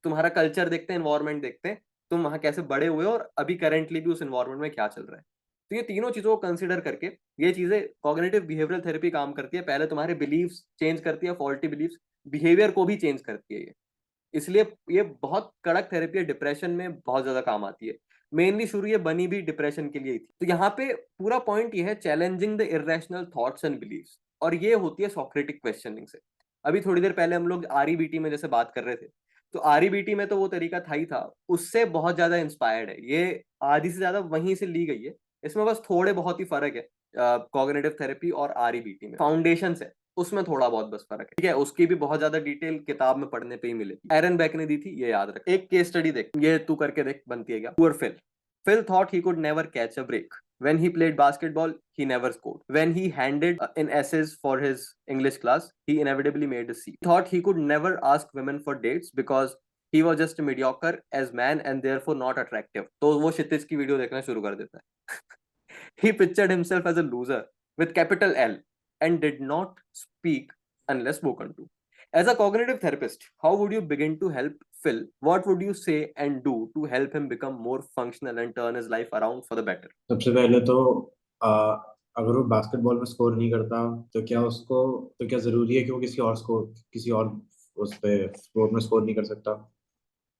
तुम्हारा कल्चर देखते हैं, एनवायरनमेंट देखते हैं, तुम वहां कैसे बड़े हुए हो और अभी करेंटली भी उस एनवायरनमेंट में क्या चल रहा है। तो ये तीनों चीजों को कंसिडर करके ये चीजें कॉग्निटिव बिहेवियरल थेरेपी काम करती है। पहले तुम्हारे बिलीव्स चेंज करती है, फॉल्टी बिलीव्स, बिहेवियर को भी चेंज करती है ये। इसलिए ये बहुत कड़क थेरेपी है, डिप्रेशन में बहुत ज्यादा काम आती है। मेनली शुरू ये बनी भी डिप्रेशन के लिए ही थी। तो यहाँ पे पूरा पॉइंट ये है, challenging the irrational thoughts and beliefs, और ये होती है सोक्रेटिक क्वेश्चनिंग से। अभी थोड़ी देर पहले हम लोग REBT में जैसे बात कर रहे थे, तो REBT में तो वो तरीका था ही था, उससे बहुत ज्यादा इंस्पायर्ड है ये, आधी से ज्यादा वहीं से ली गई है। इसमें बस थोड़े बहुत ही फर्क है कॉग्निटिव थेरेपी और REBT में, फाउंडेशन है उसमें थोड़ा बहुत बस फर्क है। ठीक है, उसकी भी बहुत ज्यादा डिटेल किताब में पढ़ने पे ही मिलेगी। एरन बेक ने दी थी, ये याद रख। एक केस स्टडी देख, ये तू करके देख, बनती है क्या। Poor Phil. Phil thought he could never catch a break. When he played basketball, he never scored. When he handed in essays for his English class, he inevitably made a C. He thought he could never ask women for dates because he was just mediocre as man and therefore not attractive. तो वो क्षितिज की वीडियो देखना शुरू कर देता है। He pictured himself as a loser with capital L and did not speak unless spoken to. As a cognitive therapist, how would you begin to help Phil? What would you say and do to help him become more functional and turn his life around for the better? सबसे पहले तो आ, अगर वो बास्केटबॉल में स्कोर नहीं करता तो क्या जरूरी है कि वो किसी और उस पे स्पोर्ट में स्कोर नहीं कर सकता।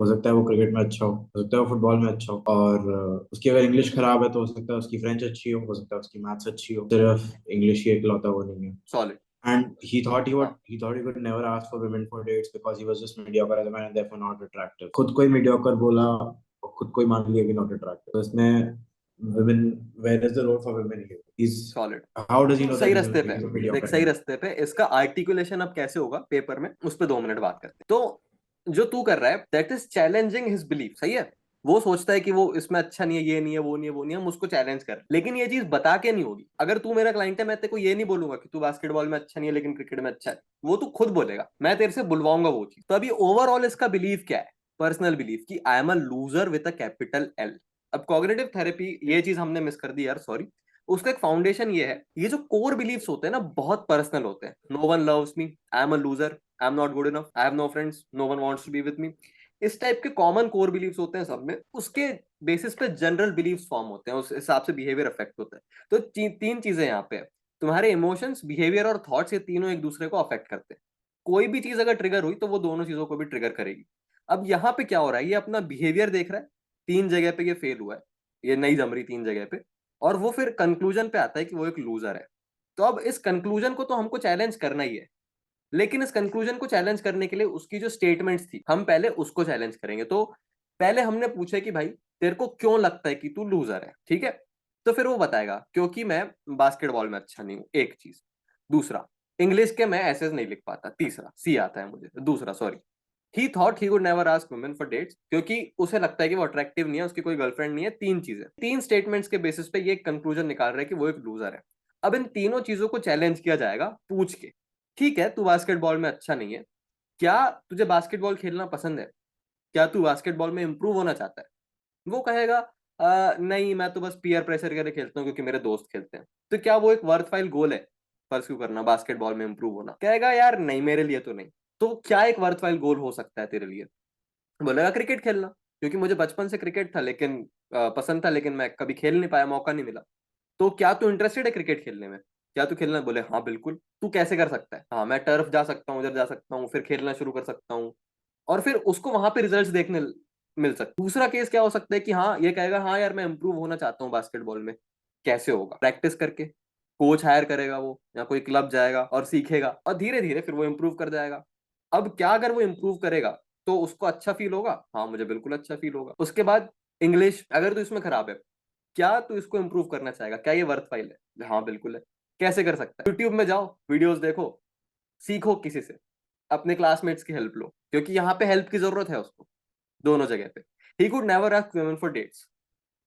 हो सकता है वो क्रिकेट में अच्छा हो सकता है वो फुटबॉल में अच्छा हो, और उसकी अगर इंग्लिश खराब है तो हो सकता है उसकी फ्रेंच अच्छी हो सकता है उसकी मैथ्स अच्छी हो, सिर्फ इंग्लिश ही इकलौता वो नहीं है। Solid. And he could never ask for women for dates because he was just mediocre as a man and therefore not attractive. खुद को ही mediocre बोला और खुद को ही मान लिया कि not attractive. तो इसमें women, where is the role for women here? Solid. How does he know सही that रास्ते पे he's a देख, mediocre सही man? रास्ते पे। इसका आर्टिकुलेशन अब कैसे होगा पेपर में, उस पर 2 मिनट बात करते हैं। तो जो तू कर रहा है, that is challenging his belief. सही है, वो सोचता है कि वो इसमें अच्छा नहीं है, ये नहीं है, वो नहीं है, वो नहीं है, हम उसको चैलेंज कर। लेकिन ये चीज बता के नहीं होगी। अगर तू मेरा क्लाइंट है, मैं तेरे को ये नहीं बोलूंगा कि तू बास्केटबॉल में अच्छा नहीं है लेकिन क्रिकेट में अच्छा है। वो तू खुद बोलेगा, मैं तेरे से बुलवाऊंगा वो चीज। तो अभी ओवरऑल इसका बिलीफ क्या है, पर्सनल बिलीफ, कि आई am a loser with a capital L। अब कॉग्निटिव थेरेपी, ये चीज हमने मिस कर दी यार, सॉरी। उसका एक फाउंडेशन ये है, ये जो कोर बिलीफ्स होते हैं ना, बहुत पर्सनल होते हैं। No one loves me, I am a loser, I am not good enough, I have no friends, no one wants to be with me. इस टाइप के कॉमन कोर बिलीफ्स होते हैं सब में। उसके बेसिस पे जनरल बिलीफ्स फॉर्म होते हैं, उस हिसाब से बिहेवियर अफेक्ट होता है। तो 3 चीजें यहाँ पे है, तुम्हारे इमोशंस, बिहेवियर और थॉट्स, ये तीनों एक दूसरे को अफेक्ट करते हैं। कोई भी चीज अगर ट्रिगर हुई तो वो दोनों चीजों को भी ट्रिगर करेगी। अब यहाँ पे क्या हो रहा है, ये अपना बिहेवियर देख रहा है, 3 जगह पे ये फेल हुआ है, ये नहीं जम रही 3 जगह पे, और वो फिर कंक्लूजन पे आता है कि वो एक लूजर है। तो अब इस कंक्लूजन को तो हमको चैलेंज करना ही है, लेकिन इस कंक्लूजन को चैलेंज करने के लिए उसकी जो स्टेटमेंट्स थी हम पहले उसको चैलेंज करेंगे। तो पहले हमने पूछा कि भाई तेरे को क्यों लगता है कि तू लूजर है, ठीक है? तो फिर वो बताएगा क्योंकि मैं बास्केटबॉल में अच्छा नहीं हूं, एक चीज। दूसरा, इंग्लिश के मैं ऐसे नहीं लिख पाता। तीसरा, सी आता है मुझे। दूसरा, sorry, he thought he would never ask women for dates, क्योंकि उसे लगता है कि वो अट्रैक्टिव नहीं है, उसकी कोई गर्लफ्रेंड नहीं है। 3 चीजें, 3 स्टेटमेंट्स के बेसिस पे ये कंक्लूजन निकाल रहा है कि वो एक लूजर है। अब इन तीनों चीजों को चैलेंज किया जाएगा पूछ के, ठीक है तू बास्केटबॉल में अच्छा नहीं है, क्या तुझे बास्केटबॉल खेलना पसंद है? क्या तू बास्केटबॉल में इंप्रूव होना चाहता है?" वो कहेगा, नहीं मैं तो बस पीयर प्रेशर के लिए खेलता हूँ क्योंकि मेरे दोस्त खेलते हैं"। तो क्या वो एक वर्थवाइल गोल है परस्यू करना, बास्केटबॉल में इंप्रूव होना? कहेगा यार नहीं, मेरे लिए तो नहीं। तो क्या एक वर्थवाइल गोल हो सकता है तेरे लिए? बोलेगा क्रिकेट खेलना, क्योंकि मुझे बचपन से क्रिकेट था, लेकिन पसंद था, लेकिन मैं कभी खेल नहीं पाया, मौका नहीं मिला। तो क्या तू इंटरेस्टेड है क्रिकेट खेलने में? क्या तू खेलना? बोले हाँ बिल्कुल। तू कैसे कर सकता है? हाँ, मैं टर्फ जा सकता हूँ, उधर जा सकता हूँ, फिर खेलना शुरू कर सकता हूँ, और फिर उसको वहां पे रिजल्ट्स देखने मिल सकते। दूसरा केस क्या हो सकता है कि हाँ, ये कहेगा हाँ यार मैं इंप्रूव होना चाहता हूँ बास्केटबॉल में। कैसे होगा? प्रैक्टिस करके, कोच हायर करेगा वो, या कोई क्लब जाएगा और सीखेगा, और धीरे धीरे फिर वो इंप्रूव कर जाएगा। अब क्या अगर वो इंप्रूव करेगा तो उसको अच्छा फील होगा? हाँ, मुझे बिल्कुल अच्छा फील होगा। उसके बाद इंग्लिश, अगर तू इसमें खराब है, क्या तू इसको इंप्रूव करना चाहेगा? क्या ये वर्थवाइल है? हाँ बिल्कुल है। कैसे कर सकता है? यूट्यूब में जाओ, वीडियोस देखो, सीखो किसी से, अपने क्लासमेट्स की हेल्प लो, क्योंकि यहाँ पे हेल्प की जरूरत है उसको, दोनों जगह पे। He could never ask women for dates.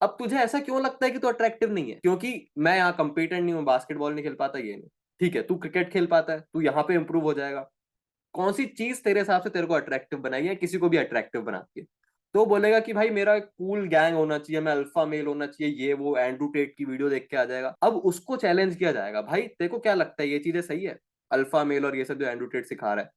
अब तुझे ऐसा क्यों लगता है कि तू अट्रैक्टिव नहीं है? क्योंकि मैं यहाँ कंपिटेंट नहीं हूँ, बास्केटबॉल नहीं खेल पाता, ये नहीं। ठीक है, तू क्रिकेट खेल पाता है, तू यहाँ पे इंप्रूव हो जाएगा। कौन सी चीज तेरे हिसाब से तेरे को अट्रैक्टिव बनाई है, किसी को भी अट्रैक्टिव बनाती है? तो बोलेगा कि भाई मेरा कूल गैंग होना चाहिए, मैं अल्फा मेल होना चाहिए, ये वो एंड्रू टेट की वीडियो देख के आ जाएगा। अब उसको चैलेंज किया जाएगा, भाई तेरे को क्या लगता है ये चीजें सही है, अल्फा मेल और ये सब जो एंड्रू टेट सिखा रहा है?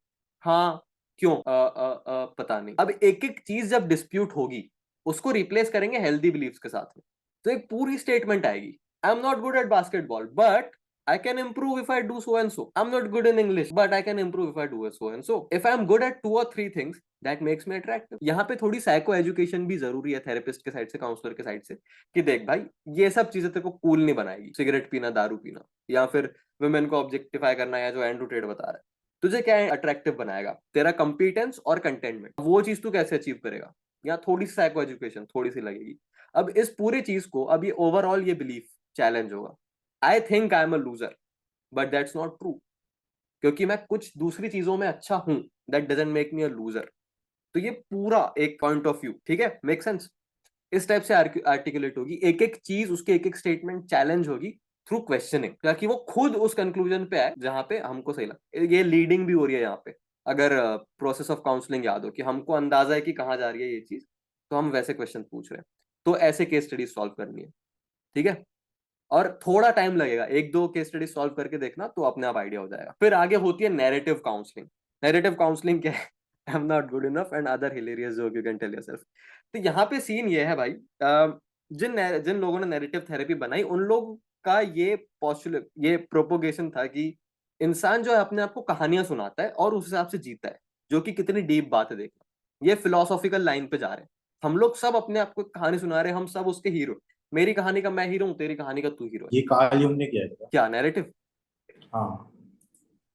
हाँ, क्यों? पता नहीं। अब एक एक चीज जब डिस्प्यूट होगी, उसको रिप्लेस करेंगे हेल्दी बिलीव्स के साथ में, तो एक पूरी स्टेटमेंट आएगी। आई am not good at basketball but I can improve if I do so and so. I'm not good in English, but I can improve if I do so and so. If I'm good at 2 or 3 things, that makes me attractive. यहाँ पे थोड़ी साइको एजुकेशन भी जरूरी है, थेरेपिस्ट के साइड से, काउंसलर के साइड से, कि देख भाई ये सब चीजें तेरे को कूल नहीं बनाएगी, सिगरेट पीना, दारू पीना, या फिर वुमेन को ऑब्जेक्टिफाई करना, या जो एंड्रू टेट बता रहा है। तुझे क्या अट्रैक्टिव बनाएगा? तेरा कंपिटेंस और कंटेनमेंट, वो चीज तू कैसे अचीव करेगा? या थोड़ी सी साइको एजुकेशन थोड़ी सी लगेगी। अब इस पूरी चीज को, अब ये ओवरऑल ये बिलीफ चैलेंज होगा, I think I am a loser, but that's not true, क्योंकि मैं कुछ दूसरी चीजों में अच्छा हूं, that doesn't make me a loser. तो ये पूरा एक पॉइंट ऑफ व्यू, ठीक है, मेक सेंस? इस टाइप से आर्टिकुलेट होगी, एक एक चीज, उसके एक एक स्टेटमेंट चैलेंज होगी थ्रू क्वेश्चनिंग, ताकि वो खुद उस कंक्लूजन पे आए जहां पे हमको सही लगे। ये लीडिंग भी हो रही है यहाँ पे, अगर प्रोसेस ऑफ काउंसलिंग याद हो कि हमको अंदाजा है कि कहाँ जा रही है ये चीज, तो हम वैसे क्वेश्चन पूछ रहे हैं। तो ऐसे केस स्टडीज सॉल्व करनी है, ठीक है? और थोड़ा टाइम लगेगा, 1-2 केस स्टडी सॉल्व करके देखना, तो अपने आप आइडिया हो जाएगा। फिर आगे होती है नैरेटिव काउंसलिंग। नैरेटिव काउंसलिंग क्या है? I am not good enough and other hilarious joke you can tell yourself. तो यहाँ पे सीन ये है भाई, जिन लोगों ने नैरेटिव थेरेपी बनाई, उन लोग का ये पॉस्टुलेट, ये प्रोपोगेशन था कि इंसान जो है अपने आप को कहानियां सुनाता है और उस हिसाब से जीता है, जो कि कितनी डीप बात है देखना। ये फिलोसॉफिकल लाइन पे जा रहे हैं, हम लोग सब अपने आप को कहानी सुना रहे हैं, हम सब उसके हीरो। मेरी कहानी का मैं हीरो हूँ, तेरी कहानी का तू हीरो है। ये कार्ल युंग ने किया था। क्या नैरेटिव? हाँ।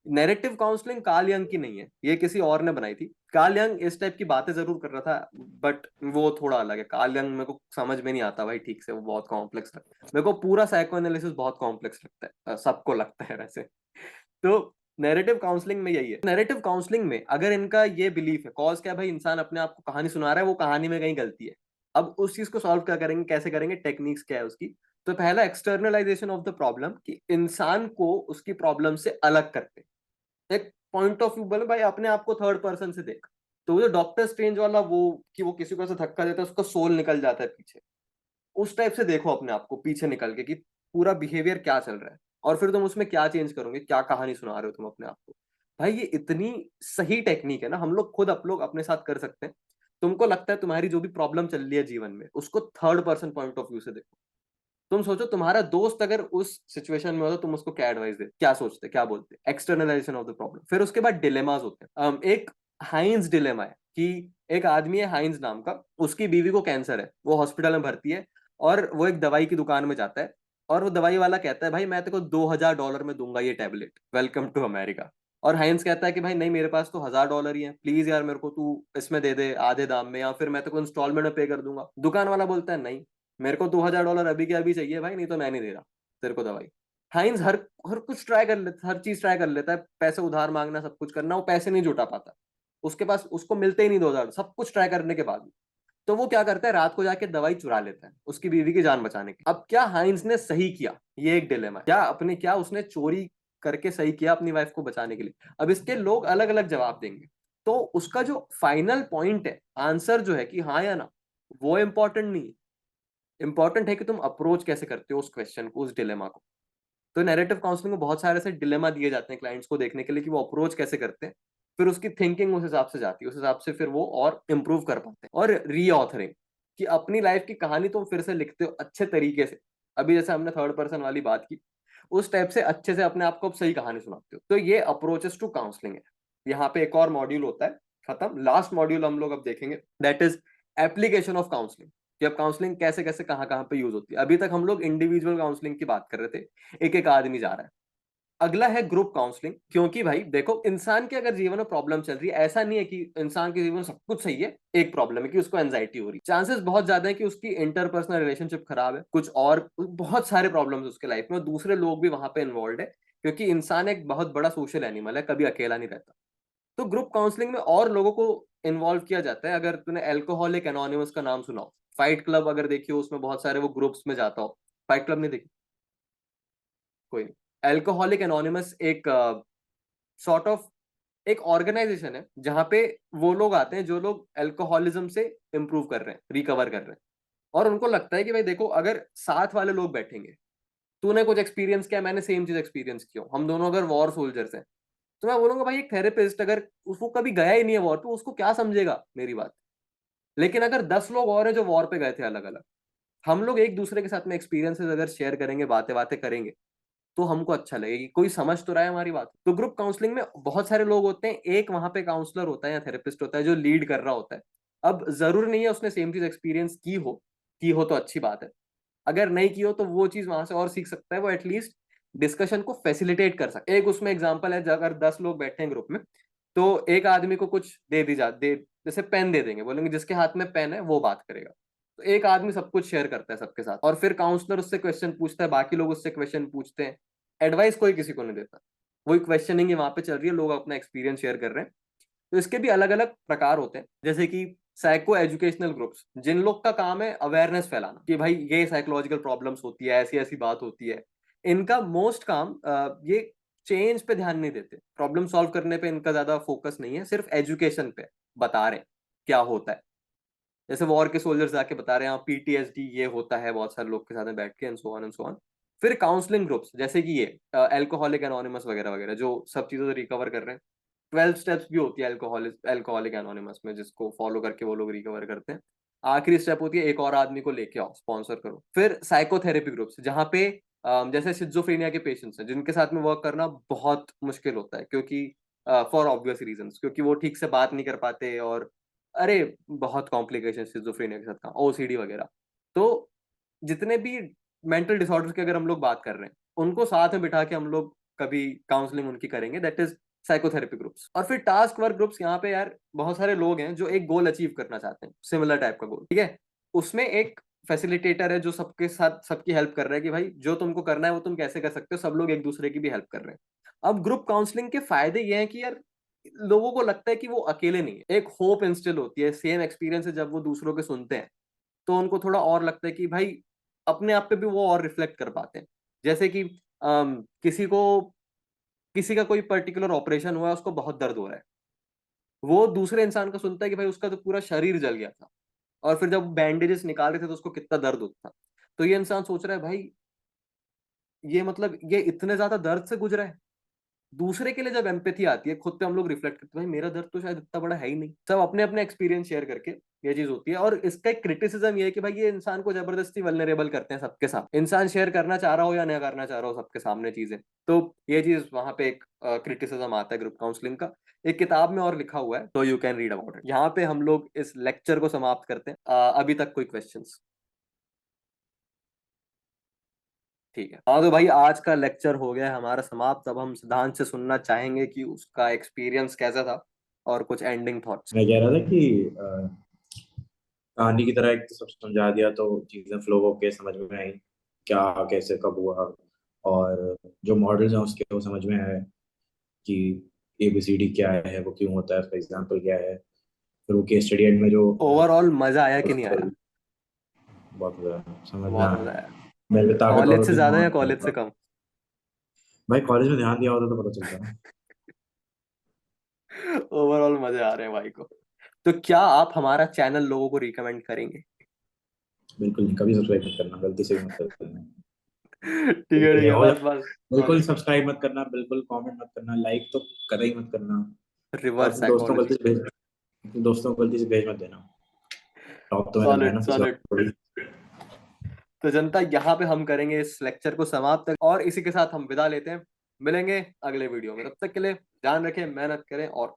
नैरेटिव काउंसलिंग कार्ल यंग की नहीं है, ये किसी और ने बनाई थी। कार्ल यंग इस टाइप की बातें जरूर कर रहा था, बट वो थोड़ा अलग है। कार्ल यंग मेरे को समझ में नहीं आता भाई ठीक से, वो बहुत कॉम्प्लेक्स लगता है मेरे को, पूरा साइको एनालिसिस बहुत कॉम्प्लेक्स लगता है, सबको लगता है वैसे। तो नैरेटिव काउंसलिंग में यही है। नैरेटिव काउंसलिंग में अगर इनका ये बिलीफ है, कॉज क्या है भाई, इंसान अपने आप को कहानी सुना रहा है, वो कहानी में कहीं गलती है। अब उस चीज को सॉल्व क्या करेंगे, कैसे करेंगे, टेक्निक्स क्या है उसकी? तो पहला, एक्सटर्नलाइजेशन ऑफ द प्रॉब्लम, कि इंसान को उसकी प्रॉब्लम से अलग करते, एक पॉइंट ऑफ व्यू बोले भाई, अपने आप को थर्ड पर्सन से देख। तो वो जो डॉक्टर स्ट्रेंज वाला, वो कि वो किसी को ऐसे धक्का देता है, उसका सोल निकल जाता है पीछे, उस टाइप से देखो अपने आप को पीछे निकल के, कि पूरा बिहेवियर क्या चल रहा है, और फिर तुम उसमें क्या चेंज करोगे, क्या कहानी सुना रहे हो तुम अपने आप को। भाई ये इतनी सही टेक्निक है ना, हम लोग खुद, आप लोग अपने साथ कर सकते हैं। तुमको लगता है तुम्हारी जो भी प्रॉब्लम चल रही है जीवन में, उसको third person point of view से देखो, तुम सोचो तुम्हारा दोस्त अगर उस सिचुएशन में हो तो तुम उसको क्या एडवाइस दे, क्या सोचते, क्या बोलते? एक्सटर्नलाइजेशन ऑफ द प्रॉब्लम। फिर उसके बाद डिलेमास होते हैं। एक हाइंस डिलेमा है कि एक आदमी है हाइंस नाम का, उसकी बीवी को कैंसर है, वो हॉस्पिटल में भर्ती है, और वो एक दवाई की दुकान में जाता है, और वो दवाई वाला कहता है भाई मैं तेरे को $2000 में दूंगा ये टैबलेट, वेलकम टू अमेरिका। और हाइंस कहता है कि भाई नहीं, मेरे पास तो $1000 ही है, प्लीज यार मेरे को तू इसमें दे दे आधे दाम में, या फिर मैं तेरे को इंस्टॉलमेंट में पे कर दूंगा। दुकान वाला बोलता है नहीं, मेरे को $2000 अभी के अभी चाहिए भाई, नहीं तो मैं नहीं दे रहा तेरे को दवाई। हाइंस हर हर कुछ ट्राई कर लेता, हर चीज ट्राई कर लेता है, पैसे उधार मांगना, सब कुछ करना, वो पैसे नहीं जुटा पाता, उसके पास उसको मिलते ही नहीं 2000, सब कुछ ट्राई करने के बाद भी। तो वो क्या करता है, रात को जाके दवाई चुरा लेता है उसकी बीवी की जान बचाने की। अब क्या हाइंस ने सही किया, ये एक डिलेमा है, क्या उसने चोरी करके सही किया अपनी वाइफ को बचाने के लिए? अब इसके लोग अलग अलग जवाब देंगे। तो उसका जो फाइनल पॉइंट है, आंसर जो है कि हाँ या ना, वो इंपॉर्टेंट नहीं है। इंपॉर्टेंट है कि तुम अप्रोच कैसे करते हो उस क्वेश्चन को, उस डिलेमा को। तो नैरेटिव काउंसलिंग में बहुत सारे ऐसे डिलेमा दिए जाते हैं क्लाइंट्स को देखने के लिए कि वो अप्रोच कैसे करते हैं, फिर उसकी थिंकिंग उस हिसाब से जाती है, उस हिसाब से फिर वो और इम्प्रूव कर पाते हैं। और रीऑथरिंग, कि अपनी लाइफ की कहानी तुम फिर से लिखते हो अच्छे तरीके से। अभी जैसे हमने थर्ड पर्सन वाली बात की, उस टाइप से अच्छे से अपने आप को अब सही कहानी सुनाते हो। तो ये अप्रोचेस टू काउंसलिंग है। यहाँ पे एक और मॉड्यूल होता है, खत्म, लास्ट मॉड्यूल हम लोग अब देखेंगे, that is application of counselling, कि अब काउंसलिंग कैसे कैसे कहाँ कहाँ पे यूज होती है। अभी तक हम लोग इंडिविजुअल काउंसलिंग की बात कर रहे थे, एक एक आदमी जा रहा है। अगला है ग्रुप काउंसलिंग, क्योंकि भाई देखो, इंसान के अगर जीवन में प्रॉब्लम चल रही है, ऐसा नहीं है कि इंसान के जीवन में सब कुछ सही है, एक प्रॉब्लम है कि उसको एंजाइटी हो रही है, चांसेस बहुत ज्यादा है कि उसकी इंटरपर्सनल रिलेशनशिप खराब है, कुछ और बहुत सारे प्रॉब्लम्स उसके लाइफ में, और दूसरे लोग भी वहां पे इन्वॉल्व है, क्योंकि इंसान एक बहुत बड़ा सोशल एनिमल है, कभी अकेला नहीं रहता। तो ग्रुप काउंसलिंग में और लोगों को इन्वॉल्व किया जाता है। अगर तूने अल्कोहलिक एनोनिमस का नाम सुना हो, फाइट क्लब अगर देखियो, उसमें बहुत सारे वो ग्रुप्स में जाता हो। फाइट क्लब नहीं देखी? कोई नहीं। अल्कोहलिक एनोनिमस एक सॉर्ट ऑफ एक ऑर्गेनाइजेशन है, जहां पे वो लोग आते हैं जो लोग अल्कोहलिज्म से इंप्रूव कर रहे हैं, रिकवर कर रहे हैं, और उनको लगता है कि भाई देखो, अगर साथ वाले लोग बैठेंगे, तूने कुछ एक्सपीरियंस किया, मैंने सेम चीज एक्सपीरियंस किया, हम दोनों अगर वॉर सोल्जर्स हैं, तो मैं बोलूंगा भाई एक थेरेपिस्ट, अगर उसको कभी गया ही नहीं है वॉर पे, उसको क्या समझेगा मेरी बात? लेकिन अगर 10 लोग और हैं जो वॉर पे गए थे अलग अलग, हम लोग एक दूसरे के साथ में एक्सपीरियंसेस अगर शेयर करेंगे, बातें बातें करेंगे, तो हमको अच्छा लगेगी, कोई समझ तो रहा है हमारी बात। तो ग्रुप काउंसलिंग में बहुत सारे लोग होते हैं, एक वहां पे काउंसलर होता है या थेरेपिस्ट होता है जो लीड कर रहा होता है। अब जरूर नहीं है उसने सेम चीज एक्सपीरियंस की हो तो अच्छी बात है, अगर नहीं की हो तो वो चीज वहां से और सीख सकता है, वो एटलीस्ट डिस्कशन को फैसिलिटेट कर सकता है। एक उसमें एग्जांपल है, अगर 10 लोग बैठे हैं ग्रुप में, तो एक आदमी को कुछ दे, जैसे पेन दे देंगे, बोलेंगे जिसके हाथ में पेन है वो बात करेगा। तो एक आदमी सब कुछ शेयर करता है सबके साथ, और फिर काउंसलर उससे क्वेश्चन पूछता है, बाकी लोग उससे क्वेश्चन पूछते हैं, एडवाइस कोई किसी को नहीं देता, वही क्वेश्चनिंग वहां पे चल रही है, लोग अपना एक्सपीरियंस शेयर कर रहे हैं। तो इसके भी अलग अलग प्रकार होते हैं, जैसे कि साइको एजुकेशनल ग्रुप्स, जिन लोग का काम है अवेयरनेस फैलाना, कि भाई ये साइकोलॉजिकल प्रॉब्लम्स होती है, ऐसी ऐसी बात होती है। इनका मोस्ट काम ये चेंज पे ध्यान नहीं देते, प्रॉब्लम सॉल्व करने पे इनका ज्यादा फोकस नहीं है, सिर्फ एजुकेशन पे बता रहे हैं क्या होता है। जैसे वॉर के सोल्जर्स जाके बता रहे हैं हाँ, पीटीएसडी ये होता है बहुत सारे लोग के साथ में बैठ के, and so on and so on. फिर काउंसलिंग ग्रुप्स, जैसे कि ये अल्कोहलिक एनोनिमस वगैरह वगैरह, जो सब चीजों से रिकवर कर रहे हैं। 12 स्टेप्स भी होती है अल्कोहलिक एनोनिमस में, जिसको फॉलो करके वो लोग रिकवर करते हैं। आखिरी स्टेप होती है एक और आदमी को लेके आओ, स्पॉन्सर करो। फिर साइकोथेरेपी ग्रुप्स, जहाँ पे जैसे सिजोफ्रेनिया के पेशेंट्स हैं, जिनके साथ में वर्क करना बहुत मुश्किल होता है, क्योंकि फॉर ऑब्वियस रीजंस, क्योंकि वो ठीक से बात नहीं कर पाते, और अरे बहुत कॉम्प्लिकेशन सिजोफ्रेनिया के साथ का, ओसीडी वगैरह। तो जितने भी मेंटल डिसऑर्डर्स की अगर हम लोग बात कर रहे हैं, उनको साथ में बिठा के हम लोग कभी काउंसलिंग उनकी करेंगे, दैट इज साइकोथेरेपी ग्रुप्स। और फिर टास्क वर्क ग्रुप्स, यहाँ पे यार बहुत सारे लोग हैं जो एक गोल अचीव करना चाहते हैं, सिमिलर टाइप का गोल, ठीक है। उसमें एक फैसिलिटेटर है जो सबके साथ सबकी हेल्प कर रहा है, कि भाई जो तुमको करना है वो तुम कैसे कर सकते हो, सब लोग एक दूसरे की भी हेल्प कर रहे हैं। अब ग्रुप काउंसलिंग के फायदे ये हैं कि यार लोगों को लगता है कि वो अकेले नहीं है, एक होप इंस्टिल होती है, सेम एक्सपीरियंस है, जब वो दूसरों के सुनते हैं तो उनको थोड़ा और लगता है कि भाई अपने आप पे भी वो और रिफ्लेक्ट कर पाते हैं। जैसे कि किसी का कोई पर्टिकुलर ऑपरेशन हुआ है, उसको बहुत दर्द हो रहा है, वो दूसरे इंसान का सुनता है कि भाई उसका तो पूरा शरीर जल गया था, और फिर जब बैंडेजेस निकाल रहे थे तो उसको कितना दर्द होता था। तो ये इंसान सोच रहा है भाई, ये मतलब ये इतने ज्यादा दर्द से गुजरा है, दूसरे के लिए जब एम्पैथी आती है, खुद पे हम लोग रिफ्लेक्ट करते हैं, भाई मेरा दर्द तो शायद इतना बड़ा है ही नहीं। सब अपने अपने एक्सपीरियंस शेयर करके ये चीज होती है। और इसका एक क्रिटिसिज्म ये है कि भाई ये इंसान को जबरदस्ती वल्नरेबल करते हैं सबके साथ, इंसान शेयर करना चाह रहा हो या नहीं करना चाह रहा हो सबके सामने चीजें। तो ये चीज वहां पे एक क्रिटिसिज्म आता है ग्रुप काउंसलिंग का। एक किताब में और लिखा हुआ है, तो you can read about it. यहाँ पे हम लोग इस लेक्चर को समाप्त करते हैं। अभी तक कोई क्वेश्चंस? ठीक है, हाँ तो भाई आज का लेक्चर हो गया है हमारा समाप्त। अब हम सिद्धांत से सुनना चाहेंगे कि उसका एक्सपीरियंस कैसा था और कुछ एंडिंग थॉट्स। मैं कह रहा था कि कहानी की तरह एक तो सब समझा दिया तो चीजें फ्लो होके समझ में आई, क्या कैसे कब हुआ, और जो मॉडल्स हैं उसके वो समझ में आए कि ABCD क्या है, वो क्यों होता है, उसका एग्जाम्पल क्या है। फिर वो केस स्टडी एंड में जो ओवरऑल मजा आया कि नहीं आया? उसको बहुत समझ में बहुत मजा आया। आया। मेरे लिए ताकत और कॉलेज से होती तो ज्यादा मैं या और कॉलेज से करता। कम? भाई कॉलेज में ध्यान दिया होता तो पता चलता ना। ओवरऑल मजे आ रहे हैं भाई को। तो क्या आप हमारा चैनल लोगों को रिकमेंड करेंगे? बिल्कुल नहीं, कभी सब्सक्राइब मत करना, गलती से भी मत करना। ठीक है बिल्कुल ठीक नहीं है, हो बस जाए। बस। बिल्कुल नॉलेज। सब्सक्राइब मत करना, बिल्कुल कमेंट मत करना, लाइक तो कतई ही मत करना। और रिवर्स अपने दोस्तों को साइकोलॉजी। गलती से भेज अपने दोस्तों को गलती से भेज मत देना। टॉप तो मेरा मैं सॉलिड ना पिछला। सॉलिड। तो जनता, यहाँ पे हम करेंगे इस लेक्चर को समाप्त और इसी के साथ हम विदा लेते हैं। मिलेंगे अगले वीडियो में, तब तक के लिए ध्यान रखें, मेहनत करें और